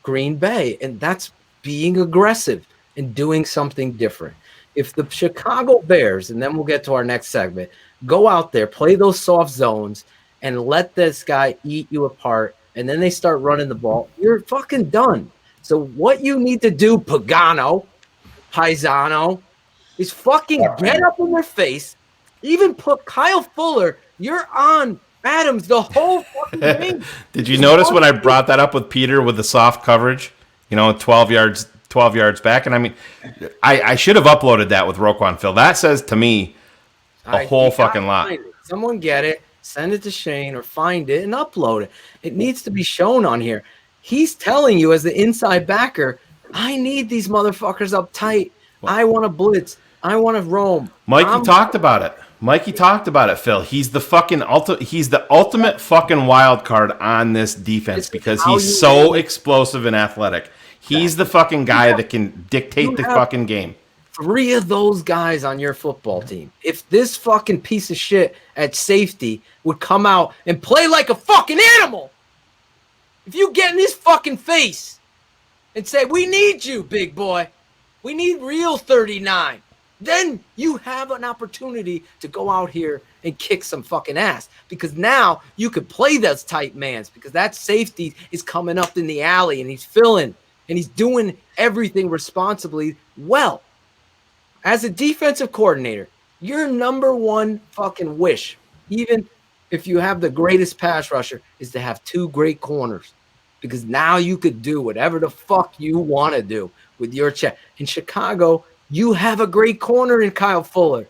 Green Bay, and that's being aggressive and doing something different. If the Chicago Bears, and then we'll get to our next segment, go out there, play those soft zones, and let this guy eat you apart, and then they start running the ball, you're fucking done. So what you need to do, Paisano, is fucking get up in their face, even put Kyle Fuller, you're on Adams the whole fucking game. Did you notice when I brought that up with Peter with the soft coverage, 12 yards back? And I mean, I should have uploaded that with Roquan, Phil. That says to me a whole fucking lot. Someone get it, send it to Shayne or find it and upload it. It needs to be shown on here. He's telling you as the inside backer, I need these motherfuckers up tight. I want to blitz. I want to roam. Mikey talked about it, Phil. He's the fucking ultimate fucking wild card on this defense because he's so explosive and athletic. He's the fucking guy that can dictate the fucking game. 3 of those guys on your football team. If this fucking piece of shit at safety would come out and play like a fucking animal, if you get in his fucking face and say, we need you, big boy. We need real 39. Then you have an opportunity to go out here and kick some fucking ass because now you could play those tight mans because that safety is coming up in the alley and he's filling and he's doing everything responsibly well. As a defensive coordinator, your number one fucking wish, even if you have the greatest pass rusher, is to have 2 great corners because now you could do whatever the fuck you want to do with your check. In Chicago, you have a great corner in Kyle Fuller.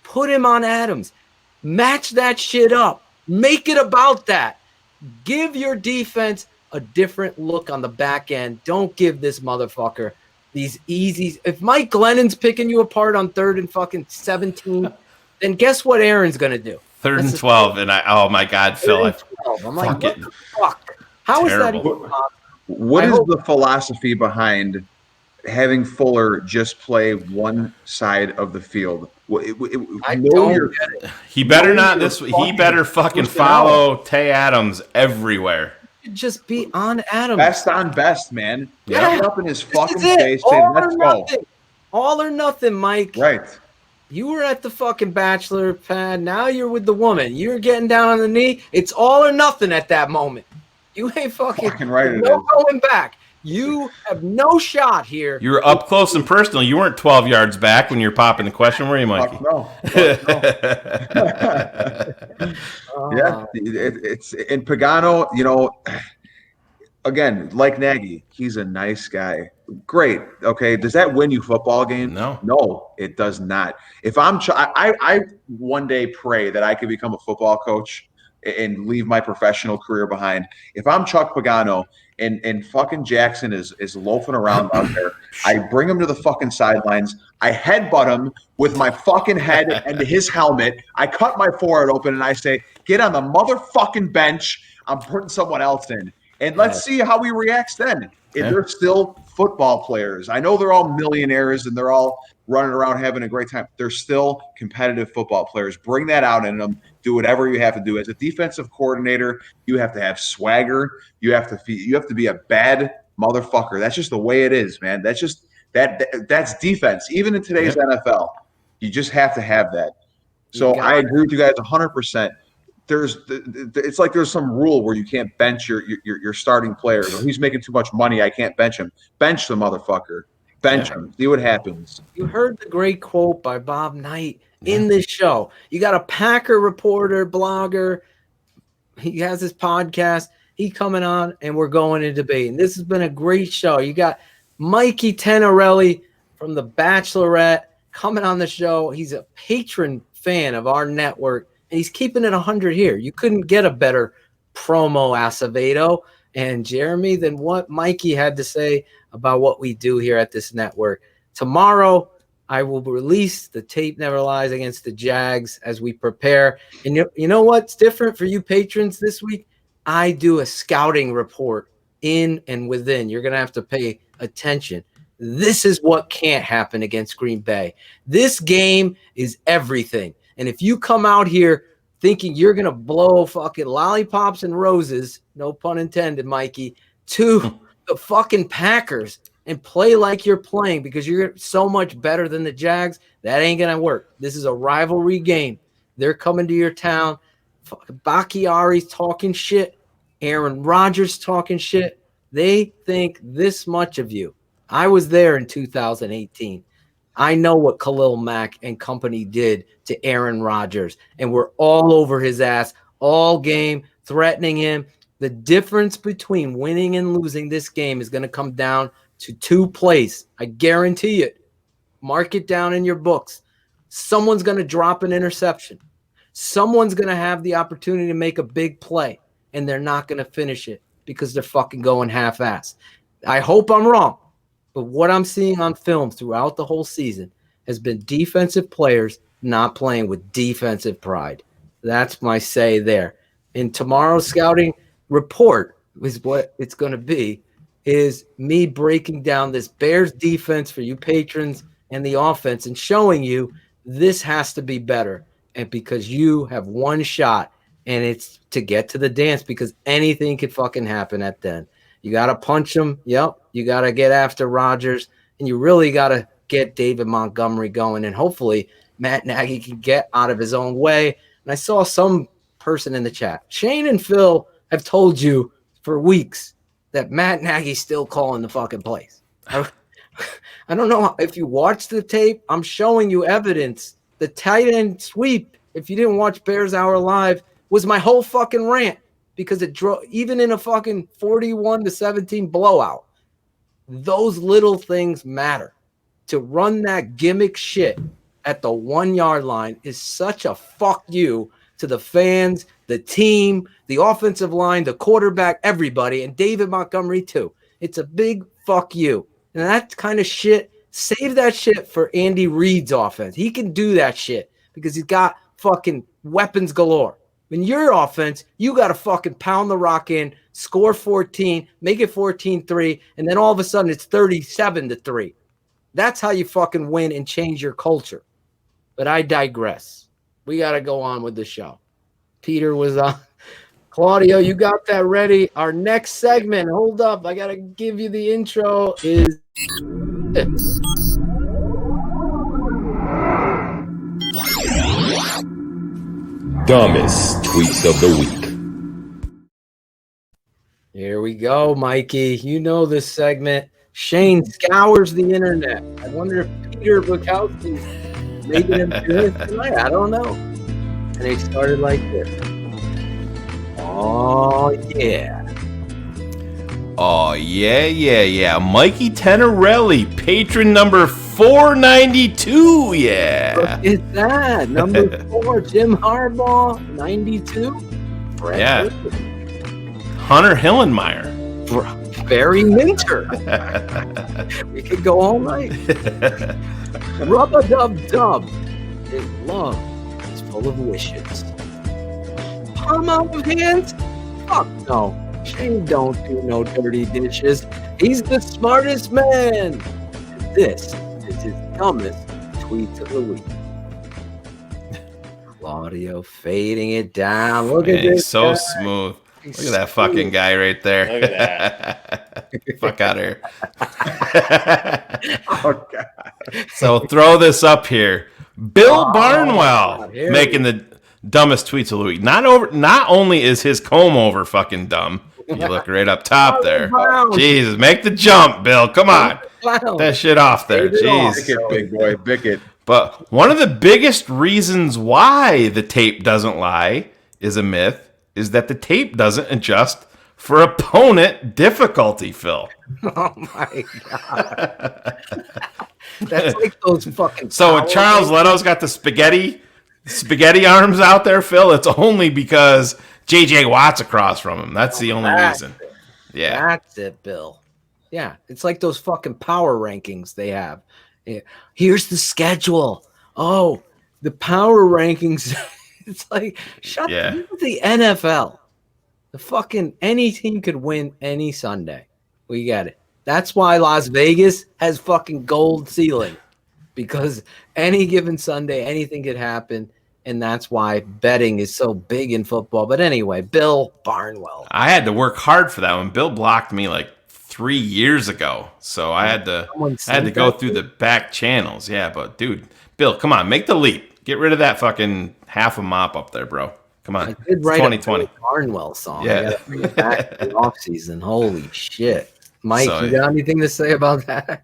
Put him on Adams. Match that shit up. Make it about that. Give your defense a different look on the back end. Don't give this motherfucker these easy. If Mike Glennon's picking you apart on 3rd and fucking 17, then guess what Aaron's going to do? 3rd and 12, and oh my God, Phil. I'm like, what the fuck? How is that even possible? What is the philosophy behind having Fuller just play one side of the field? I don't get it. He better not this. He better fucking follow Tay Adams everywhere. Just be on Adams. Best on best, man. Yeah. Get up in his fucking face. Say, let's go. All or nothing, Mike. Right. You were at the fucking bachelor pad. Now you're with the woman. You're getting down on the knee. It's all or nothing at that moment. You ain't fucking right. No going back. You have no shot here. You were up close and personal. You weren't 12 yards back when you're popping the question, were you, Mikey? No. Yeah, it's in Pagano, again, like Nagy, he's a nice guy. Great. Okay. Does that win you football games? No, it does not. If I one day pray that I could become a football coach and leave my professional career behind. If I'm Chuck Pagano and fucking Jackson is loafing around out there, I bring him to the fucking sidelines. I headbutt him with my fucking head and his helmet. I cut my forehead open and I say, get on the motherfucking bench. I'm putting someone else in. And let's see how he reacts then. And they're still football players. I know they're all millionaires and they're all running around having a great time. They're still competitive football players. Bring that out in them. Do whatever you have to do. As a defensive coordinator, you have to have swagger. You have to be a bad motherfucker. That's just the way it is, man. That's just that's defense. Even in today's NFL, you just have to have that. So I agree with you guys 100%. It's like there's some rule where you can't bench your starting players. Or he's making too much money, I can't bench him. Bench the motherfucker. Bench him. See what happens. You heard the great quote by Bob Knight in this show. You got a Packer reporter, blogger. He has his podcast. He coming on, and we're going to debate. And this has been a great show. You got Mikey Tenerelli from the Bachelorette coming on the show. He's a patron fan of our network, and he's keeping it 100 here. You couldn't get a better promo, Acevedo and Jeremy, than what Mikey had to say about what we do here at this network. Tomorrow, I will release the tape never lies against the Jags as we prepare. And you know what's different for you patrons this week? I do a scouting report in and within. You're going to have to pay attention. This is what can't happen against Green Bay. This game is everything. And if you come out here thinking you're going to blow fucking lollipops and roses, no pun intended, Mikey, to the fucking Packers and play like you're playing because you're so much better than the Jags, that ain't going to work. This is a rivalry game. They're coming to your town. Fucking Bakhtiari's talking shit. Aaron Rodgers talking shit. They think this much of you. I was there in 2018. I know what Khalil Mack and company did to Aaron Rodgers, and we're all over his ass all game, threatening him. The difference between winning and losing this game is going to come down to 2 plays. I guarantee it. Mark it down in your books. Someone's going to drop an interception. Someone's going to have the opportunity to make a big play, and they're not going to finish it because they're fucking going half-ass. I hope I'm wrong, but what I'm seeing on film throughout the whole season has been defensive players not playing with defensive pride. That's my say there. In tomorrow's scouting report is what it's going to be, is me breaking down this Bears defense for you patrons and the offense and showing you this has to be better. And because you have one shot, and it's to get to the dance, because anything could fucking happen at then. You got to punch him. Yep. You got to get after Rodgers, and you really got to get David Montgomery going. And hopefully Matt Nagy can get out of his own way. And I saw some person in the chat, Shane and Phil have told you for weeks that Matt Nagy's still calling the fucking plays. I don't know if you watched the tape. I'm showing you evidence. The tight end sweep, if you didn't watch Bears Hour Live, was my whole fucking rant because it drove, even in a fucking 41-17 blowout. Those little things matter. To run that gimmick shit at the 1 yard line is such a fuck you to the fans, the team, the offensive line, the quarterback, everybody, and David Montgomery too. It's a big fuck you. And that kind of shit, save that shit for Andy Reid's offense. He can do that shit because he's got fucking weapons galore. In your offense, you got to fucking pound the rock in, score 14, make it 14-3, and then all of a sudden it's 37-3. That's how you fucking win and change your culture. But I digress. We got to go on with the show. Peter was on. Claudio, you got that ready? Our next segment, hold up, I got to give you the intro, is... Dumbest tweets of the week. Here we go, Mikey. You know this segment. Shane scours the internet. I wonder if Peter Bukowski is making him do this tonight. I don't know. And they started like this. Oh, yeah. Oh, yeah. Mikey Tenerelli, patron number 492, yeah. Look at that. Number 4, Jim Harbaugh, 92. Yeah. Hunter Hillenmeyer. Barry Minter. We could go all night. Rub-a-dub-dub. His love is full of wishes. Palm out of hands? Fuck no. Shane don't do no dirty dishes. He's the smartest man. This is his dumbest tweets of the week. Claudio fading it down. Look at this. He's so guy. smooth. Look at that fucking guy right there. Look at that. Fuck out of here. Oh, God. So throw this up here. Bill Barnwell making the dumbest tweets of the week. Not only is his comb over fucking dumb. You look right up top there. Jesus, make the jump, Bill. Come on. Get that shit off there. Jeez. Bick it, big boy. Bick it. But one of the biggest reasons why the tape doesn't lie is a myth, is that the tape doesn't adjust for opponent difficulty, Phil. Oh my god. That's like those fucking. So when Charles Leto's got the spaghetti arms out there, Phil, it's only because JJ Watt's across from him. That's the only reason. Yeah. That's it, Bill. Yeah. It's like those fucking power rankings they have. Yeah. Here's the schedule. Oh, the power rankings. It's like, shut the NFL. The fucking any team could win any Sunday. We get it. That's why Las Vegas has fucking gold ceiling, because any given Sunday, anything could happen. And that's why betting is so big in football. But anyway, Bill Barnwell. I had to work hard for that one. Bill blocked me like 3 years ago. So I had to go through the back channels. Yeah, but dude, Bill, come on, make the leap. Get rid of that fucking half a mop up there, bro. Come on. I did write 2020. a Bill Barnwell song. Yeah. I gotta bring it back to the off season. Holy shit. Mike, you got anything to say about that?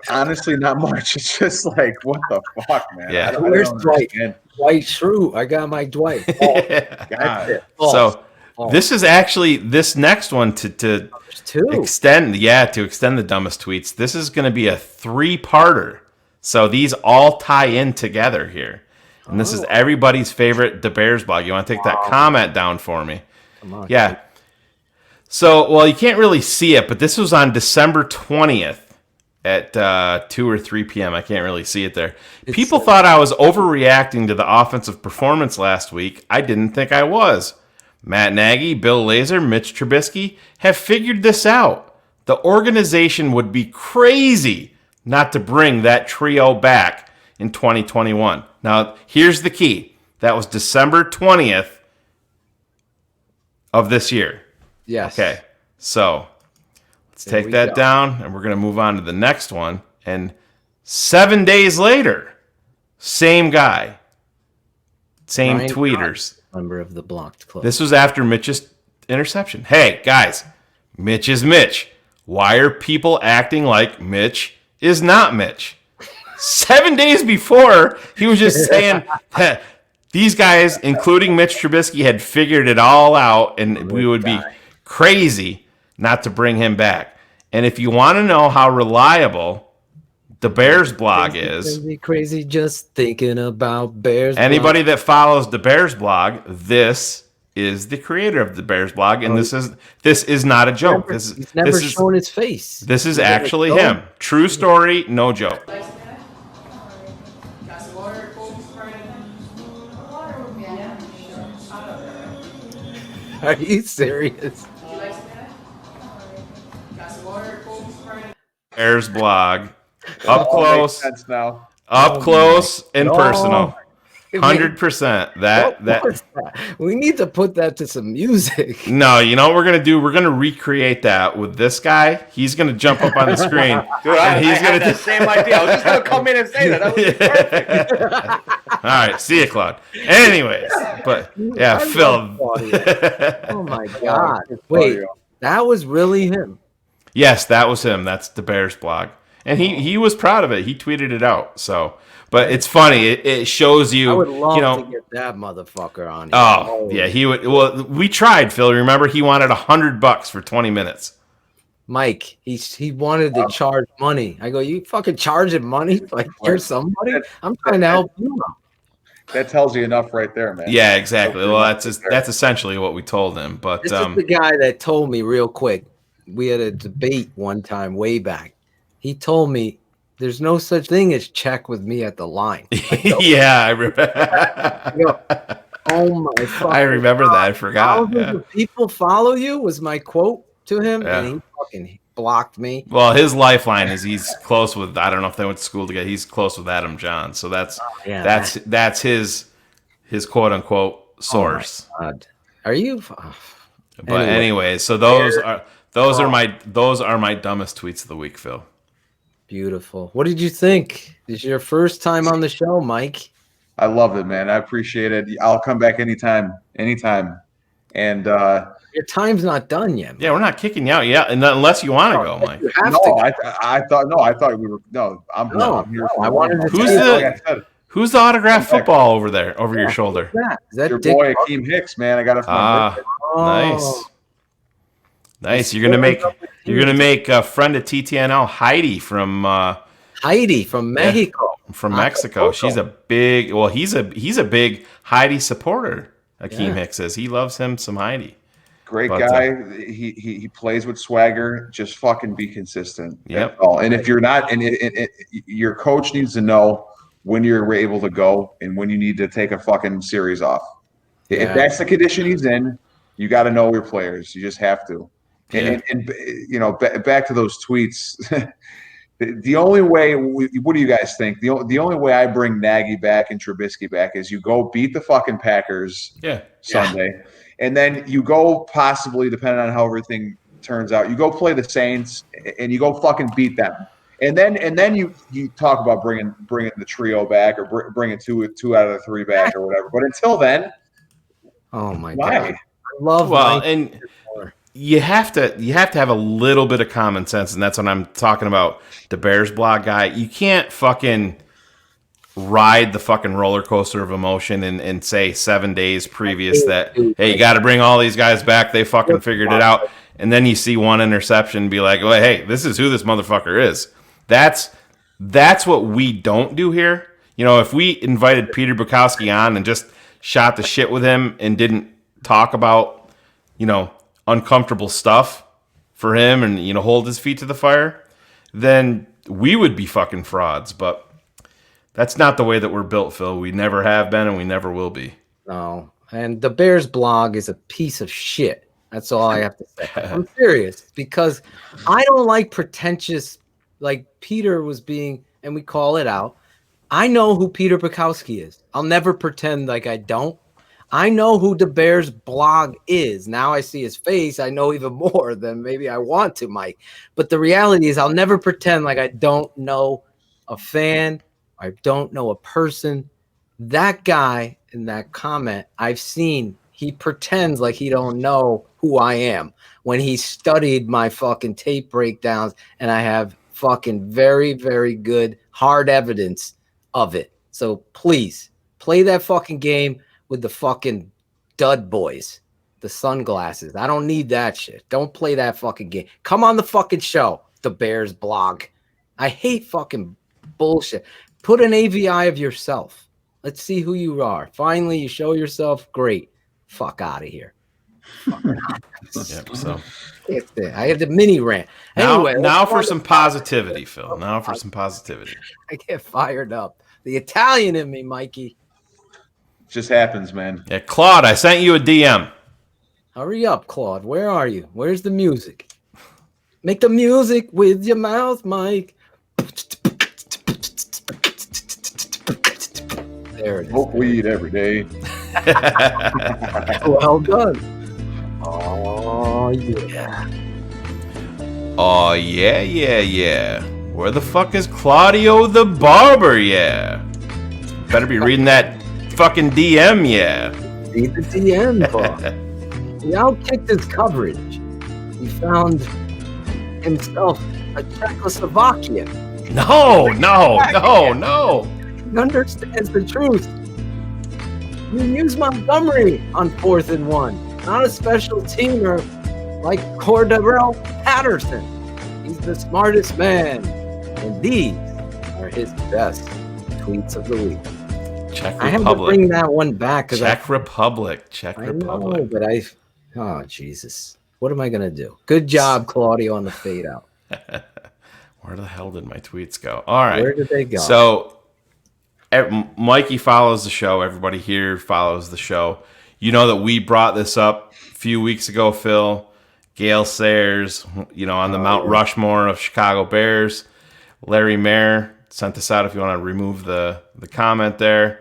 Honestly, not much. It's just like, what the fuck, man? Yeah. Where's Dwight? Dwight Schrute. I got my Dwight. So this is actually this next one to extend the dumbest tweets. This is going to be a 3-parter. So these all tie in together here. And this is everybody's favorite The Bears blog. You want to take that comment down for me? Come on, yeah. So, well, you can't really see it, but this was on December 20th at 2 or 3 p.m. I can't really see it there. People thought I was overreacting to the offensive performance last week. I didn't think I was. Matt Nagy, Bill Lazor, Mitch Trubisky have figured this out. The organization would be crazy not to bring that trio back in 2021. Now, here's the key. That was December 20th of this year. Yes. Okay. So let's take that down, and we're going to move on to the next one. And 7 days later, same guy, same Ryan tweeters. Member of the blocked club. This was after Mitch's interception. Hey, guys, Mitch is Mitch. Why are people acting like Mitch is not Mitch? 7 days before, he was just saying that these guys, including Mitch Trubisky, had figured it all out, and we would be crazy not to bring him back. And if you want to know how reliable the Bears blog is, crazy just thinking about Bears. Anybody that follows the Bears blog, this is the creator of the Bears blog, and this is not a joke. He's never shown his face. This is actually him. True story, no joke. Are you serious? Bears blog, up close, makes sense now. up close and personal. 100%. That we need to put that to some music. No, you know what we're gonna do? We're gonna recreate that with this guy. He's gonna jump up on the screen. Dude, I had that same idea. I was just gonna come in and say that. That was perfect. All right, see you, Claude. Anyways, but yeah, Phil. Oh my God! Wait, that was really him. Yes, that was him. That's the Bears blog, and he was proud of it. He tweeted it out. So, but it's funny. It shows you. I would love you know, to get that motherfucker on here. Oh yeah, he would. Well, we tried, Phil. Remember, he wanted $100 for 20 minutes. Mike, he wanted to charge money. I go, you fucking charging money? Like you're somebody? I'm trying to help you out. That tells you enough right there, man. Yeah, exactly. Well, that's essentially what we told him. But this is the guy that told me real quick. We had a debate one time way back. He told me there's no such thing as check with me at the line. Yeah, I remember. Oh my fucking I remember that. I forgot. Thousands of people follow you was my quote to him, and he fucking blocked me. Well, his lifeline is he's close with. I don't know if they went to school together. He's close with Adam John, so that's his quote unquote source. Oh my God. Are you? But anyway, so those are my dumbest tweets of the week, Phil. Beautiful. What did you think? This is your first time on the show, Mike. I love it, man. I appreciate it. I'll come back anytime. And your time's not done yet. Yeah, we're not kicking you out yet, and unless you want to go, Mike. I thought we were. No, I'm here. I wanted to. Who's the autographed football over there, over your shoulder? Is that your Dick boy Akeem Hicks, man? I got it from my birthday. Nice. You're gonna make a friend of TTNL, Heidi from Mexico. From Mexico. She's a big. Well, he's a big Heidi supporter. Akeem Hicks is. He loves him some Heidi. Great guy. He plays with swagger. Just fucking be consistent. Yep. And if you're not, and your coach needs to know when you're able to go and when you need to take a fucking series off. Yeah. If that's the condition he's in, you got to know your players. You just have to. And you know, back to those tweets. The only way, what do you guys think? The only way I bring Nagy back and Trubisky back is you go beat the fucking Packers Sunday, and then you go possibly, depending on how everything turns out, you go play the Saints and you go fucking beat them, and then you talk about bringing the trio back or bringing two out of the three back or whatever. But until then, oh my God, I love and you have to have a little bit of common sense, and that's what I'm talking about. The Bears blog guy, you can't fucking ride the fucking roller coaster of emotion and say 7 days previous that, hey, you got to bring all these guys back. They fucking figured it out. And then you see one interception and be like, oh, hey, this is who this motherfucker is. That's what we don't do here. You know, if we invited Peter Bukowski on and just shot the shit with him and didn't talk about, you know, uncomfortable stuff for him and, you know, hold his feet to the fire, then we would be fucking frauds. But that's not the way that we're built, Phil. We never have been and we never will be. No. And the Bears blog is a piece of shit. That's all I have to say. I'm serious, because I don't like pretentious, like Peter was being, and we call it out. I know who Peter Bukowski is. I'll never pretend like I don't. I know who the Bears blog is. Now I see his face. I know even more than maybe I want to, Mike. But the reality is I'll never pretend like I don't know a fan. I don't know a person. That guy in that comment I've seen, he pretends like he don't know who I am when he studied my fucking tape breakdowns, and I have fucking very, very good hard evidence of it. So please play that fucking game with the fucking dud boys, the sunglasses. I don't need that shit. Don't play that fucking game. Come on the fucking show, the Bears blog. I hate fucking bullshit. Put an AVI of yourself. Let's see who you are. Finally, you show yourself. Great. Fuck out of here. Yep, so I have the mini rant. Anyway, now for some positivity, Phil. Now for some positivity. I get fired up. The Italian in me, Mikey. Just happens, man. Yeah, Claude, I sent you a DM. Hurry up, Claude. Where are you? Where's the music? Make the music with your mouth, Mike. There it is. Smoke weed every day. Well done. Oh, yeah. Oh, yeah. Where the fuck is Claudio the Barber? Yeah. Better be reading that fucking DM, yeah. Read the DM, Bob. He outkicked his coverage. He found himself a Czechoslovakian. No. He understands the truth. You use Montgomery on 4th and 1. Not a special teamer like Cordarrelle Patterson. He's the smartest man. And these are his best tweets of the week. Czech Republic. I have to bring that one back. Czech Republic. I know, but oh, Jesus. What am I going to do? Good job, Claudio, on the fade out. Where the hell did my tweets go? All right. Where did they go? So, Mikey follows the show. Everybody here follows the show. You know that we brought this up a few weeks ago, Phil. Gale Sayers, on the Mount Rushmore of Chicago Bears. Larry Mayer sent this out if you want to remove the comment there.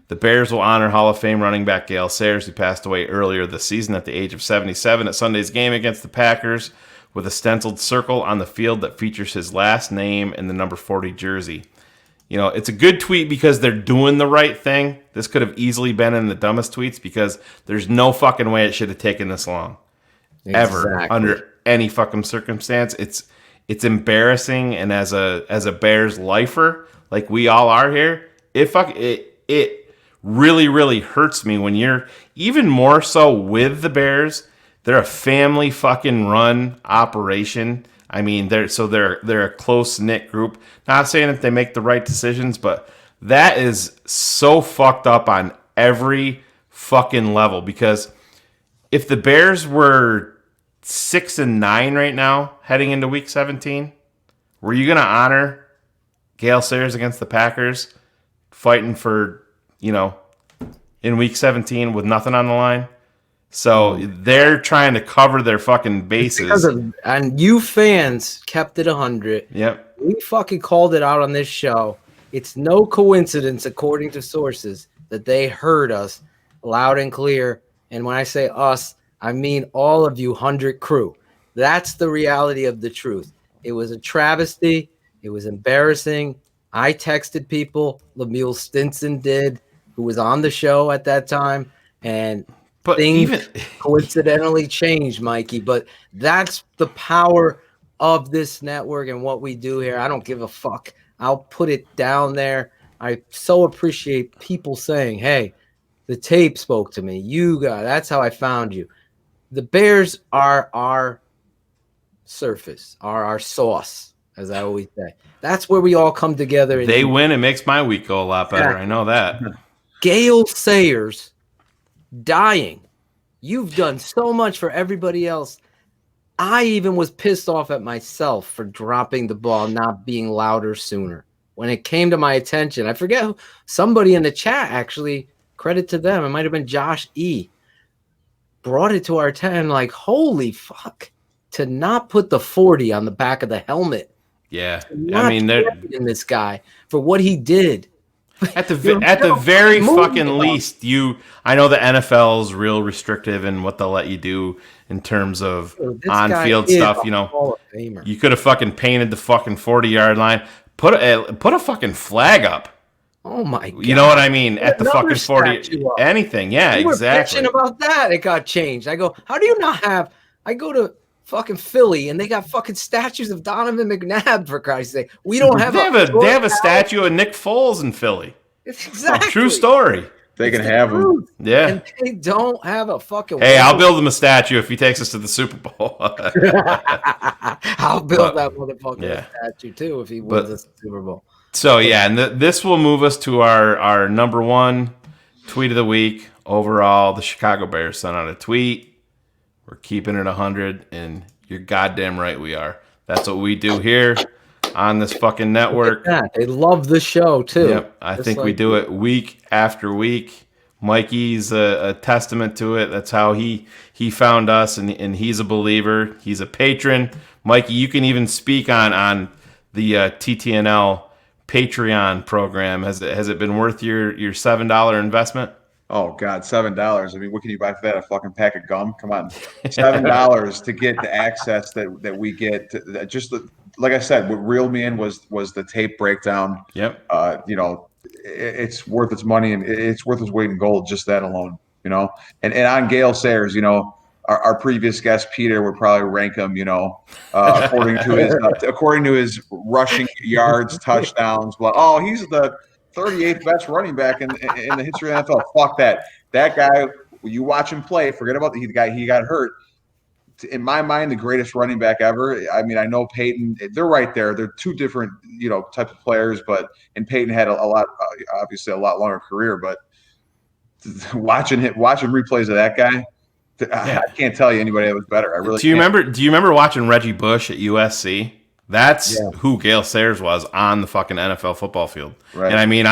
The Bears will honor Hall of Fame running back Gale Sayers, who passed away earlier this season at the age of 77 at Sunday's game against the Packers, with a stenciled circle on the field that features his last name and the number 40 jersey. You know, it's a good tweet because they're doing the right thing. This could have easily been in the dumbest tweets because there's no fucking way it should have taken this long. Ever. Under any fucking circumstance. It's embarrassing, and as a Bears lifer, like we all are here, it really, really hurts me when you're even more so with the Bears. They're a family fucking run operation. I mean, they're a close knit group. Not saying that they make the right decisions, but that is so fucked up on every fucking level. Because if the Bears were 6-9 right now, heading into Week 17, were you gonna honor Gale Sayers against the Packers, fighting for, in Week 17 with nothing on the line? So they're trying to cover their fucking bases. And you fans kept it 100. Yep. We fucking called it out on this show. It's no coincidence, according to sources, that they heard us loud and clear. And when I say us, I mean all of you 100 crew. That's the reality of the truth. It was a travesty. It was embarrassing. I texted people. Lemuel Stinson did, who was on the show at that time. And things coincidentally changed, Mikey. But that's the power of this network and what we do here. I don't give a fuck. I'll put it down there. I so appreciate people saying, hey, the tape spoke to me. That's how I found you. The Bears are our surface, are our sauce, as I always say. That's where we all come together. They win. It makes my week go a lot better. I know that. Gale Sayers dying. You've done so much for everybody else. I even was pissed off at myself for dropping the ball, not being louder sooner. When it came to my attention, I forget who, somebody in the chat, actually, credit to them, it might have been Josh E., brought it to our attention, like, holy fuck, to not put the 40 on the back of the helmet. Yeah. I mean, they're in this guy for what he did. At the very fucking least, I know the NFL is real restrictive in what they'll let you do in terms of on-field stuff. You could have fucking painted the fucking 40-yard line, put a fucking flag up. Oh my god! You know what I mean? At the fucking 40, anything. Yeah, exactly. We were bitching about that. It got changed. I go, how do you not have? I go to fucking Philly and they got fucking statues of Donovan McNabb, for Christ's sake. We don't have. They have a statue of Nick Foles in Philly. It's exactly true story. They can have them. Yeah. And they don't have a fucking. Hey, I'll build him a statue if he takes us to the Super Bowl. I'll build that motherfucking statue too if he wins the Super Bowl. So yeah, and this will move us to our number one tweet of the week overall. The Chicago Bears sent out a tweet. We're keeping it 100, and you're goddamn right we are. That's what we do here on this fucking network. They love the show too. Yep, I think we do it week after week. Mikey's a testament to it. That's how he found us, and he's a believer. He's a patron. Mikey, you can even speak on the TTNL Patreon program. Has it been worth your $7 investment? Oh God, $7. I mean, what can you buy for that? A fucking pack of gum? Come on, $7 to get the access that we get. Like I said, what reeled me in was the tape breakdown. Yep. It's worth its money, and it's worth its weight in gold. Just that alone, And on Gale Sayers, our previous guest Peter would probably rank him, according to his rushing yards, touchdowns. But he's the 38th best running back in the history of the NFL. Fuck that. That guy, when you watch him play, forget about he got hurt. In my mind, the greatest running back ever. I mean, I know Peyton. They're right there. They're two different, types of players. And Peyton had obviously a lot longer career. But watching replays of that guy, I can't tell you anybody that was better. I really. Do you remember watching Reggie Bush at USC? That's who Gale Sayers was on the fucking NFL football field. Right. And I mean,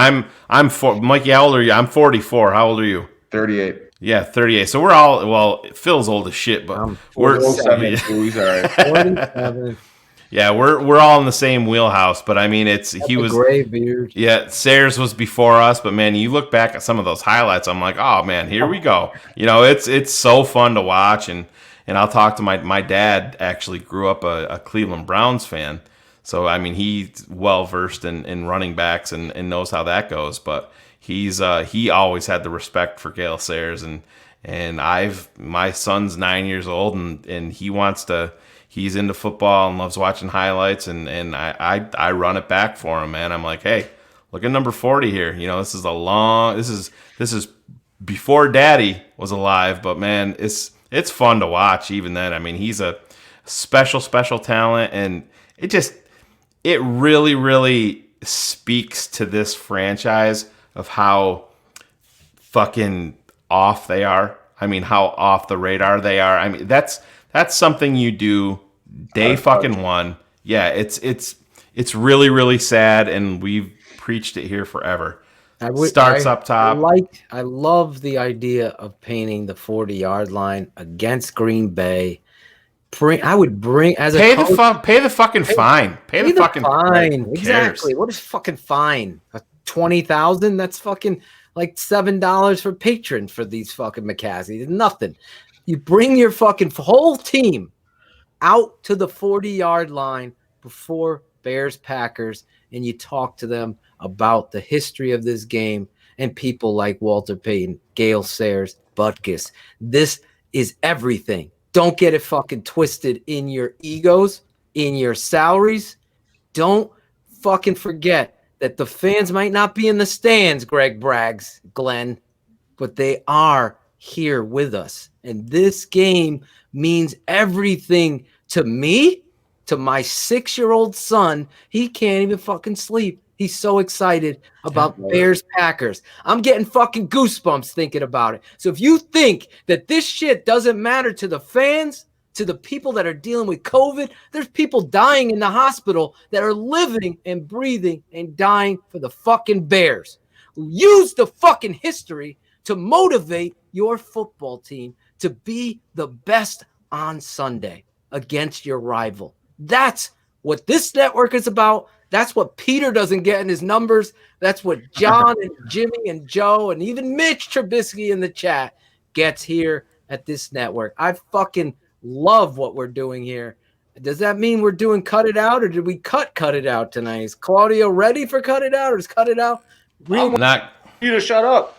Mikey, how old are you? I'm 44. How old are you? 38. Yeah, 38. So we're all, Phil's old as shit, but we're 72. He's all right. 47. Yeah, we're all in the same wheelhouse, but I mean, he was gray beard. Yeah, Sayers was before us, but man, you look back at some of those highlights, I'm like, oh man, here we go. It's so fun to watch, and I'll talk to my dad. Actually, grew up a Cleveland Browns fan, so I mean, he's well versed in running backs and knows how that goes. But he always had the respect for Gale Sayers, and my son's 9 years old, and he's into football and loves watching highlights, and I run it back for him, man. I'm like, hey, look at number 40 here. This is before Daddy was alive, but man, it's fun to watch even then. I mean, he's a special talent, and it really, really speaks to this franchise of how fucking off they are. I mean, how off the radar they are. I mean, that's something you do day fucking one. Yeah, it's really, really sad, and we've preached it here forever. Starts up top. I love the idea of painting the 40-yard line against Green Bay. I would bring as a pay coach, pay the fucking fine. Pay the fucking fine. Exactly. What is fucking fine? $20,000? That's fucking like $7 for patron for these fucking McCaskies. Nothing. You bring your fucking whole team out to the 40-yard line before Bears-Packers, and you talk to them about the history of this game and people like Walter Payton, Gale Sayers, Butkus. This is everything. Don't get it fucking twisted in your egos, in your salaries. Don't fucking forget that the fans might not be in the stands, Greg Braggs, Glenn, but they are here with us. And this game means everything to me, to my 6-year-old son. He can't even fucking sleep. He's so excited about Bears-Packers. I'm getting fucking goosebumps thinking about it. So if you think that this shit doesn't matter to the fans, to the people that are dealing with COVID, there's people dying in the hospital that are living and breathing and dying for the fucking Bears. Use the fucking history to motivate your football team to be the best on Sunday against your rival. That's what this network is about. That's what Peter doesn't get in his numbers. That's what John and Jimmy and Joe and even Mitch Trubisky in the chat gets here at this network. I fucking love what we're doing here. Does that mean we're doing Cut It Out, or did we cut It Out tonight? Is Claudio ready for Cut It Out, or is Cut It Out? I'm not. You to shut up.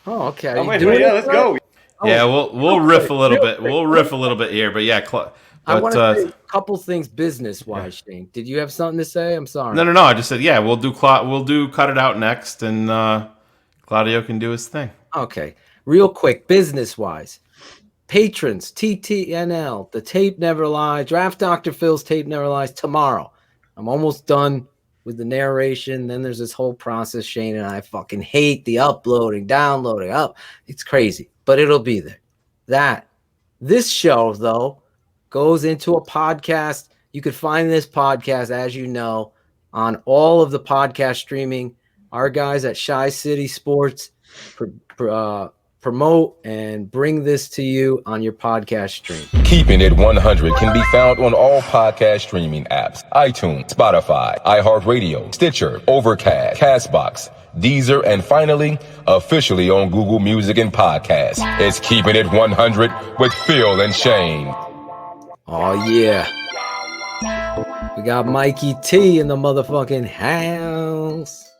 Oh, okay. Yeah, let's go. Yeah, we'll riff a little bit. We'll riff a little bit here, but yeah. I want to say a couple things business-wise, Shane. Did you have something to say? I'm sorry. No. I just said, yeah, we'll do Cut It Out next, and Claudio can do his thing. Okay. Real quick, business-wise. Patrons, TTNL, The Tape Never Lies, Draft Dr. Phil's Tape Never Lies tomorrow. I'm almost done with the narration. Then there's this whole process Shane and I fucking hate, the uploading, downloading, up. It's crazy, but it'll be there. This show, though, goes into a podcast. You could find this podcast, as you know, on all of the podcast streaming. Our guys at Shy City Sports promote and bring this to you on your podcast stream. Keeping It 100 can be found on all podcast streaming apps: iTunes, Spotify, iHeartRadio, Stitcher, Overcast, Castbox, Deezer, and finally, officially on Google Music and Podcasts. It's Keeping It 100 with Phil and Shane. Oh, yeah. We got Mikey T in the motherfucking house.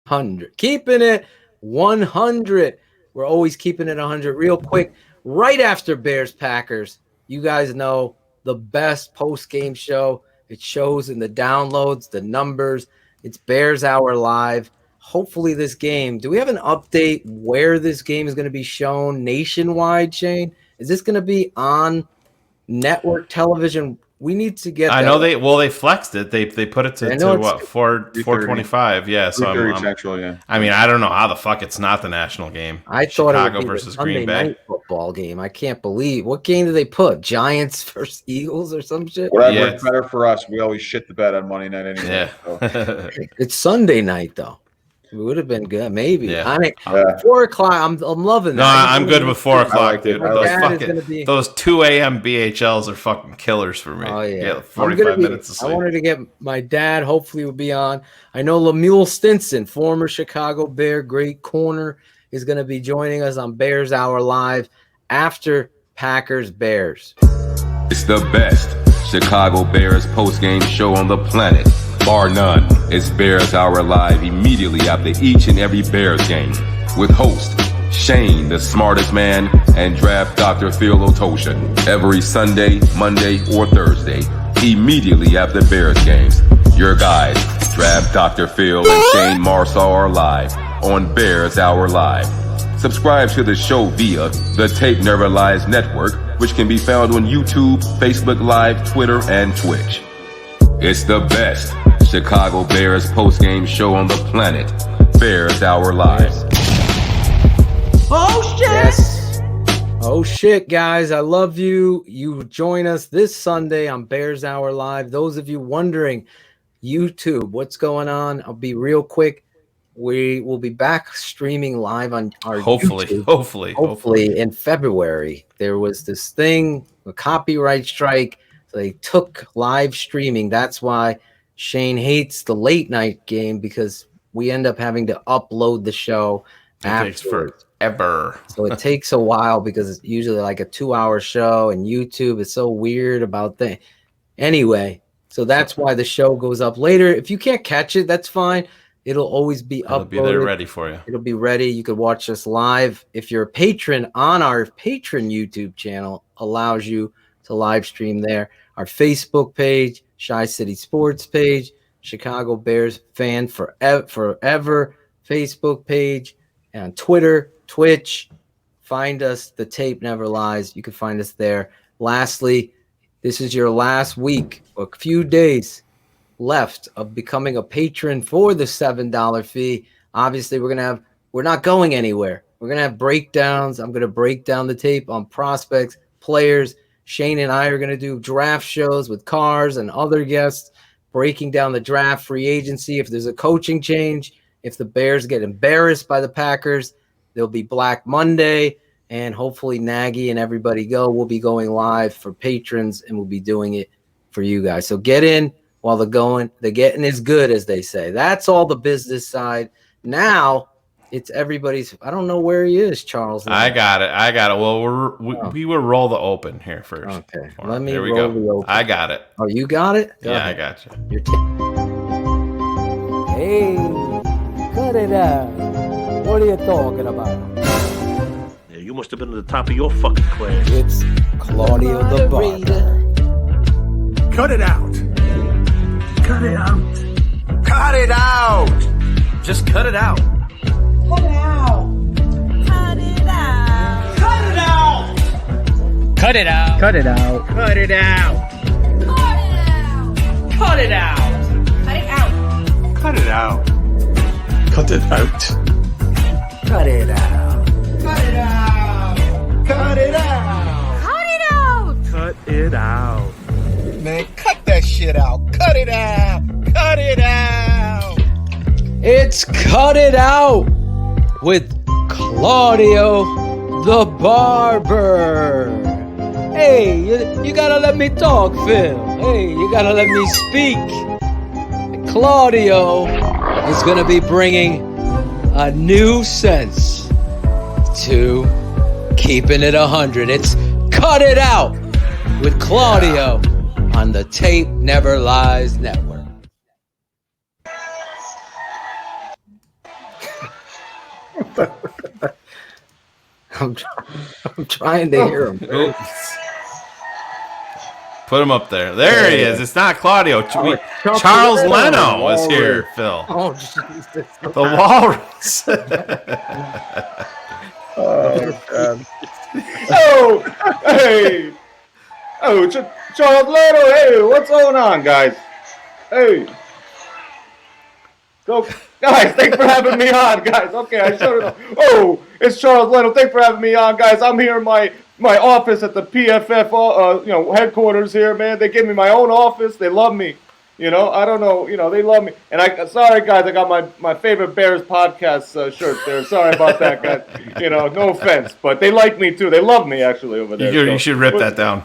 100. Keeping It 100. We're always keeping it 100. Real quick, right after Bears-Packers, you guys know the best post-game show. It shows in the downloads, the numbers. It's Bears Hour Live. Hopefully this game, do we have an update where this game is going to be shown nationwide, Shane? Is this going to be on network television? We need to get. I know they flexed it. They put it to what 425. Yeah, so I'm Central, yeah. I mean, I don't know how the fuck it's not the national game. I thought Chicago it would be versus the Sunday Green Bay night football game. I can't believe what game did they put? Giants versus Eagles or some shit. Whatever, better for us. We always shit the bed on Monday night anyway. Yeah. So. It's Sunday night though. It would have been good, maybe. Yeah. I mean, 4 o'clock. I'm loving No, that. I'm good with 4 o'clock, dude. Like Those 2 a.m. BHLs are fucking killers for me. Oh yeah, 45 minutes of sleep. I wanted to get my dad. Hopefully, will be on. I know Lemuel Stinson, former Chicago Bear, great corner, is going to be joining us on Bears Hour Live after Packers Bears. It's the best Chicago Bears postgame show on the planet. Bar none. It's Bears Hour Live immediately after each and every Bears game with host Shayne, the smartest man, and draft Dr. Phil Ottochian. Every Sunday, Monday, or Thursday, immediately after Bears games. Your guys, Draft Dr. Phil and Shayne Marsaw are live on Bears Hour Live. Subscribe to the show via the Tape Never Lies Network, which can be found on YouTube, Facebook Live, Twitter, and Twitch. It's the best Chicago Bears postgame show on the planet. Bears Hour Live. Oh shit! Yes. Oh shit, guys! I love you. You join us this Sunday on Bears Hour Live. Those of you wondering, YouTube, what's going on? I'll be real quick. We will be back streaming live on our YouTube. Hopefully in February. There was this thing, a copyright strike. So they took live streaming. That's why Shayne hates the late night game, because we end up having to upload the show afterwards. Forever. So it takes a while because it's usually like a 2-hour show, and YouTube is so weird about that. Anyway, so that's why the show goes up later. If you can't catch it, that's fine. It'll always be uploaded. It'll be there ready for you. It'll be ready. You could watch us live. If you're a patron on our Patreon YouTube channel, allows you to live stream there. Our Facebook page, Shy City Sports page, Chicago Bears Fan Forever Facebook page, and Twitter, Twitch. Find us. The Tape Never Lies. You can find us there. Lastly, this is your last week, a few days left of becoming a patron for the $7 fee. Obviously, we're not going anywhere. We're going to have breakdowns. I'm going to break down the tape on prospects, players. Shayne and I are going to do draft shows with Cars and other guests, breaking down the draft, free agency. If there's a coaching change, if the Bears get embarrassed by the Packers, there'll be Black Monday, and hopefully Nagy and everybody we'll be going live for patrons, and we'll be doing it for you guys. So get in while the getting is good, as they say. That's all the business side. Now it's everybody's. I don't know where he is, Charles. I got it. Well, we will roll the open here first. Okay, let me here we roll go. the open. I got it. Oh, you got it? Go yeah, ahead. I got you. Hey, cut it out. What are you talking about? Yeah, you must have been at the top of your fucking class. It's Claudio the Barber. Cut it out. Cut it out. Cut it out. Just cut it out. Cut it out. Cut it out. Cut it out. Cut it out. Cut it out. Cut it out. Cut it out. Cut it out. Cut it out. Cut it out. Cut it out. Cut it out. Cut it out. Cut it out. Cut it out. Man, cut that shit out. Cut it out. Cut it out. It's Cut It Out with Claudio the Barber. Hey, you gotta let me talk, Phil. Hey, you gotta let me speak. Claudio is gonna be bringing a new sense to Keeping It 100. It's Cut It Out with Claudio on the Tape Never Lies Network. I'm trying to hear him. Oops. Put him up there. There he is. It's not Claudio. Charles Leno is here, Phil. Oh, Jesus. The Walrus. Oh, God. Oh, hey. Oh, Charles Leno. Hey, what's going on, guys? Hey. So, guys, thanks for having me on, guys. Okay, I showed it. Oh, it's Charles Leno. Thanks for having me on, guys. I'm here in my office at the PFF, headquarters here, man. They give me my own office. They love me. You know, I don't know. You know, they love me. And sorry guys, I got my favorite Bears podcast shirt there. Sorry about that, guys. You know, no offense, but they like me too. They love me actually over there. You should rip that down.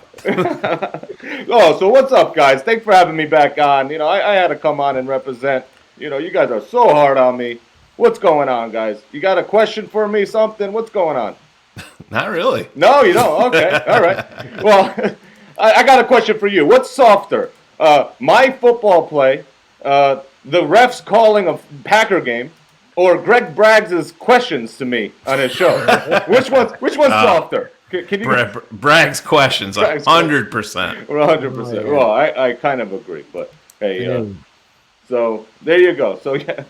Oh, so what's up, guys? Thanks for having me back on. You know, I had to come on and represent. You know, you guys are so hard on me. What's going on, guys? You got a question for me? Something? What's going on? Not really. No, you don't. Okay, all right. Well, I got a question for you. What's softer? My football play, the refs calling a Packer game, or Greg Braggs' questions to me on his show? Which one's softer? Can you? Bragg's questions, 100%. 100%. Well, I kind of agree, but hey, so there you go. So yeah.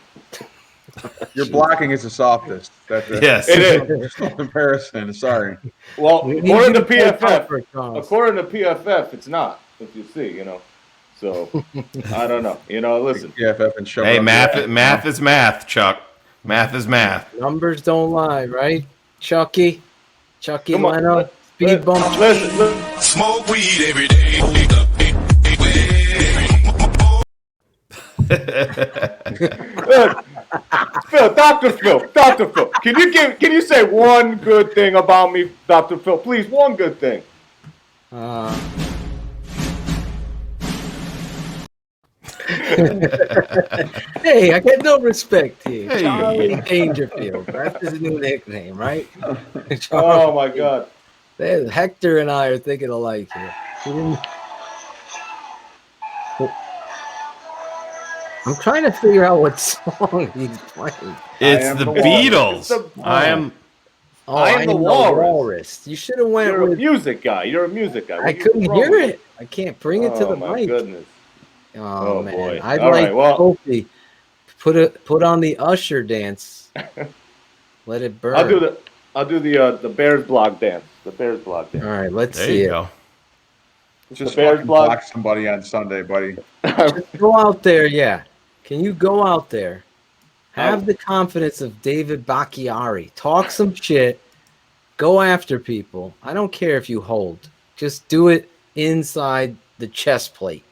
Your blocking is the softest. Yes, it is. No comparison. Sorry. Well, according to PFF, it's not. If you see, you know. So I don't know. You know, listen. PFF and show. Hey, math is math, Chuck. Math is math. Numbers don't lie, right? Chucky Leno, speed bump. Listen. Smoke weed every day. Dr. Phil, can you say one good thing about me, Dr. Phil? Please, one good thing. Hey, I get no respect here. Hey. Charlie Dangerfield. That's his new nickname, right? Oh my God. Hector and I are thinking alike here. I'm trying to figure out what song he's playing. It's the Beatles. I am the Walrus. You should have went You're with a music guy. You're a music guy. I couldn't hear it. I can't bring it to the my mic. Goodness. Oh man, boy. I'd All like right, well, Sophie put on the Usher dance. Let it burn. I'll do the Bears blog dance. The Bears blog dance. All right, let's there see you it. go. Just the Bears fucking block. block somebody on Sunday, buddy. Just go out there, yeah. Can you go out there? Have the confidence of David Bakhtiari. Talk some shit. Go after people. I don't care if you hold. Just do it inside the chest plate.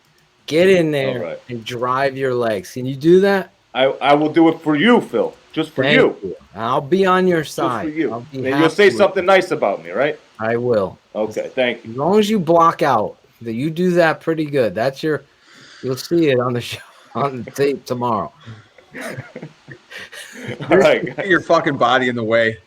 Get in there and drive your legs. Can you do that? I will do it for you, Phil. Just for Thank you. you. I'll be on your side. Just for you. I'll be And you'll happy say with something nice about me, right? I will. Okay, thank you. As long as you block out, that you do that pretty good. You'll see it on the show, on the tape tomorrow. All right. Get your fucking body in the way.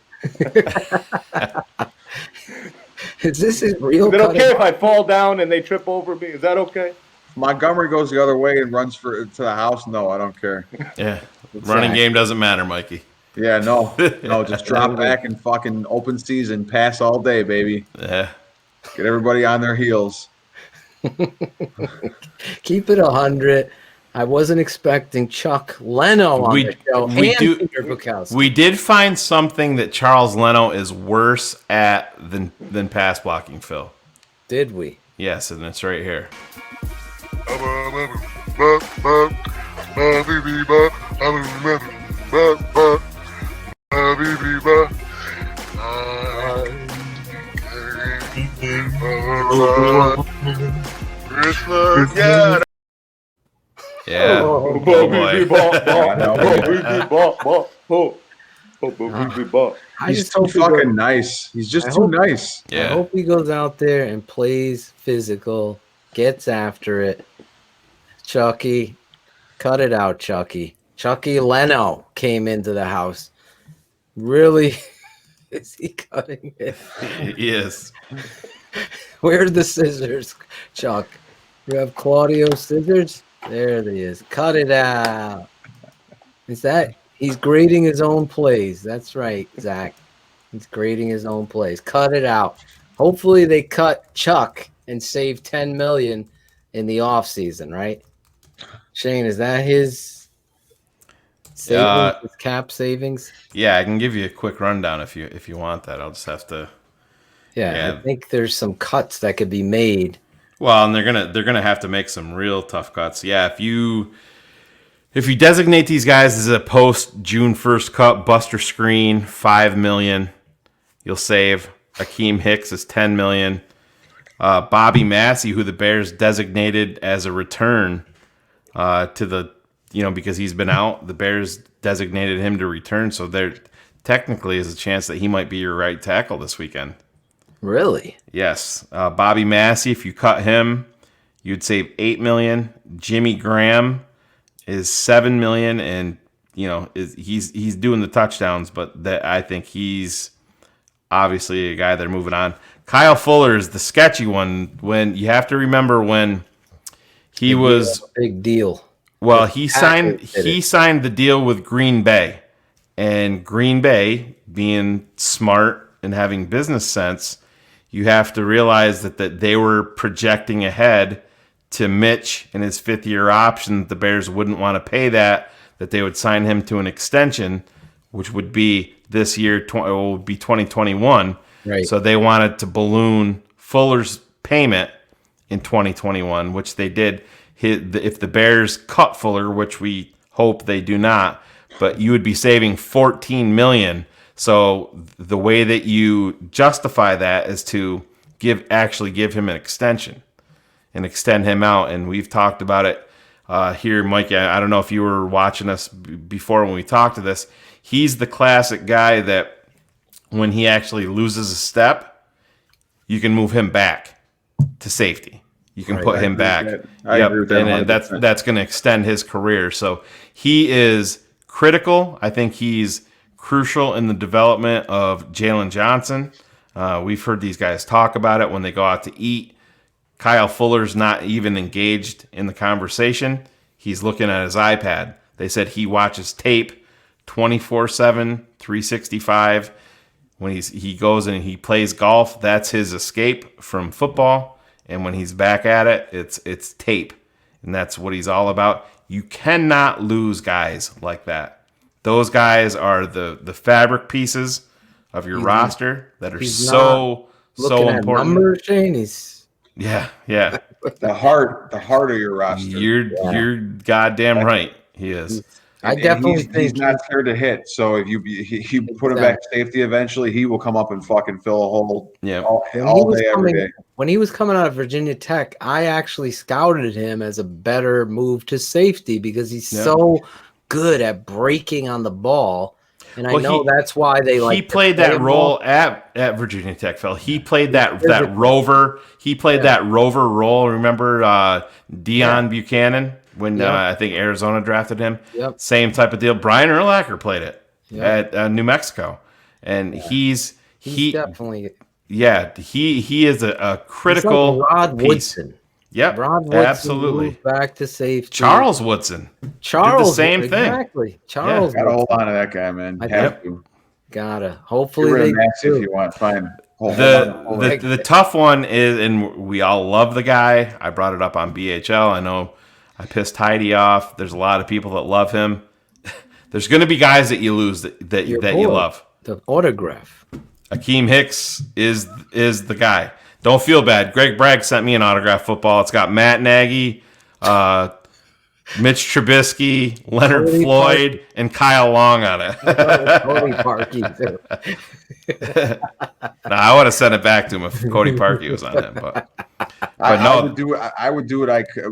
Is this his real? Is it okay if I fall down and they trip over me? Is that okay? Montgomery goes the other way and runs to the house. No, I don't care. Yeah, running game doesn't matter, Mikey. Yeah, no, just drop back and fucking open season, pass all day, baby. Yeah, get everybody on their heels. Keep it 100. I wasn't expecting Chuck Leno on the show. Peter Bukowski. We did find something that Charles Leno is worse at than pass blocking, Phil. Did we? Yes, and it's right here. Yeah. Oh boy. He's too fucking nice. He's just too nice. I hope he goes out there and plays physical, gets after it. Chucky, cut it out, Chucky. Chucky Leno came into the house. Really? Is he cutting it? He is. Where are the scissors, Chuck? You have Claudio's scissors? There it is. Cut it out. Is that? He's grading his own plays. That's right, Zach. He's grading his own plays. Cut it out. Hopefully they cut Chuck and save $10 million in the offseason, right? Shane, is that his savings, his cap savings? Yeah, I can give you a quick rundown if you want that. I'll just have to. Yeah, I think there's some cuts that could be made. Well, and they're gonna have to make some real tough cuts. Yeah, if you designate these guys as a post June 1st cut, Buster Screen, $5 million, you'll save. Akeem Hicks is $10 million. Bobby Massey, who the Bears designated as a return, to the, because he's been out. The Bears designated him to return, so there technically is a chance that he might be your right tackle this weekend. Really? Yes. Bobby Massey, if you cut him, you'd save $8 million. Jimmy Graham is $7 million, and he's doing the touchdowns, but I think he's obviously a guy they're moving on. Kyle Fuller is the sketchy one. When you have to remember when he was big deal. Well, he signed the deal with Green Bay, and Green Bay, being smart and having business sense, you have to realize that they were projecting ahead to Mitch and his fifth-year option. The Bears wouldn't want to pay that they would sign him to an extension, which would be this year, it would be 2021. Right. So they wanted to balloon Fuller's payment in 2021, which they did. If the Bears cut Fuller, which we hope they do not, but you would be saving $14 million. So the way that you justify that is to give him an extension and extend him out. And we've talked about it here, Mike. I don't know if you were watching us before when we talked to this. He's the classic guy that when he actually loses a step, you can move him back to safety. You can put him back. I agree with that. And that's going to extend his career. So he is critical. I think he's crucial in the development of Jalen Johnson. We've heard these guys talk about it when they go out to eat. Kyle Fuller's not even engaged in the conversation. He's looking at his iPad. They said he watches tape 24/7, 365. When he goes and he plays golf, that's his escape from football. And when he's back at it, it's tape. And that's what he's all about. You cannot lose guys like that. Those guys are the fabric pieces of your roster that are so important. Numbers, Shane. Yeah. the heart of your roster. You're goddamn right. He is. I definitely think he's not scared to hit. So if you put him back to safety, eventually he will come up and fucking fill a hole. Yeah, all day, every day. When he was coming out of Virginia Tech, I actually scouted him as a better move to safety because he's so good at breaking on the ball. And I know that's why they like. He played that role at Virginia Tech, Phil. He played that rover. He played that rover role. Remember Deion Buchanan when I think Arizona drafted him? Yep. Same type of deal. Brian Urlacher played it at New Mexico, and he's definitely he is a critical he's like Rod piece. Woodson. Yep, Rod Woodson absolutely. Back to safety. Charles Woodson. Did the same thing. Exactly. Charles. Gotta hold on to that guy, man. Have to. Gotta. Hopefully they do. If you want, fine. The tough one is, and we all love the guy. I brought it up on BHL. I know I pissed Heidi off. There's a lot of people that love him. There's going to be guys that you lose that you love. The autograph. Akeem Hicks is the guy. Don't feel bad. Greg Bragg sent me an autograph football. It's got Matt Nagy, Mitch Trubisky, Leonard Floyd, and Kyle Long on it. Cody Parkey too. I would have sent it back to him if Cody Parkey was on it, but no. I would do what I could.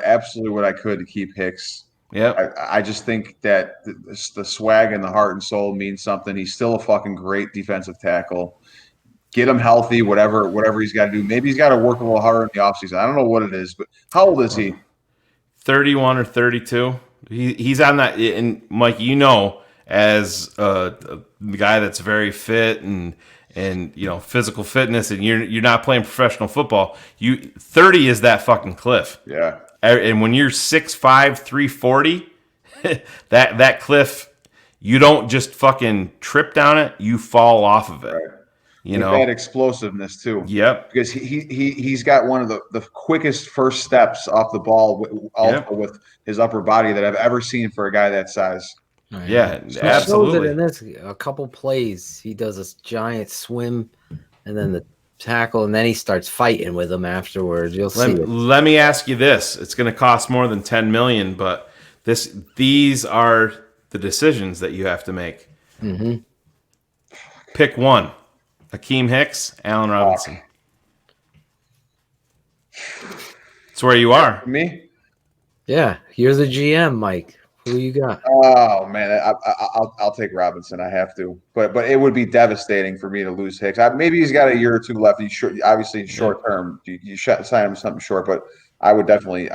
Absolutely what I could to keep Hicks. Yeah, I just think that the swag and the heart and soul means something. He's still a fucking great defensive tackle. Get him healthy, whatever he's got to do. Maybe he's got to work a little harder in the offseason. I don't know what it is, but how old is he? 31 or 32. He's on that. And Mike, as the guy that's very fit and physical fitness, and you're not playing professional football. 30 is that fucking cliff. Yeah. And when you're 6'5", 340, that cliff, you don't just fucking trip down it. You fall off of it. Right. That explosiveness too. Yep. Because he's got one of the quickest first steps off the ball with his upper body that I've ever seen for a guy that size. Yeah, absolutely. In this, a couple plays, he does this giant swim, and then the tackle, and then he starts fighting with him afterwards. You'll see. Let me ask you this: it's going to cost more than $10 million, but these are the decisions that you have to make. Mm-hmm. Pick one. Akeem Hicks, Allen Robinson. It's where you are. Me? Yeah, you're the GM, Mike. Who you got? Oh man, I'll take Robinson. I have to, but it would be devastating for me to lose Hicks. Maybe he's got a year or two left. He's obviously short term. You sign him something short, but I would definitely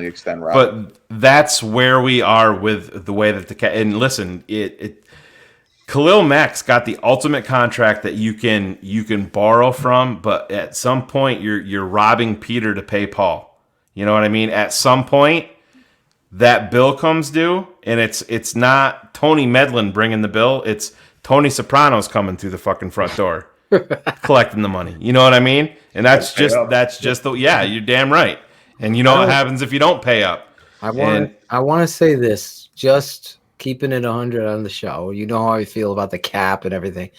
extend Robinson. But that's where we are with the way that and listen, Khalil Mack's got the ultimate contract that you can borrow from, but at some point you're robbing Peter to pay Paul. You know what I mean? At some point, that bill comes due, and it's not Tony Medlin bringing the bill. It's Tony Soprano's coming through the fucking front door, collecting the money. You know what I mean? And that's just you're damn right. And you know what happens if you don't pay up. I want to say this, just keeping it 100 on the show. You know how I feel about the cap and everything.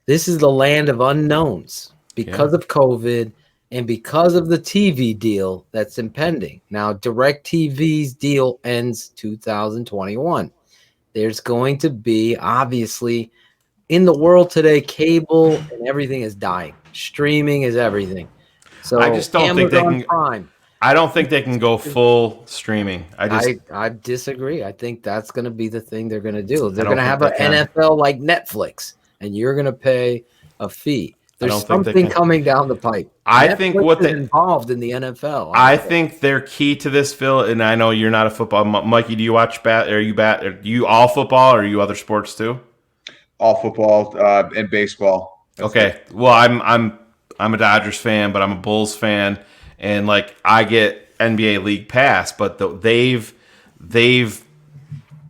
This is the land of unknowns because of COVID. And because of the TV deal that's impending. Now, DirecTV's deal ends 2021. There's going to be, obviously, in the world today, cable and everything is dying. Streaming is everything. So I just don't think they can. Prime, I don't think they can go full streaming. I disagree. I think that's going to be the thing they're going to do. They're going to have an NFL like Netflix, and you're going to pay a fee. There's something coming down the pipe. I Netflix think what they involved in the NFL. I think their key to this, Phil, and I know you're not a football. Mikey, do you watch Are you all football, or are you other sports too? All football and baseball. Okay. Well, I'm a Dodgers fan, but I'm a Bulls fan, and like I get NBA League Pass, but they've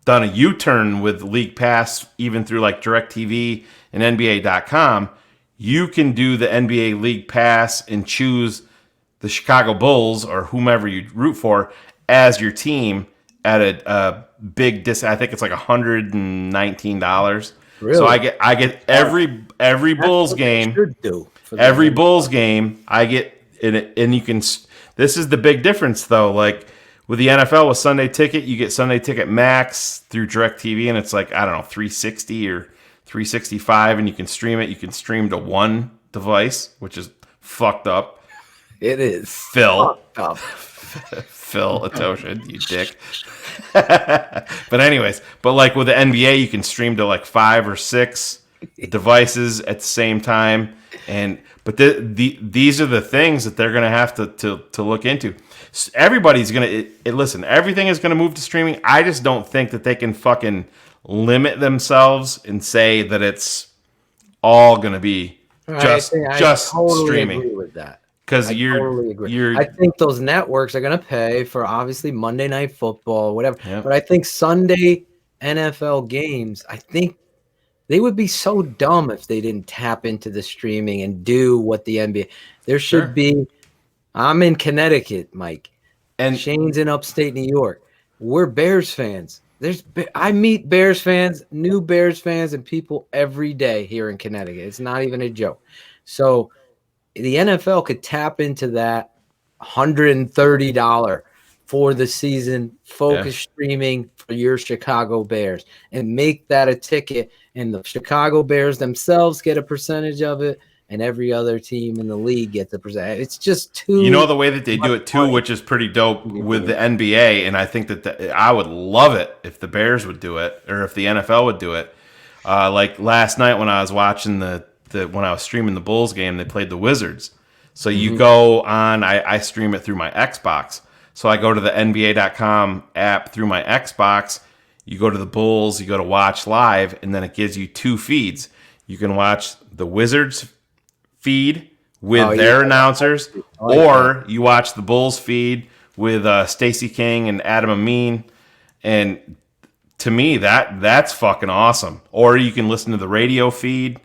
done a U-turn with League Pass, even through like DirecTV and NBA.com. You can do the NBA League Pass and choose the Chicago Bulls or whomever you root for as your team at a big discount. I think it's like $119. Really? So I get every Bulls game. Every Bulls game I get in it, and you can. This is the big difference though. Like with the NFL with Sunday Ticket, you get Sunday Ticket Max through DirecTV, and it's like I don't know $360 or $365, and you can stream it. You can stream to one device, which is fucked up. It is Phil. fucked up. Phil Ottochian, you dick. But anyways, like with the NBA, you can stream to like 5 or 6 devices at the same time, but these are the things that they're gonna have to look into. Everybody's gonna listen. Everything is gonna move to streaming. I just don't think that they can fucking limit themselves and say that it's all going to be just totally streaming. Agree with that. Because I think those networks are going to pay for obviously Monday Night Football, whatever. Yep. But I think Sunday NFL games, I think they would be so dumb if they didn't tap into the streaming and do what the NBA. There should be. I'm in Connecticut, Mike, and Shane's in upstate New York. We're Bears fans. I meet Bears fans, new Bears fans, and people every day here in Connecticut. It's not even a joke. So the NFL could tap into that $130 for the season, focus streaming for your Chicago Bears, and make that a ticket. And the Chicago Bears themselves get a percentage of it, and every other team in the league gets a percentage. It's just too. You know the way that they do it too, which is pretty dope with the NBA, and I think that I would love it if the Bears would do it, or if the NFL would do it. Like last night when I was watching when I was streaming the Bulls game, they played the Wizards. So you go on, I stream it through my Xbox. So I go to the NBA.com app through my Xbox. You go to the Bulls, you go to watch live, and then it gives you 2 feeds. You can watch the Wizards feed with their announcers, or you watch the Bulls feed with Stacey King and Adam Amin, and to me that's fucking awesome. Or you can listen to the radio feed,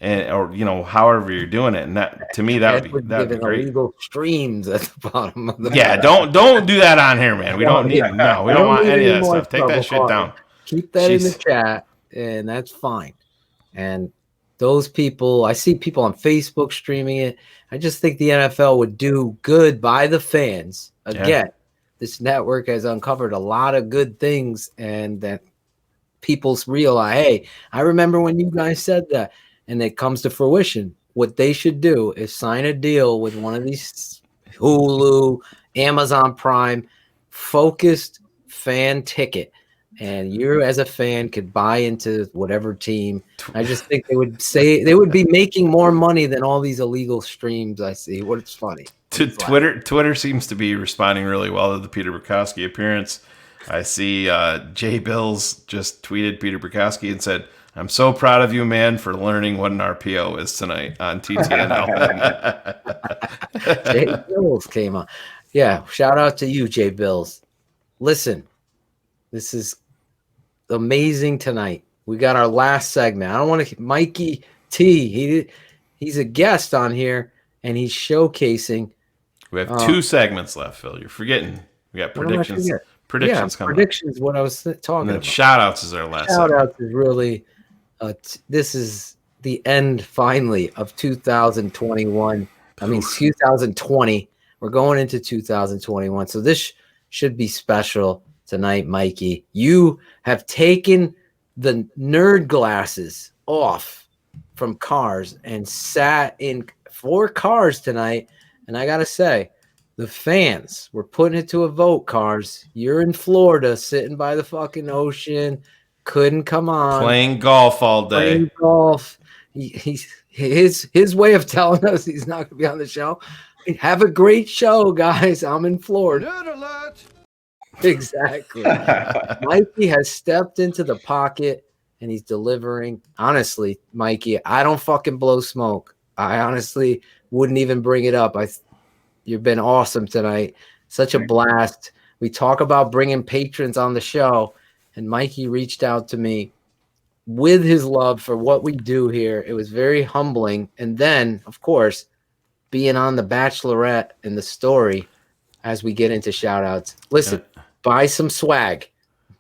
or however you're doing it, and that to me that'd be great. Illegal streams at the bottom of the don't do that on here, man. We don't need we don't want any of that stuff. Take that shit down. Keep that in the chat, and that's fine. And those people, I see people on Facebook streaming it. I just think the NFL would do good by the fans. Again, this network has uncovered a lot of good things, and that people realize, hey, I remember when you guys said that, and it comes to fruition. What they should do is sign a deal with one of these Hulu, Amazon Prime, focused fan ticket, and you as a fan could buy into whatever team. I just think they would be making more money than all these illegal streams I see. What's funny? Twitter seems to be responding really well to the Peter Bukowski appearance. I see Jay Bills just tweeted Peter Bukowski and said, "I'm so proud of you, man, for learning what an RPO is tonight on TTNL." Jay Bills came on. Yeah, shout out to you, Jay Bills. Listen, this is amazing tonight. We got our last segment. I don't want to. Mikey T. He's a guest on here, and he's showcasing. We have 2 segments left, Phil. You're forgetting. We got predictions. Predictions coming. Predictions. What I was talking about. Shout outs is our last. Shout outs is really. This is the end finally of 2021. I mean, 2020. We're going into 2021, so this should be special tonight, Mikey. You have taken the nerd glasses off from cars and sat in 4 cars tonight. And I got to say, the fans were putting it to a vote, cars. You're in Florida sitting by the fucking ocean. Couldn't come on. Playing golf all day. Playing golf. His way of telling us he's not going to be on the show. Have a great show, guys. I'm in Florida. Nerd alert. Exactly. Mikey has stepped into the pocket and he's delivering. Honestly, Mikey, I don't fucking blow smoke. I honestly wouldn't even bring it up. You've been awesome tonight. Such a blast. We talk about bringing patrons on the show, and Mikey reached out to me with his love for what we do here. It was very humbling. And then, of course, being on the Bachelorette and the story as we get into shout outs. Listen, buy some swag.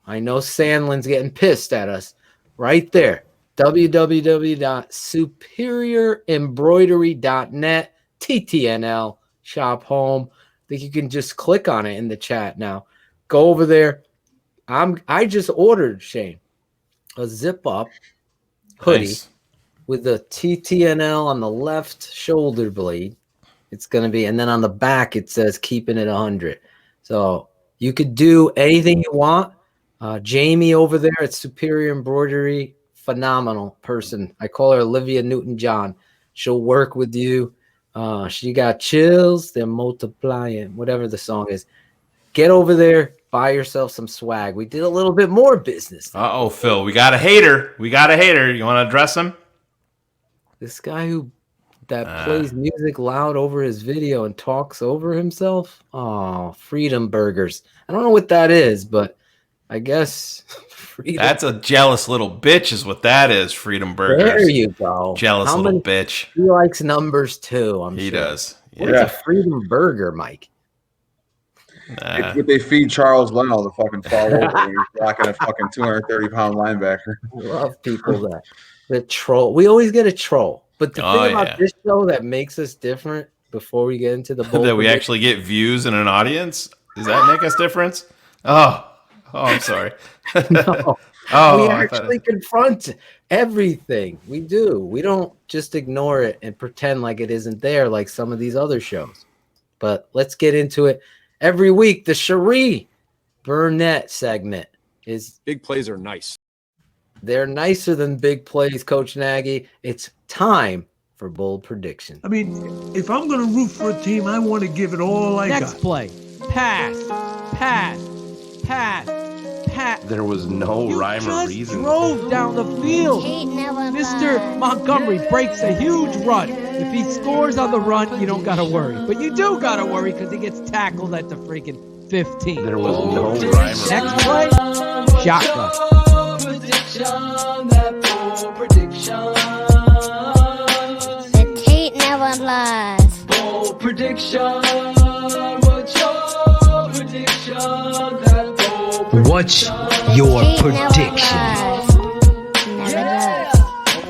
I know Sandlin's getting pissed at us right there. www.superiorembroidery.net, TTNL, shop home. I think you can just click on it in the chat now. Go over there. I just ordered, Shane, a zip up hoodie with the TTNL on the left shoulder blade. It's going to be, and then on the back it says Keepin It 100. So you could do anything you want. Jamie over there at Superior Embroidery, phenomenal person. I call her Olivia Newton-John. She'll work with you. She got chills. They're multiplying, whatever the song is. Get over there. Buy yourself some swag. We did a little bit more business. Uh-oh, Phil. We got a hater. You want to address him? This guy that plays music loud over his video and talks over himself. Oh, Freedom Burgers. I don't know what that is, but I guess Freedom. That's a jealous little bitch is what that is, Freedom Burgers. There you go. Jealous little bitch. He likes numbers too, I'm sure. He does. Yeah. What's a Freedom Burger, Mike? It's what they feed Charles Leno to fucking fall over when he's rocking a fucking 230-pound linebacker. I love people that troll. We always get a troll. But the thing about this show that makes us different before we get into the bowl that we actually get views in an audience? Does that make us different? Oh, I'm sorry. No. We actually confront everything. We do. We don't just ignore it and pretend like it isn't there like some of these other shows. But let's get into it. Every week, the Cherie Burnett segment is... Big plays are nice. They're nicer than big plays, Coach Nagy. It's time for bold prediction. I mean, if I'm going to root for a team, I want to give it all I got. Next play. Pass. There was no rhyme or reason. You drove down the field. Mr. Montgomery breaks a huge run. If he scores on the run, you don't got to worry. But you do got to worry because he gets tackled at the freaking 15. There was no rhyme or Next play, shotgun. The tape never lies. Bold prediction. What's your prediction?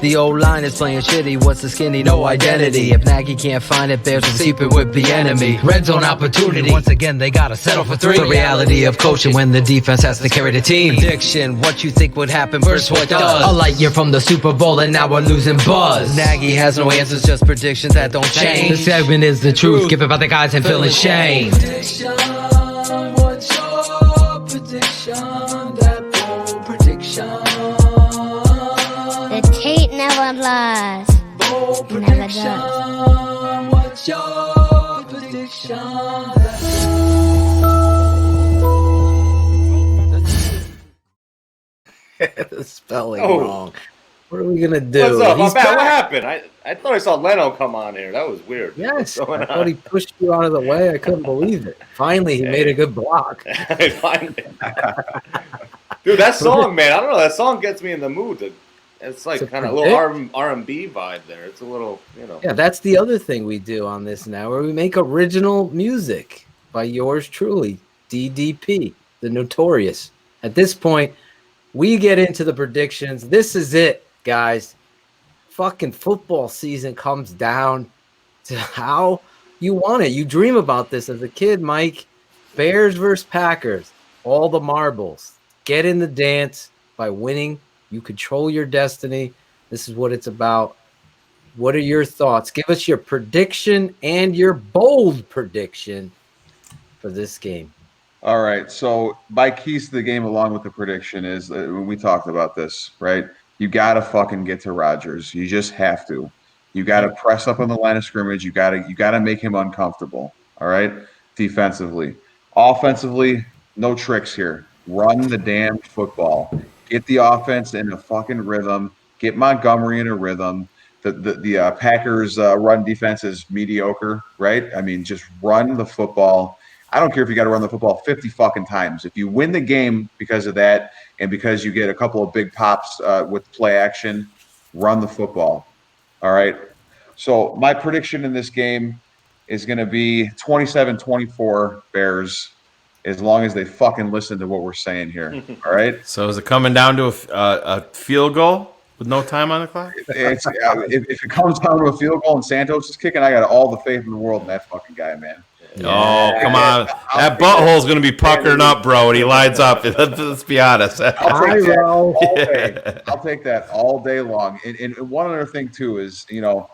The old line is playing shitty. What's the skinny? No identity. If Nagy can't find it, there's a secret with the enemy. Red zone opportunity. Once again, they gotta settle for 3. The reality of coaching when the defense has to carry the team. Prediction. What you think would happen versus what does. A light year from the Super Bowl and now we're losing buzz. Nagy has no answers, just predictions that don't change. The segment is the truth. Give it by the guys and feeling shamed. What's your prediction? That bold prediction. The tape never lies. Bold It never prediction. does. What's your prediction? The spelling Oh. wrong. What are we gonna do? What's up? He's What back. happened? I thought I saw Leno come on here. That was weird. Yes, What's going I thought he on? pushed you out of the way. I couldn't believe it. Finally, he made a good block. Dude, that song, man. I don't know. That song gets me in the mood. It's like To kind of a little predict? R&B vibe there. It's a little, you know. Yeah, that's the other thing we do on this now, where we make original music by yours truly, DDP, the Notorious. At this point, we get into the predictions. This is it, guys. Fucking football season comes down to how you want it. You dream about this as a kid, Mike. Bears versus Packers. All the marbles. Get in the dance by winning. You control your destiny. This is what it's about. What are your thoughts? Give us your prediction and your bold prediction for this game. All right. So my keys to the game, along with the prediction, is when we talked about this, right? You got to fucking get to Rodgers. You just have to. You got to press up on the line of scrimmage. You got to make him uncomfortable. All right. Defensively, offensively, no tricks here. Run the damn football. Get the offense in a fucking rhythm. Get Montgomery in a rhythm. The Packers run defense is mediocre, right? I mean, just run the football. I don't care if you got to run the football 50 fucking times. If you win the game because of that and because you get a couple of big pops with play action, run the football. All right? So my prediction in this game is going to be 27-24 Bears, as long as they fucking listen to what we're saying here. All right? So is it coming down to a field goal with no time on the clock? If it comes down to a field goal and Santos is kicking, I got all the faith in the world in that fucking guy, man. Oh, come on. That butthole's going to be puckering up, bro, when he lines up. Let's be honest. I'll take that all day. I'll take that all day long. And one other thing, too, is, you know,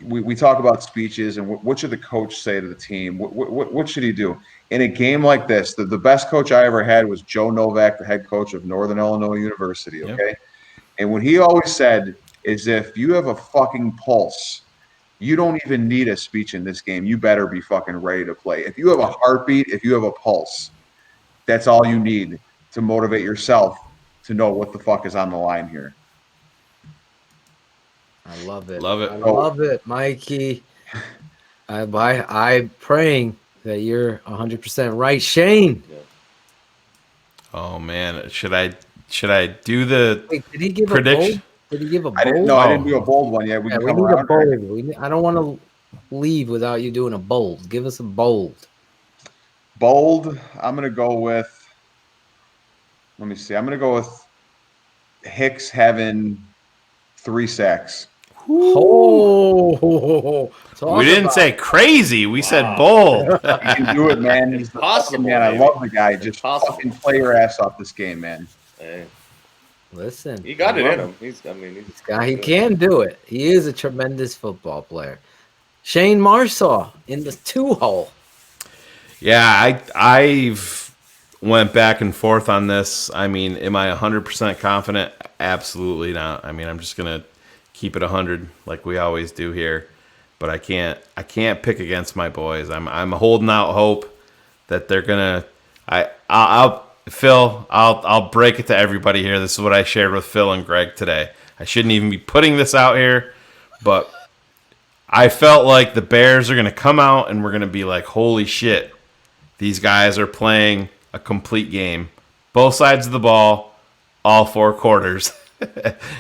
we talk about speeches and what should the coach say to the team? What should he do? In a game like this, the best coach I ever had was Joe Novak, the head coach of Northern Illinois University, okay? Yep. And what he always said is, if you have a fucking pulse, you don't even need a speech in this game. You better be fucking ready to play. If you have a heartbeat, if you have a pulse, that's all you need to motivate yourself to know what the fuck is on the line here. I love it. Love it. I love it, Mikey. I'm praying that you're 100% right. Shane. Oh, man. Should I do the Wait, did he give prediction? A bold? Did he give a bold? I didn't do a bold one yet. We need a bold. I don't want to leave without you doing a bold. Give us a bold. Bold, I'm going to go with, let me see. I'm going to go with Hicks having 3 sacks. Oh, we didn't say crazy. We said bold. You can do it, man. He's awesome, man. I love the guy. Just fucking play your ass off this game, man. Hey. Listen, he got it in him. He can do it. He is a tremendous football player. Shane Marsaw in the 2-hole. Yeah, I've went back and forth on this. I mean, am I 100% confident? Absolutely not. I mean, I'm just gonna keep it 100 like we always do here. But I can't pick against my boys. I'm holding out hope that they're gonna. Phil, I'll break it to everybody here. This is what I shared with Phil and Greg today. I shouldn't even be putting this out here, but I felt like the Bears are going to come out and we're going to be like, holy shit, these guys are playing a complete game. Both sides of the ball, all 4 quarters.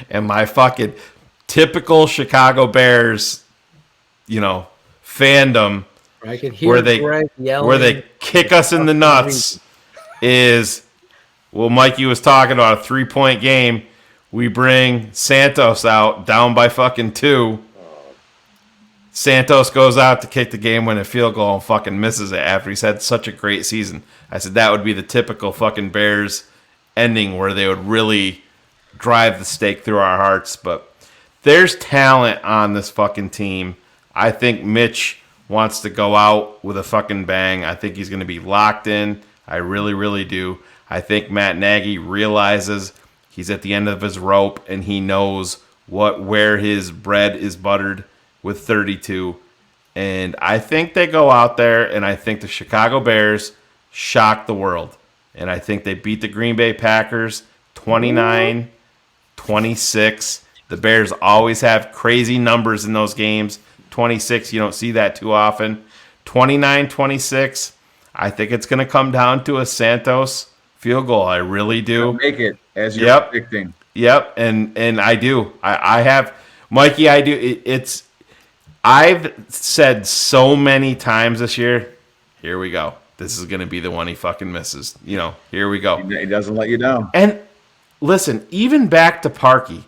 And my fucking typical Chicago Bears, fandom, where they kick us in the nuts. Is, well, Mikey was talking about a 3-point game. We bring Santos out down by fucking 2. Santos goes out to kick the game-winning field goal and fucking misses it after he's had such a great season. I said that would be the typical fucking Bears ending where they would really drive the stake through our hearts. But there's talent on this fucking team. I think Mitch wants to go out with a fucking bang. I think he's going to be locked in. I really, really do. I think Matt Nagy realizes he's at the end of his rope and he knows where his bread is buttered with 32. And I think they go out there, and I think the Chicago Bears shock the world. And I think they beat the Green Bay Packers 29-26. The Bears always have crazy numbers in those games. 26, you don't see that too often. 29-26. I think it's going to come down to a Santos field goal. I really do. Make it as you're predicting. Yep, and I do. I have, Mikey, I do. I've said so many times this year, here we go. This is going to be the one he fucking misses. Here we go. He doesn't let you down. And listen, even back to Parkey.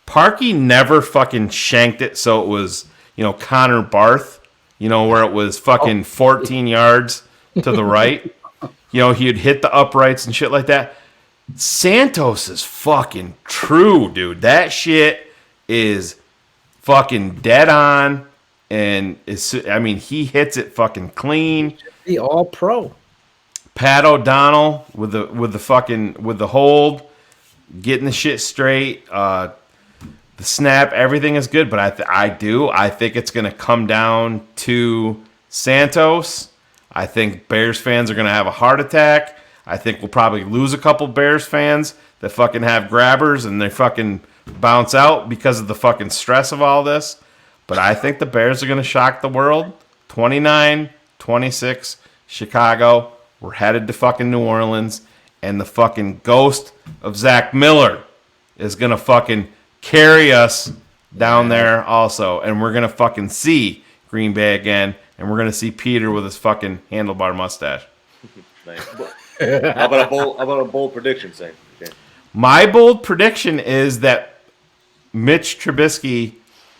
Parkey never fucking shanked it so it was, Connor Barth, where it was fucking 14 yards to the right. He'd hit the uprights and shit like that. Santos is fucking true, dude. That shit is fucking dead on. And he hits it fucking clean. The all pro. Pat O'Donnell with the hold, getting the shit straight. The snap, everything is good. But I think it's going to come down to Santos. I think Bears fans are going to have a heart attack. I think we'll probably lose a couple Bears fans that fucking have grabbers and they fucking bounce out because of the fucking stress of all this. But I think the Bears are going to shock the world. 29-26, Chicago. We're headed to fucking New Orleans. And the fucking ghost of Zach Miller is going to fucking carry us down there also. And we're going to fucking see Green Bay again. And we're going to see Peter with his fucking handlebar mustache. Nice. How about a bold prediction, Shane? Okay. My bold prediction is that Mitch Trubisky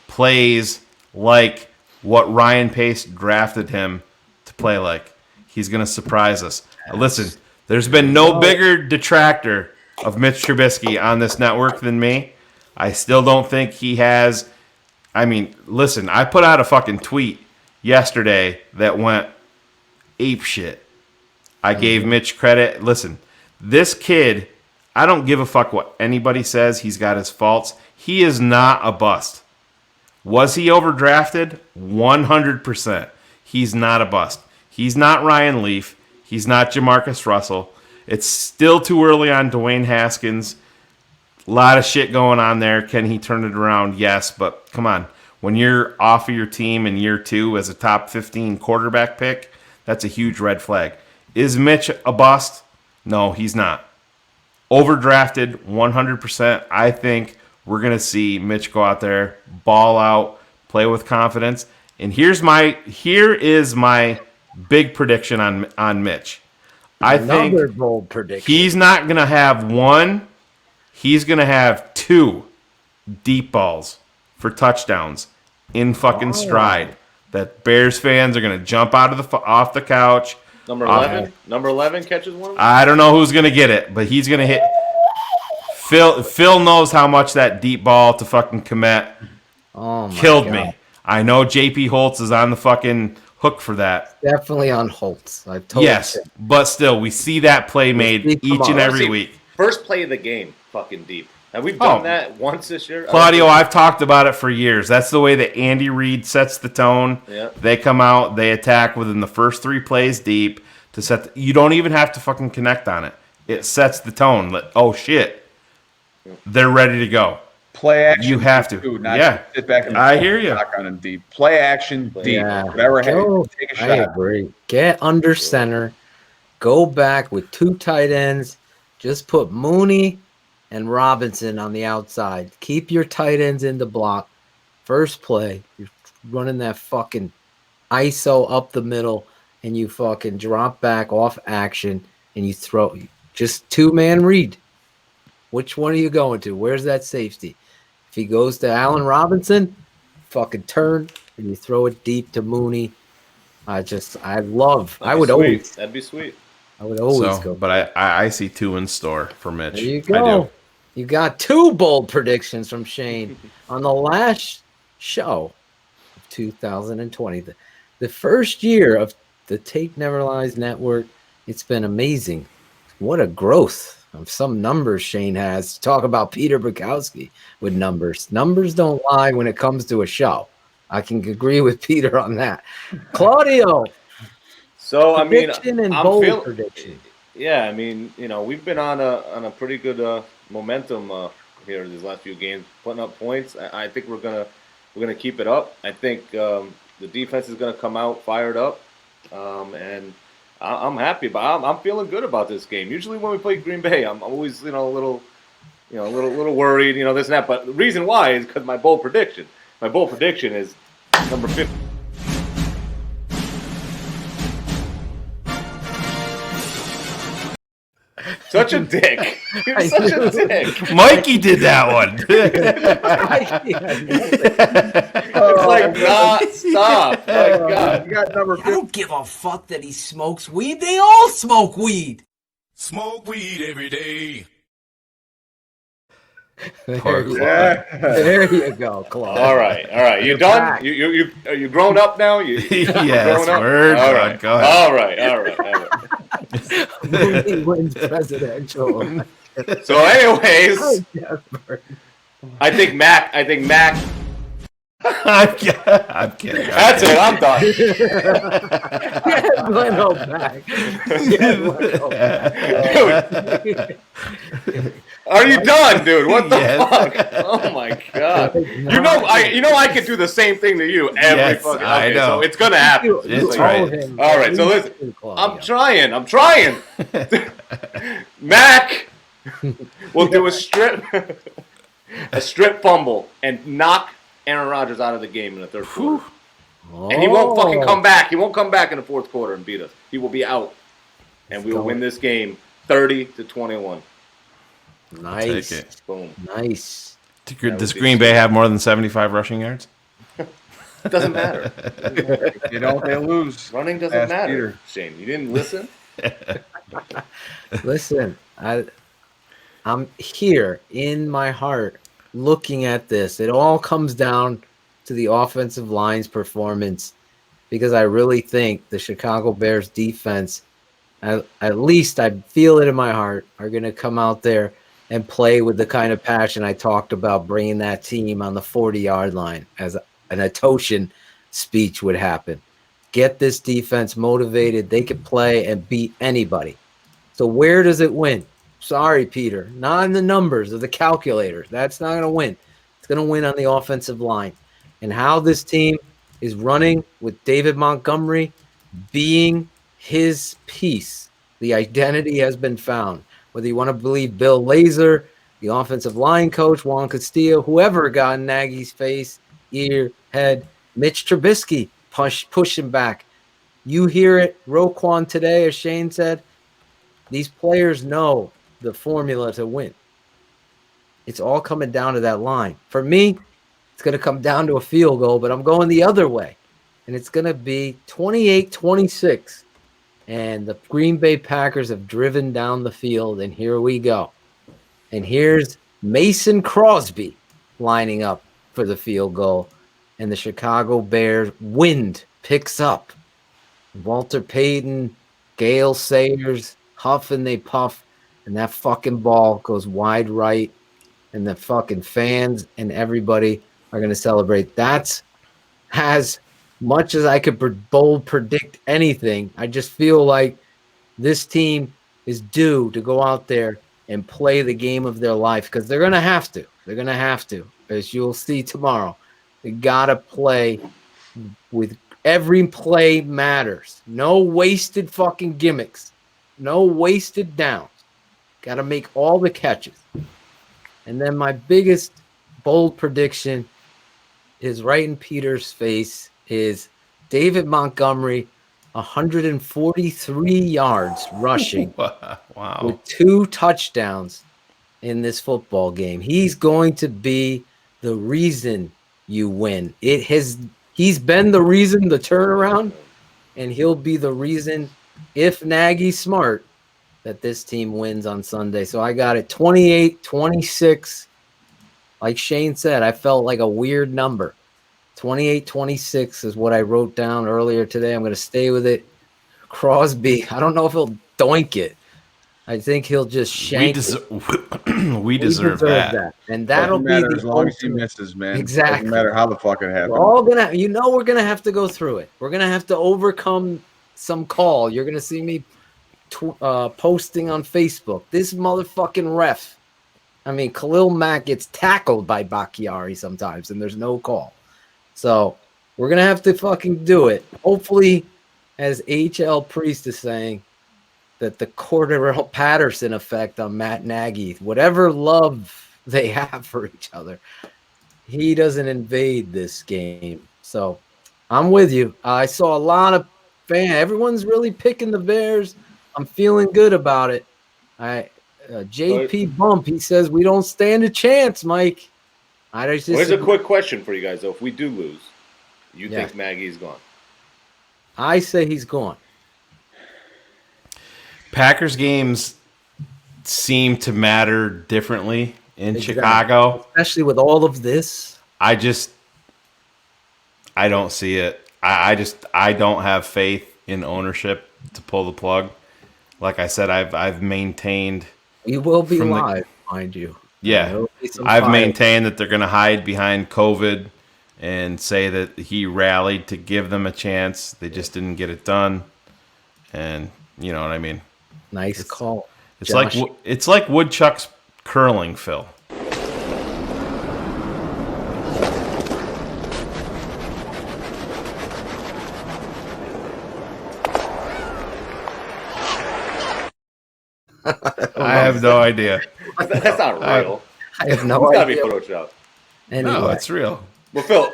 plays like what Ryan Pace drafted him to play like. He's going to surprise us. Listen, there's been no bigger detractor of Mitch Trubisky on this network than me. I still don't think he has. Listen, I put out a fucking tweet yesterday that went ape shit. I gave Mitch credit. Listen, this kid, I don't give a fuck what anybody says. He's got his faults. He is not a bust. Was he overdrafted? 100%. He's not a bust. He's not Ryan Leaf. He's not Jamarcus Russell. It's still too early on Dwayne Haskins. A lot of shit going on there. Can he turn it around? Yes, but come on. When you're off of your team in year 2 as a top 15 quarterback pick, that's a huge red flag. Is Mitch a bust? No, he's not. Overdrafted 100%. I think we're going to see Mitch go out there, ball out, play with confidence. And here is my big prediction on Mitch. I think bold prediction. He's not going to have one. He's going to have 2 deep balls for touchdowns in fucking stride. That Bears fans are going to jump out of off the couch. Number 11? Number 11 catches one? I don't know who's going to get it, but he's going to hit. Phil knows how much that deep ball to fucking Komet killed me. I know JP Holtz is on the fucking hook for that. Definitely on Holtz. I've told yes, but still, we see that play made each and every week. First play of the game, fucking deep. Have we done that once this year? Claudio, I've talked about it for years. That's the way that Andy Reid sets the tone. Yeah. They come out, they attack within the first 3 plays deep to set. You don't even have to fucking connect on it. It sets the tone. Oh shit. They're ready to go. Play action. You have to. Too, not yeah. Sit back and I hear you. On and deep. Play action deep. Yeah. Whatever. Take a shot. I agree. Get under center. Go back with 2 tight ends. Just put Mooney and Robinson on the outside. Keep your tight ends in the block. First play, you're running that fucking ISO up the middle, and you fucking drop back off action, and you throw. Just 2-man read. Which one are you going to? Where's that safety? If he goes to Allen Robinson, fucking turn, and you throw it deep to Mooney. I would always. That'd be sweet. I would always go. But I see 2 in store for Mitch. There you go. I do. You got 2 bold predictions from Shane on the last show of 2020. The first year of the Tape Never Lies Network, it's been amazing. What a growth of some numbers Shane has. Talk about Peter Bukowski with numbers. Numbers don't lie when it comes to a show. I can agree with Peter on that. Claudio. So I mean, prediction and I'm bold feeling. prediction. Yeah, I mean, we've been on a pretty good momentum here these last few games, putting up points. I think we're gonna keep it up. I think the defense is gonna come out fired up, and I'm happy. But I'm feeling good about this game. Usually when we play Green Bay, I'm always a little worried, this and that. But the reason why is because my bold prediction. My bold prediction is number 50. Such a dick. You're such a dick. Mikey did that one. It's like, stop. My God. You got number 50. I don't give a fuck that he smokes weed. They all smoke weed. Smoke weed every day. There you go, Claude. All right. You done? Are you grown up now? Yes, grown up? we're All done. right. Go ahead. All right. He wins presidential. So, anyways, I think Mac. I'm kidding. That's it. I'm done. Get Leno back. Get Leno back. Dude. Are you done, dude? What the fuck? Oh my God! I could do the same thing to you every fucking. Okay, I know. So it's gonna happen. It's right. All right. So listen, I'm trying. Mac will do a strip fumble and knock Aaron Rodgers out of the game in the third quarter, and he won't fucking come back. He won't come back in the fourth quarter and beat us. He will be out, and we will win this game 30-21. Nice. Take it. Boom. Nice. Does Green Bay have more than 75 rushing yards? It doesn't matter. They lose. Running doesn't Ask matter. Peter. Shane, you didn't listen? Listen, I'm here in my heart looking at this. It all comes down to the offensive line's performance because I really think the Chicago Bears defense, at least I feel it in my heart, are going to come out there and play with the kind of passion I talked about, bringing that team on the 40-yard line as an Ottochian speech would happen. Get this defense motivated. They can play and beat anybody. So where does it win? Sorry, Peter. Not in the numbers of the calculator. That's not going to win. It's going to win on the offensive line. And how this team is running with David Montgomery being his piece. The identity has been found. Whether you want to believe Bill Lazor, the offensive line coach, Juan Castillo, whoever got in Nagy's face, ear, head, Mitch Trubisky pushing back. You hear it, Roquan today, as Shane said, these players know the formula to win. It's all coming down to that line. For me, it's going to come down to a field goal, but I'm going the other way. And it's going to be 28-26. And the Green Bay Packers have driven down the field, and here we go. And here's Mason Crosby lining up for the field goal. And the Chicago Bears wind picks up. Walter Payton, Gale Sayers, huff and they puff, and that fucking ball goes wide right, and the fucking fans and everybody are going to celebrate. That's as much as I could bold predict anything. I just feel like this team is due to go out there and play the game of their life because they're going to have to. They're going to have to, as you'll see tomorrow. They got to play with every play matters. No wasted fucking gimmicks. No wasted downs. Got to make all the catches. And then my biggest bold prediction is right in Peter's face is David Montgomery, 143 yards rushing with 2 touchdowns in this football game. He's going to be the reason you win. He's been the reason, the turnaround, and he'll be the reason, if Nagy's smart, that this team wins on Sunday. So I got it 28-26. Like Shane said, I felt like a weird number. 28-26 is what I wrote down earlier today. I'm going to stay with it. Crosby, I don't know if he'll doink it. I think he'll just shank it. We deserve that. And that'll be the as long as he ultimate. misses, man. Exactly. Doesn't matter how the fuck it happens. We're all gonna, we're gonna have to go through it. We're gonna have to overcome some call. You're gonna see me posting on Facebook. This motherfucking ref. I mean, Khalil Mack gets tackled by Bakhtiari sometimes, and there's no call. So we're gonna have to fucking do it. Hopefully, as HL Priest is saying, that the Cordero Patterson effect on Matt Nagy, whatever love they have for each other, he doesn't invade this game. So I'm with you. I saw a lot of fans. Everyone's really picking the Bears. I'm feeling good about it. JP Bump, he says we don't stand a chance, Mike. Here's a quick question for you guys, though. If we do lose, you think Nagy's gone? I say he's gone. Packers games seem to matter differently in Chicago. Especially with all of this. I don't see it. I don't have faith in ownership to pull the plug. Like I said, I've maintained. We will be live, mind you. Yeah. I've maintained that they're going to hide behind COVID and say that he rallied to give them a chance. They just didn't get it done. And you know what I mean? Nice call. It's like woodchucks curling, Phil. I have no idea. That's not real. I have no It's idea. gotta be photoshopped. Anyway. No, it's real. Well, Phil,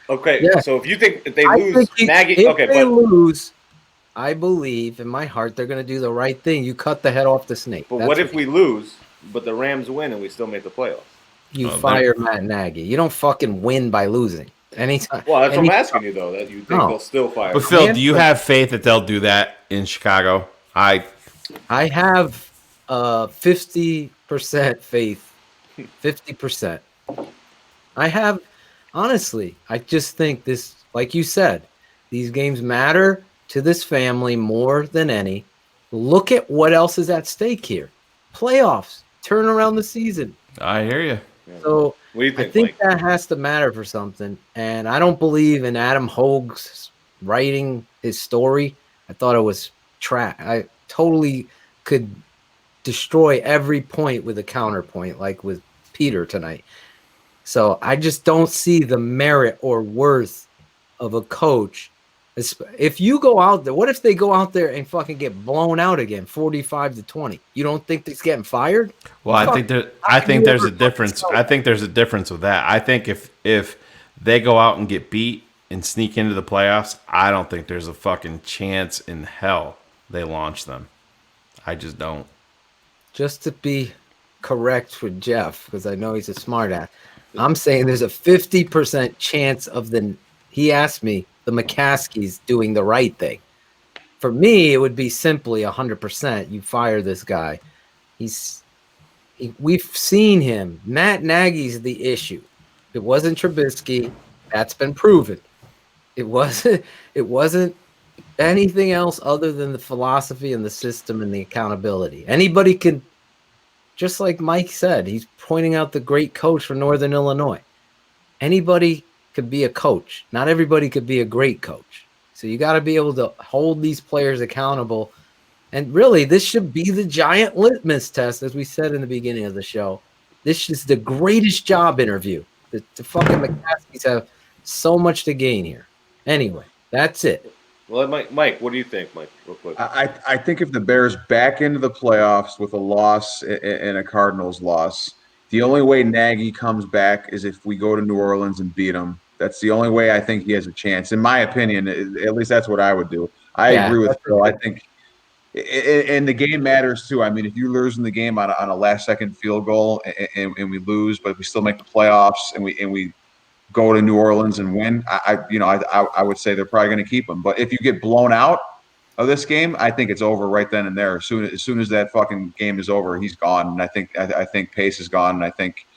okay, so if you think if they I lose, think Nagy, if okay, they but lose, I believe in my heart they're going to do the right thing. You cut the head off the snake. but That's what if we lose, but the Rams win and we still make the playoffs? you fire Matt Nagy? You don't fucking win by losing. Anytime. Well, that's what I'm asking you, though, that you think they'll still fire. But Phil, do you have faith that they'll do that in Chicago? I have 50% faith. 50%. I have, honestly, I just think this, like you said, these games matter to this family more than any. Look at what else is at stake here. Playoffs, turn around the season. I hear you. So what do you think, I think Mike? that has to matter for something. And I don't believe in Adam Hogue's writing his story. I thought it was trash. I totally could destroy every point with a counterpoint, like with Peter tonight. So I just don't see the merit or worth of a coach. If you go out there, what if they go out there and fucking get blown out again, 45-20? You don't think he's getting fired? Well, I think there's a difference. I think there's a difference with that. I think if they go out and get beat and sneak into the playoffs, I don't think there's a fucking chance in hell they launch them. I just don't. Just to be correct with Jeff, because I know he's a smart ass, I'm saying there's a 50% chance of he asked me, the McCaskies doing the right thing. For me, it would be simply 100%. You fire this guy. We've seen him. Matt Nagy's the issue. It wasn't Trubisky. That's been proven. It wasn't anything else other than the philosophy and the system and the accountability. Anybody can, just like Mike said, he's pointing out the great coach for Northern Illinois. Anybody could be a coach. Not everybody could be a great coach. So you got to be able to hold these players accountable. And really, this should be the giant litmus test, as we said in the beginning of the show. This is the greatest job interview. The fucking McCaskies have so much to gain here. Anyway, that's it. Well, Mike, what do you think, Mike, real quick? I think if the Bears back into the playoffs with a loss and a Cardinals loss, the only way Nagy comes back is if we go to New Orleans and beat them. That's the only way I think he has a chance. In my opinion, at least that's what I would do. I agree with Phil. I think and the game matters too. I mean, if you lose in the game on a last-second field goal and we lose, but we still make the playoffs and we go to New Orleans and win, I would say they're probably going to keep him. But if you get blown out of this game, I think it's over right then and there. As soon as that fucking game is over, he's gone. And I think Pace is gone. And I think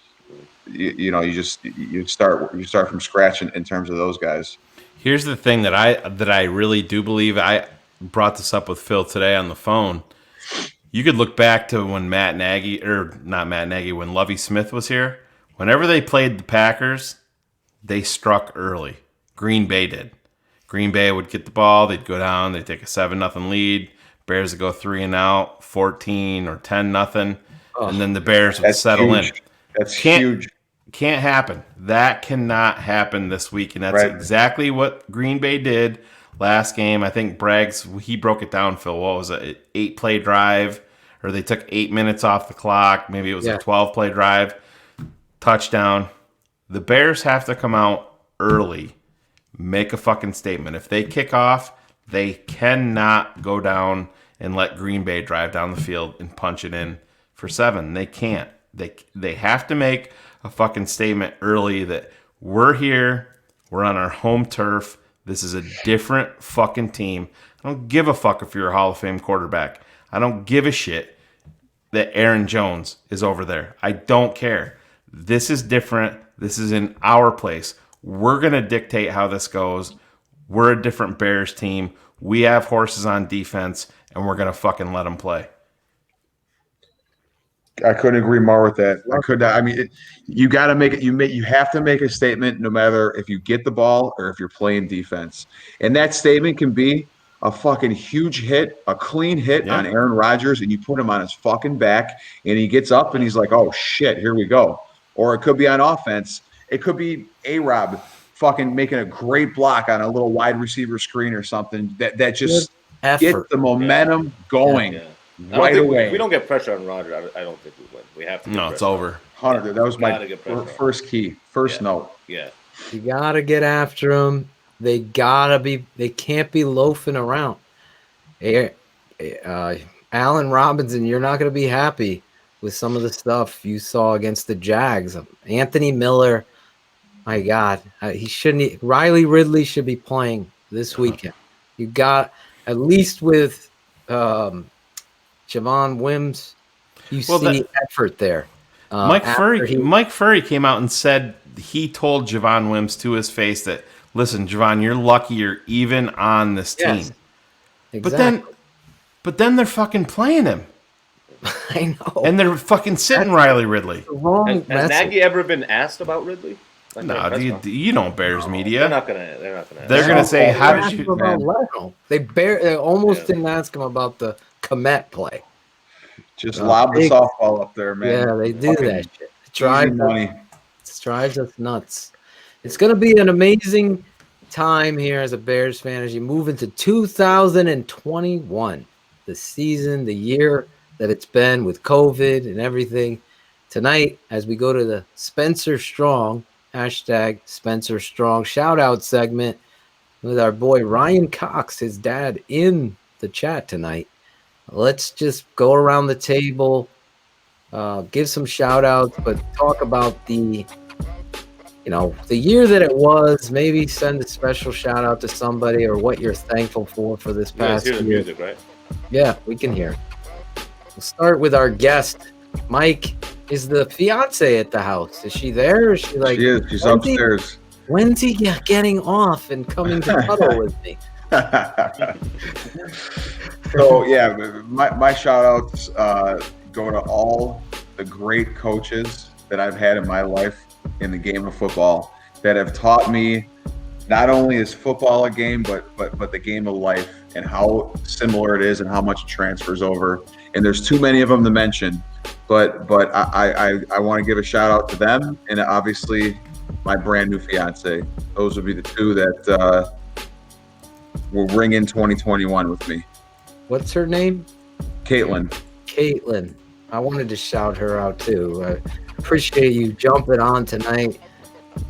you start from scratch in terms of those guys. Here's the thing that I really do believe. I brought this up with Phil today on the phone. You could look back to when when Lovie Smith was here. Whenever they played the Packers, they struck early. Green Bay did. Green Bay would get the ball, they'd go down, they'd take a 7-0 lead. Bears would go 3 and out, 14 or 10-0, and then the Bears would settle in. That's huge. Can't happen. That cannot happen this week, and that's exactly what Green Bay did last game. I think he broke it down, Phil. What was it? An 8-play drive, or they took 8 minutes off the clock. Maybe it was a 12-play drive. Touchdown. The Bears have to come out early, make a fucking statement. If they kick off, they cannot go down and let Green Bay drive down the field and punch it in for 7. They can't. They have to make a fucking statement early that we're here, we're on our home turf. This is a different fucking team. I don't give a fuck if you're a Hall of Fame quarterback. I don't give a shit that Aaron Jones is over there. I don't care. This is different. This is in our place. We're going to dictate how this goes. We're a different Bears team. We have horses on defense, and we're going to fucking let them play. I couldn't agree more with that. You got to make it. You have to make a statement, no matter if you get the ball or if you're playing defense. And that statement can be a fucking huge hit, a clean hit on Aaron Rodgers, and you put him on his fucking back, and he gets up and he's like, "Oh shit, here we go." Or it could be on offense. It could be A-Rob fucking making a great block on a little wide receiver screen or something that just gets the momentum going. Right away. If we don't get pressure on Rodgers, I don't think we win. We have to. No, it's over. Hunter, that was my first key, first note. Yeah. You gotta get after them. They can't be loafing around. Allen Robinson, you're not gonna be happy with some of the stuff you saw against the Jags. Anthony Miller, my God, he shouldn't. Riley Ridley should be playing this weekend. You got at least with Javon Wims, see effort there. Mike Furry came out and said he told Javon Wims to his face that, listen, Javon, you're lucky you're even on this team. Yes, exactly. But then they're fucking playing him. I know. And they're fucking sitting Riley Ridley. Has Nagy ever been asked about Ridley? No, you don't Bears media. They're not gonna. They're gonna say, "How did you?" They almost didn't ask him about the Komet play. Just lob the softball up there, man. Yeah, they do that shit. It drives us nuts. It's gonna be an amazing time here as a Bears fan as you move into 2021, the season, the year that it's been with COVID and everything. Tonight, as we go to the Spencer Strong #Spencer Strong shout out segment with our boy Ryan Cox, his dad, in the chat tonight. Let's just go around the table, give some shout outs, but talk about the year that it was. Maybe send a special shout out to somebody or what you're thankful for this past year. You guys hear the music, right? Yeah, we can hear. We'll start with our guest, Mike. Is the fiance at the house? Is she there? Is she like? She is. She's upstairs. When's he getting off and coming to cuddle with me? So yeah, my shout outs go to all the great coaches that I've had in my life in the game of football that have taught me not only is football a game, but the game of life and how similar it is and how much it transfers over. And there's too many of them to mention, but I want to give a shout out to them and obviously my brand new fiance. Those would be the two that will ring in 2021 with me. What's her name? Caitlin. I wanted to shout her out too. I appreciate you jumping on tonight.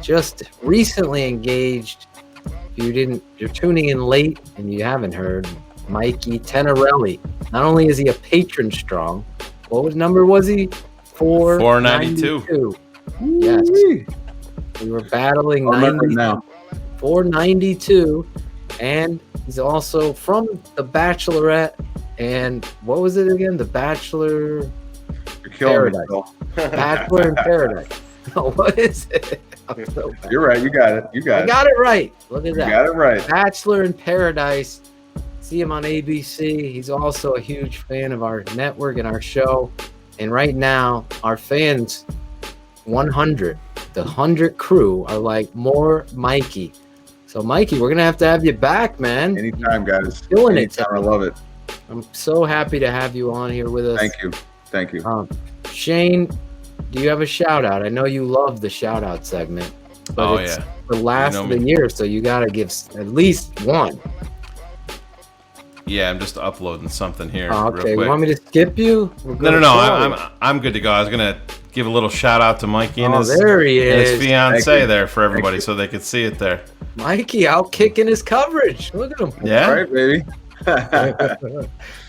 Just recently engaged. If you're tuning in late and you haven't heard, Mikey Tenerelli. Not only is he a patron strong, what number was he? 492. Yes. We were battling 492, and he's also from the Bachelorette. And what was it again? The Bachelor Paradise. Bachelor in Paradise. No, what is it? You're right. You got it. You got I it. got it right. Look at that. You got it right. Bachelor in Paradise. See him on ABC. He's also a huge fan of our network and our show. And right now, our fans, 100, the 100 crew are like, more Mikey. So, Mikey, we're going to have you back, man. Anytime, guys. Doing Anytime. I love it. I'm so happy to have you on here with us. Thank you. Thank you. Shane, do you have a shout out? I know you love the shout out segment. But it's the last of the year, so you got to give at least one. Yeah, I'm just uploading something here. Oh, real okay, you quick. want me to skip you? No. I'm good to go. I was gonna give a little shout out to Mikey and his, there he and his is. fiance there for everybody, so they could see it there. Mikey out kicking his coverage. Look at him. Yeah, right, baby.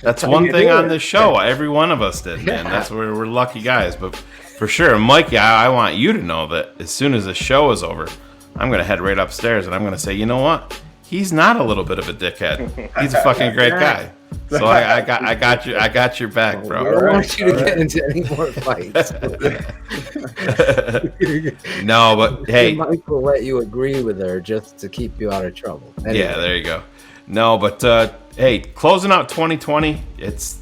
That's one thing on this show. Every one of us did, man. That's where we're lucky guys. But for sure, Mikey, I want you to know that as soon as the show is over, I'm gonna head right upstairs and I'm gonna say, you know what? He's not a little bit of a dickhead. He's a fucking great guy. So I got your back, bro. I don't want you to get into any more fights. No, but hey, Mike will let you agree with her just to keep you out of trouble. Anyway. Yeah, there you go. No, but hey, closing out 2020, it's.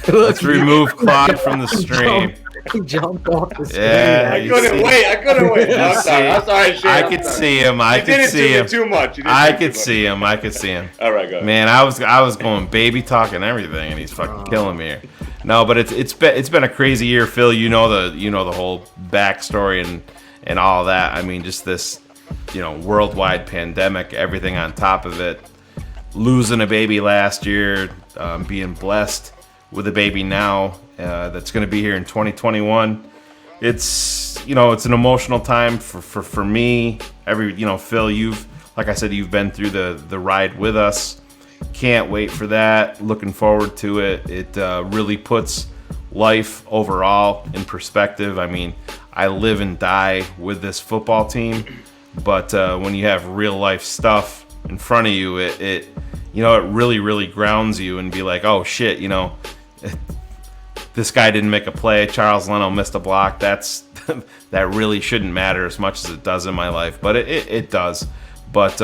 Let's remove Claude from the stream. He jumped off the screen. Yeah, I couldn't wait. I'm sorry, Shane. I could see him. I could see him. Too much. I could see him. All right, go ahead. Man, I was going baby talk and everything, and he's fucking killing me here. No, but it's been a crazy year, Phil. You know the whole backstory and all that. I mean, just this worldwide pandemic, everything on top of it. Losing a baby last year, being blessed with a baby now that's going to be here in 2021. It's it's an emotional time for me. Phil, like I said, you've been through the ride with us. Can't wait for that. Looking forward to it. It really puts life overall in perspective. I mean, I live and die with this football team, but when you have real life stuff in front of you, it really, really grounds you and be like, oh shit, this guy didn't make a play. Charles Leno missed a block. That really shouldn't matter as much as it does in my life, but it does. But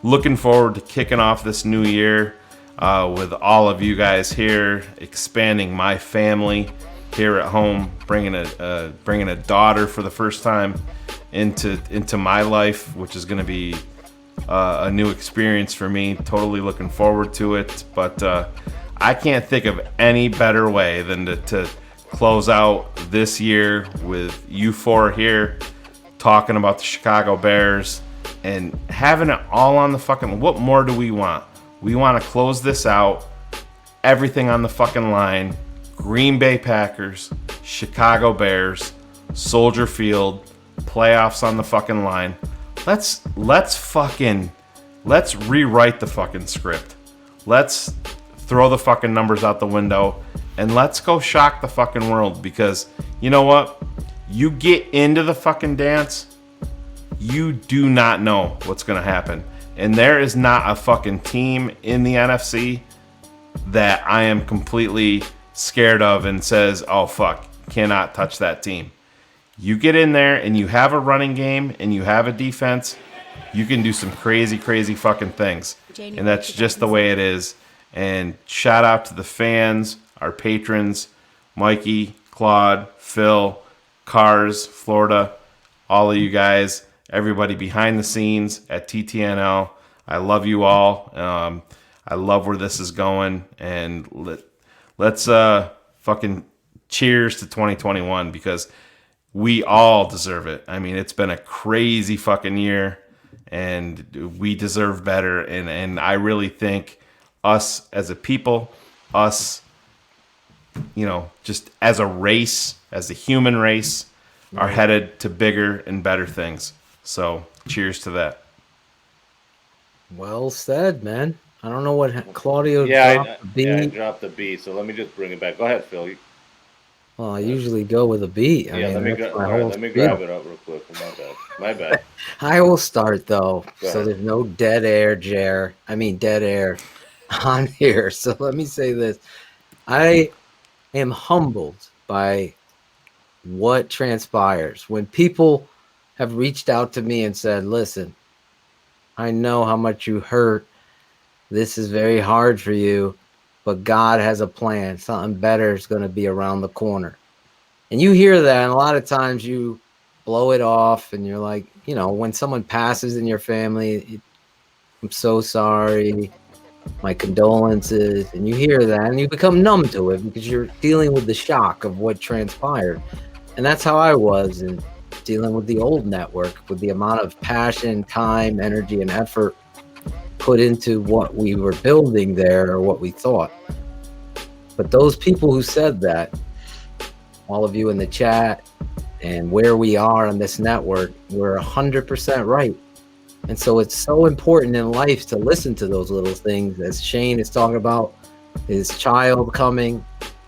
looking forward to kicking off this new year with all of you guys here, expanding my family here at home, bringing a daughter for the first time into my life, which is going to be a new experience for me. Totally looking forward to it, but I can't think of any better way than to close out this year with you four here talking about the Chicago Bears and having it all on the fucking. What more do we want? We want to close this out. Everything on the fucking line. Green Bay Packers, Chicago Bears, Soldier Field, playoffs on the fucking line. Let's rewrite the fucking script. Let's throw the fucking numbers out the window and let's go shock the fucking world, because you know what? You get into the fucking dance, you do not know what's going to happen. And there is not a fucking team in the NFC that I am completely scared of and says, oh fuck, cannot touch that team. You get in there and you have a running game and you have a defense, you can do some crazy, crazy fucking things. And that's just the way it is. And shout out to the fans, our patrons, Mikey, Claude, Phil, Cars, Florida, all of you guys, everybody behind the scenes at TTNL. I love you all. I love where this is going. And let's fucking cheers to 2021, because we all deserve it. I mean, it's been a crazy fucking year and we deserve better. And I really think us as a people, us, just as a race, as a human race, are headed to bigger and better things. So cheers to that. Well said, man. I don't know what Claudio dropped the beat. Yeah, I dropped the beat, so let me just bring it back. Go ahead, Phil. Well, I usually go with a beat. Let me grab it up real quick. My bad. I will start though, Go so ahead. there's no dead air on here. So let me say this: I am humbled by what transpires when people have reached out to me and said, listen, I know how much you hurt. This is very hard for you, but God has a plan. Something better is going to be around the corner. And you hear that, and a lot of times you blow it off, and you're like, you know, when someone passes in your family, I'm so sorry, my condolences, and you hear that, and you become numb to it because you're dealing with the shock of what transpired. And that's how I was in dealing with the old network, with the amount of passion, time, energy, and effort put into what we were building there, or what we thought. But those people who said that, all of you in the chat and where we are on this network, we're 100% right. And so it's so important in life to listen to those little things, as Shayne is talking about his child coming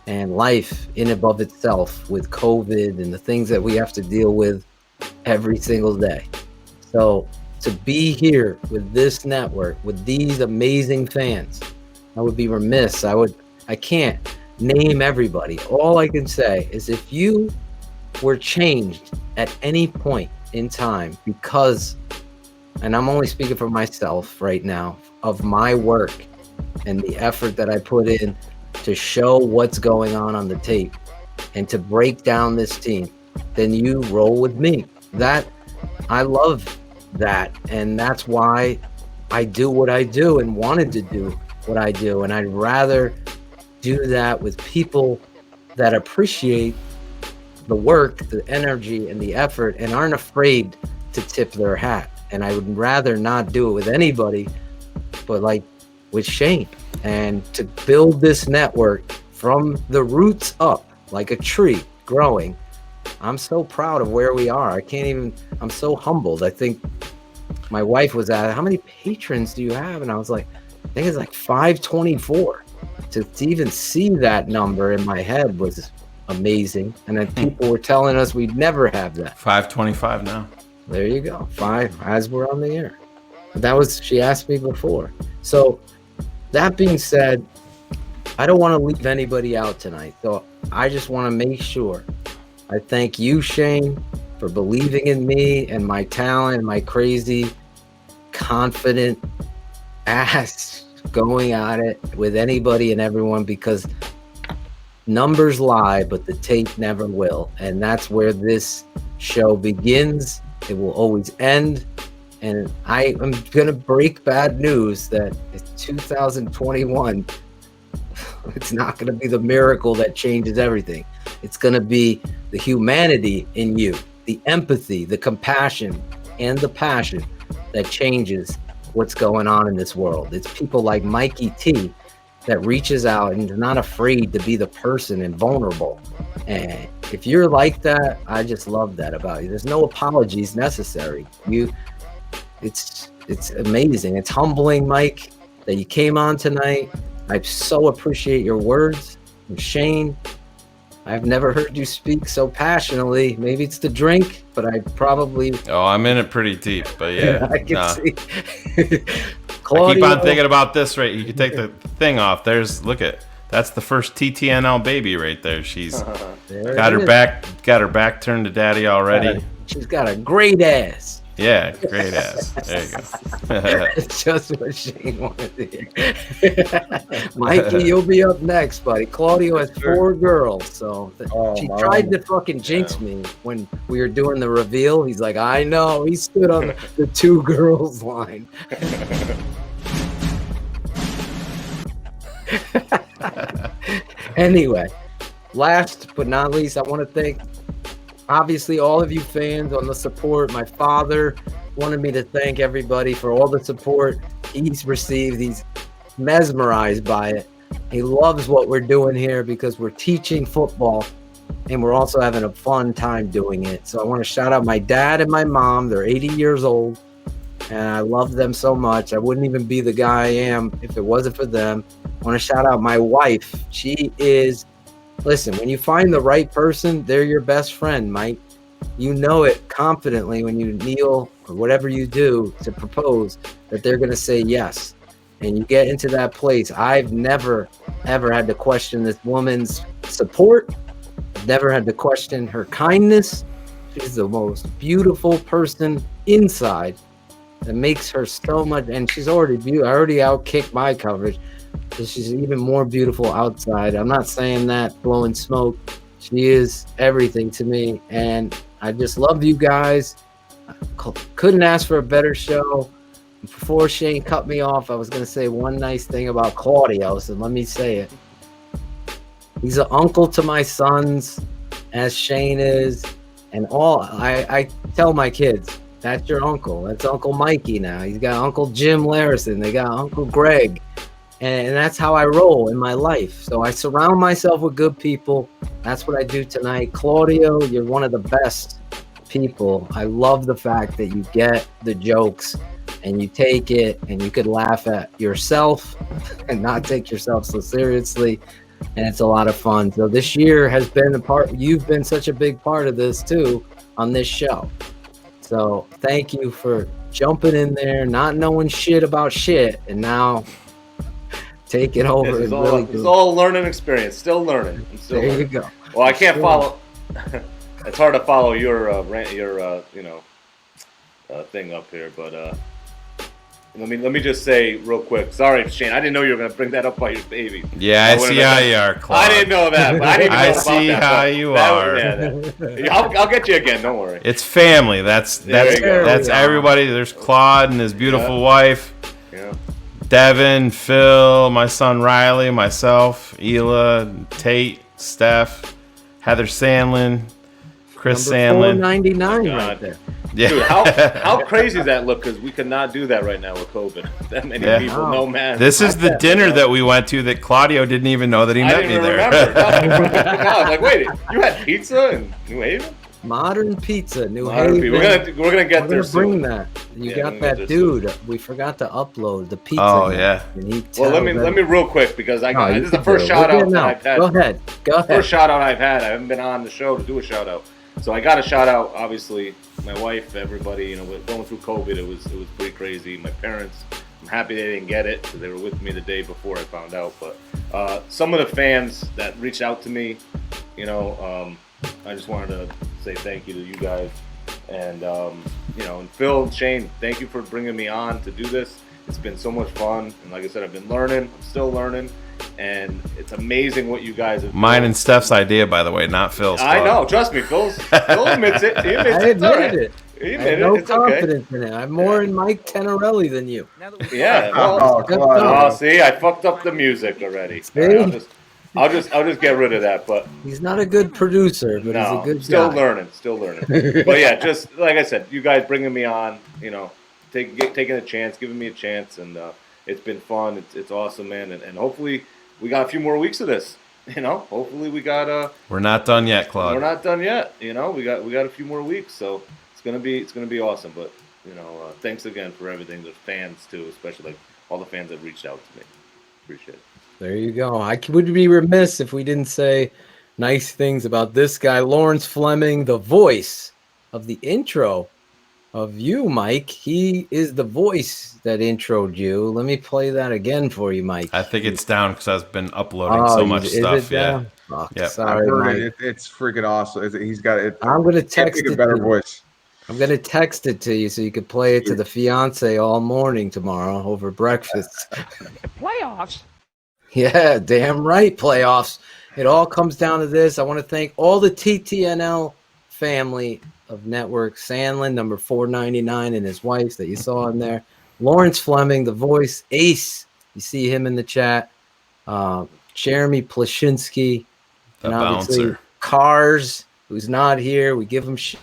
and life in above itself with COVID and the things that we have to deal with every single day. So to be here with this network, with these amazing fans, I would be remiss. I can't name everybody. All I can say is if you were changed at any point in time because, and I'm only speaking for myself right now, of my work and the effort that I put in to show what's going on the tape and to break down this team, then you roll with me. That I love that, and that's why I do what I do and wanted to do what I do. And I'd rather do that with people that appreciate the work, the energy, and the effort, and aren't afraid to tip their hat. And I would rather not do it with anybody but like with Shayne, and to build this network from the roots up like a tree growing. I'm so proud of where we are. I'm so humbled. I think my wife was at, how many patrons do you have? And I was like, I think it's like 524. To even see that number in my head was amazing. And then people were telling us we'd never have that. 525 now. There you go. 5 as we're on the air. But that was, she asked me before. So that being said, I don't want to leave anybody out tonight. So I just want to make sure I thank you, Shayne, for believing in me and my talent, my crazy, confident ass going at it with anybody and everyone, because numbers lie, but the tape never will. And that's where this show begins. It will always end. And I am going to break bad news that it's 2021. It's not going to be the miracle that changes everything. It's going to be the humanity in you, the empathy, the compassion, and the passion that changes what's going on in this world. It's people like Mikey T that reaches out and is not afraid to be the person and vulnerable. And if you're like that, I just love that about you. There's no apologies necessary. It's amazing. It's humbling, Mike, that you came on tonight. I so appreciate your words. And Shayne, I've never heard you speak so passionately. Maybe it's the drink, but I probably... Oh, I'm in it pretty deep, but yeah. I can see. I keep on thinking about this, right? You can take the thing off. That's the first TTNL baby right there. She's got her back turned to daddy already. She's got a great ass. Yeah, great ass. There you go. It's just what Shayne wanted to hear. Mikey, you'll be up next, buddy. Claudio has 4 girls, so she tried to fucking jinx me when we were doing the reveal. He's like, I know. He stood on the 2 girls line. Anyway, last but not least, I want to thank obviously all of you fans on the support. My father wanted me to thank everybody for all the support he's received. He's mesmerized by it. He loves what we're doing here because we're teaching football and we're also having a fun time doing it. So I want to shout out my dad and my mom. They're 80 years old and I love them so much. I wouldn't even be the guy I am if it wasn't for them. I want to shout out my wife. She is... Listen, when you find the right person, they're your best friend, Mike. You know it confidently when you kneel or whatever you do to propose that they're going to say yes. And you get into that place. I've never ever had to question this woman's support. I've never had to question her kindness. She's the most beautiful person inside. That makes her so much, and she's already beautiful. I already outkicked my coverage, so she's even more beautiful outside. I'm not saying that blowing smoke. She is everything to me, and I just love you guys. Couldn't ask for a better show. Before Shane cut me off, I was going to say one nice thing about Claudio, so let me say it. He's an uncle to my sons, as Shane is, and all. I tell my kids, that's your uncle. That's Uncle Mikey now. He's got Uncle Jim Larison. They got Uncle Greg. And that's how I roll in my life. So I surround myself with good people. That's what I do tonight. Claudio, you're one of the best people. I love the fact that you get the jokes and you take it and you could laugh at yourself and not take yourself so seriously. And it's a lot of fun. So this year has been a part. You've been such a big part of this too on this show. So thank you for jumping in there, not knowing shit about shit, and now take it over. It's all learning experience. Still learning. I'm still learning. You go. Well, I can't follow. It's hard to follow your thing up here, but let me just say real quick. Sorry, Shane. I didn't know you were going to bring that up about your baby. Yeah, I see how you are, Claude. I didn't know that. But I didn't even know about see that, how you are. I'll get you again. Don't worry. It's family. That's everybody. There's Claude and his beautiful wife. Yeah. Devin, Phil, my son Riley, myself, Hila, Tate, Steph, Heather Sandlin, Chris Sandlin. $4.99 right there. Yeah. Dude, how crazy does that look? Because we could not do that right now with COVID. That many people, no man. This is the dinner that we went to that Claudio didn't even know that he met me there. I was like, wait, you had pizza in New Haven? Modern Pizza, New Haven. We're gonna get there soon. Bring that. You got that dude. We forgot to upload the pizza. Oh yeah. Well, let me real quick because this is the first shout out that I've had. Go ahead. First shout out I've had. I haven't been on the show to do a shout out, so I got a shout out. Obviously, my wife, everybody. Going through COVID, it was pretty crazy. My parents. I'm happy they didn't get it because they were with me the day before I found out. But some of the fans that reached out to me, I just wanted to say thank you to you guys, and and Phil and Shane, thank you for bringing me on to do this. It's been so much fun, and like I said, I've been learning. I'm still learning, and it's amazing what you guys have. Mine and Steph's idea, by the way, not Phil's. I know, trust me, Phil admits it. He admits I admitted it. it. He I have admitted no it. It's okay. confidence in it. I'm more in Mike Tenerelli than you. Yeah. See, I fucked up the music already. See? I'll just get rid of that. But he's not a good producer, but he's a good still guy. Still learning. But yeah, just like I said, you guys bringing me on, taking a chance, giving me a chance, and it's been fun. It's awesome, man, and hopefully we got a few more weeks of this. Hopefully we got We're not done yet, Claude. We're not done yet. We got a few more weeks, so it's gonna be awesome. But thanks again for everything. The fans too, especially like all the fans that reached out to me. Appreciate it. There you go. I would be remiss if we didn't say nice things about this guy, Lawrence Fleming, the voice of the intro of you, Mike. He is the voice that introed you. Let me play that again for you, Mike. I think it's down because I've been uploading so much stuff. Yeah. Yeah. Sorry, Mike. It's freaking awesome. He's got it. I'm going to text it. A better voice. I'm going to text it to you so you could play it to the fiance all morning tomorrow over breakfast. Playoffs? Yeah, damn right, playoffs. It all comes down to this. I want to thank all the TTNL family of network. Sandlin, number 499, and his wife that you saw in there. Lawrence Fleming, the voice. Ace, you see him in the chat. Jeremy Plashinsky. The bouncer. Cars, who's not here. We give him shit.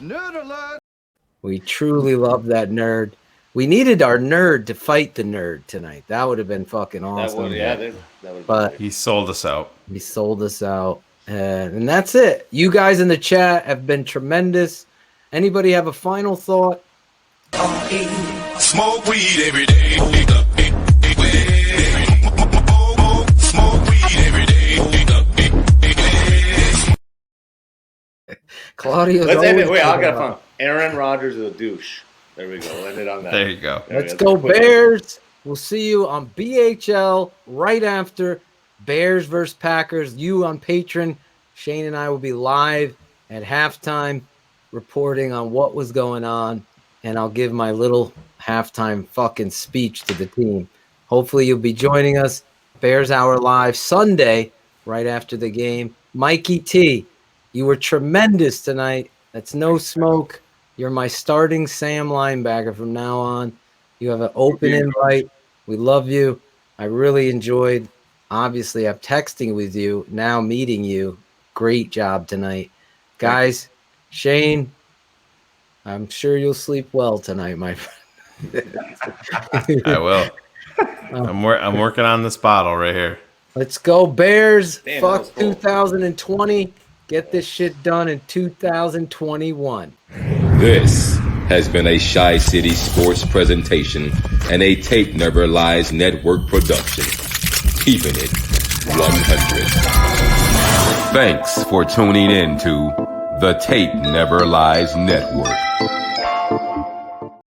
We truly love that nerd. We needed our nerd to fight the nerd tonight. That would have been fucking awesome. That would but he sold us out. He sold us out. And that's it. You guys in the chat have been tremendous. Anybody have a final thought? Smoke weed every day. Smoke weed every day. Claudio. Let's end it. Wait, I'll get fun. Aaron Rodgers is a douche. There we go. We'll end it on that. There you go. Let's go Bears. We'll see you on BHL right after Bears versus Packers. You on Patreon. Shane and I will be live at halftime reporting on what was going on, and I'll give my little halftime fucking speech to the team. Hopefully you'll be joining us. Bears Hour Live Sunday, right after the game. Mikey T, you were tremendous tonight. That's no smoke. You're my starting Sam linebacker from now on. You have an open invite. We love you. I really enjoyed, obviously, I'm texting with you, now meeting you. Great job tonight. Guys, Shane, I'm sure you'll sleep well tonight, my friend. I will. I'm working on this bottle right here. Let's go, Bears. Damn, Fuck 2020. Get this shit done in 2021. This has been a Shy City Sports presentation and a Tape Never Lies Network production. Keeping it 100. Thanks for tuning in to the Tape Never Lies Network.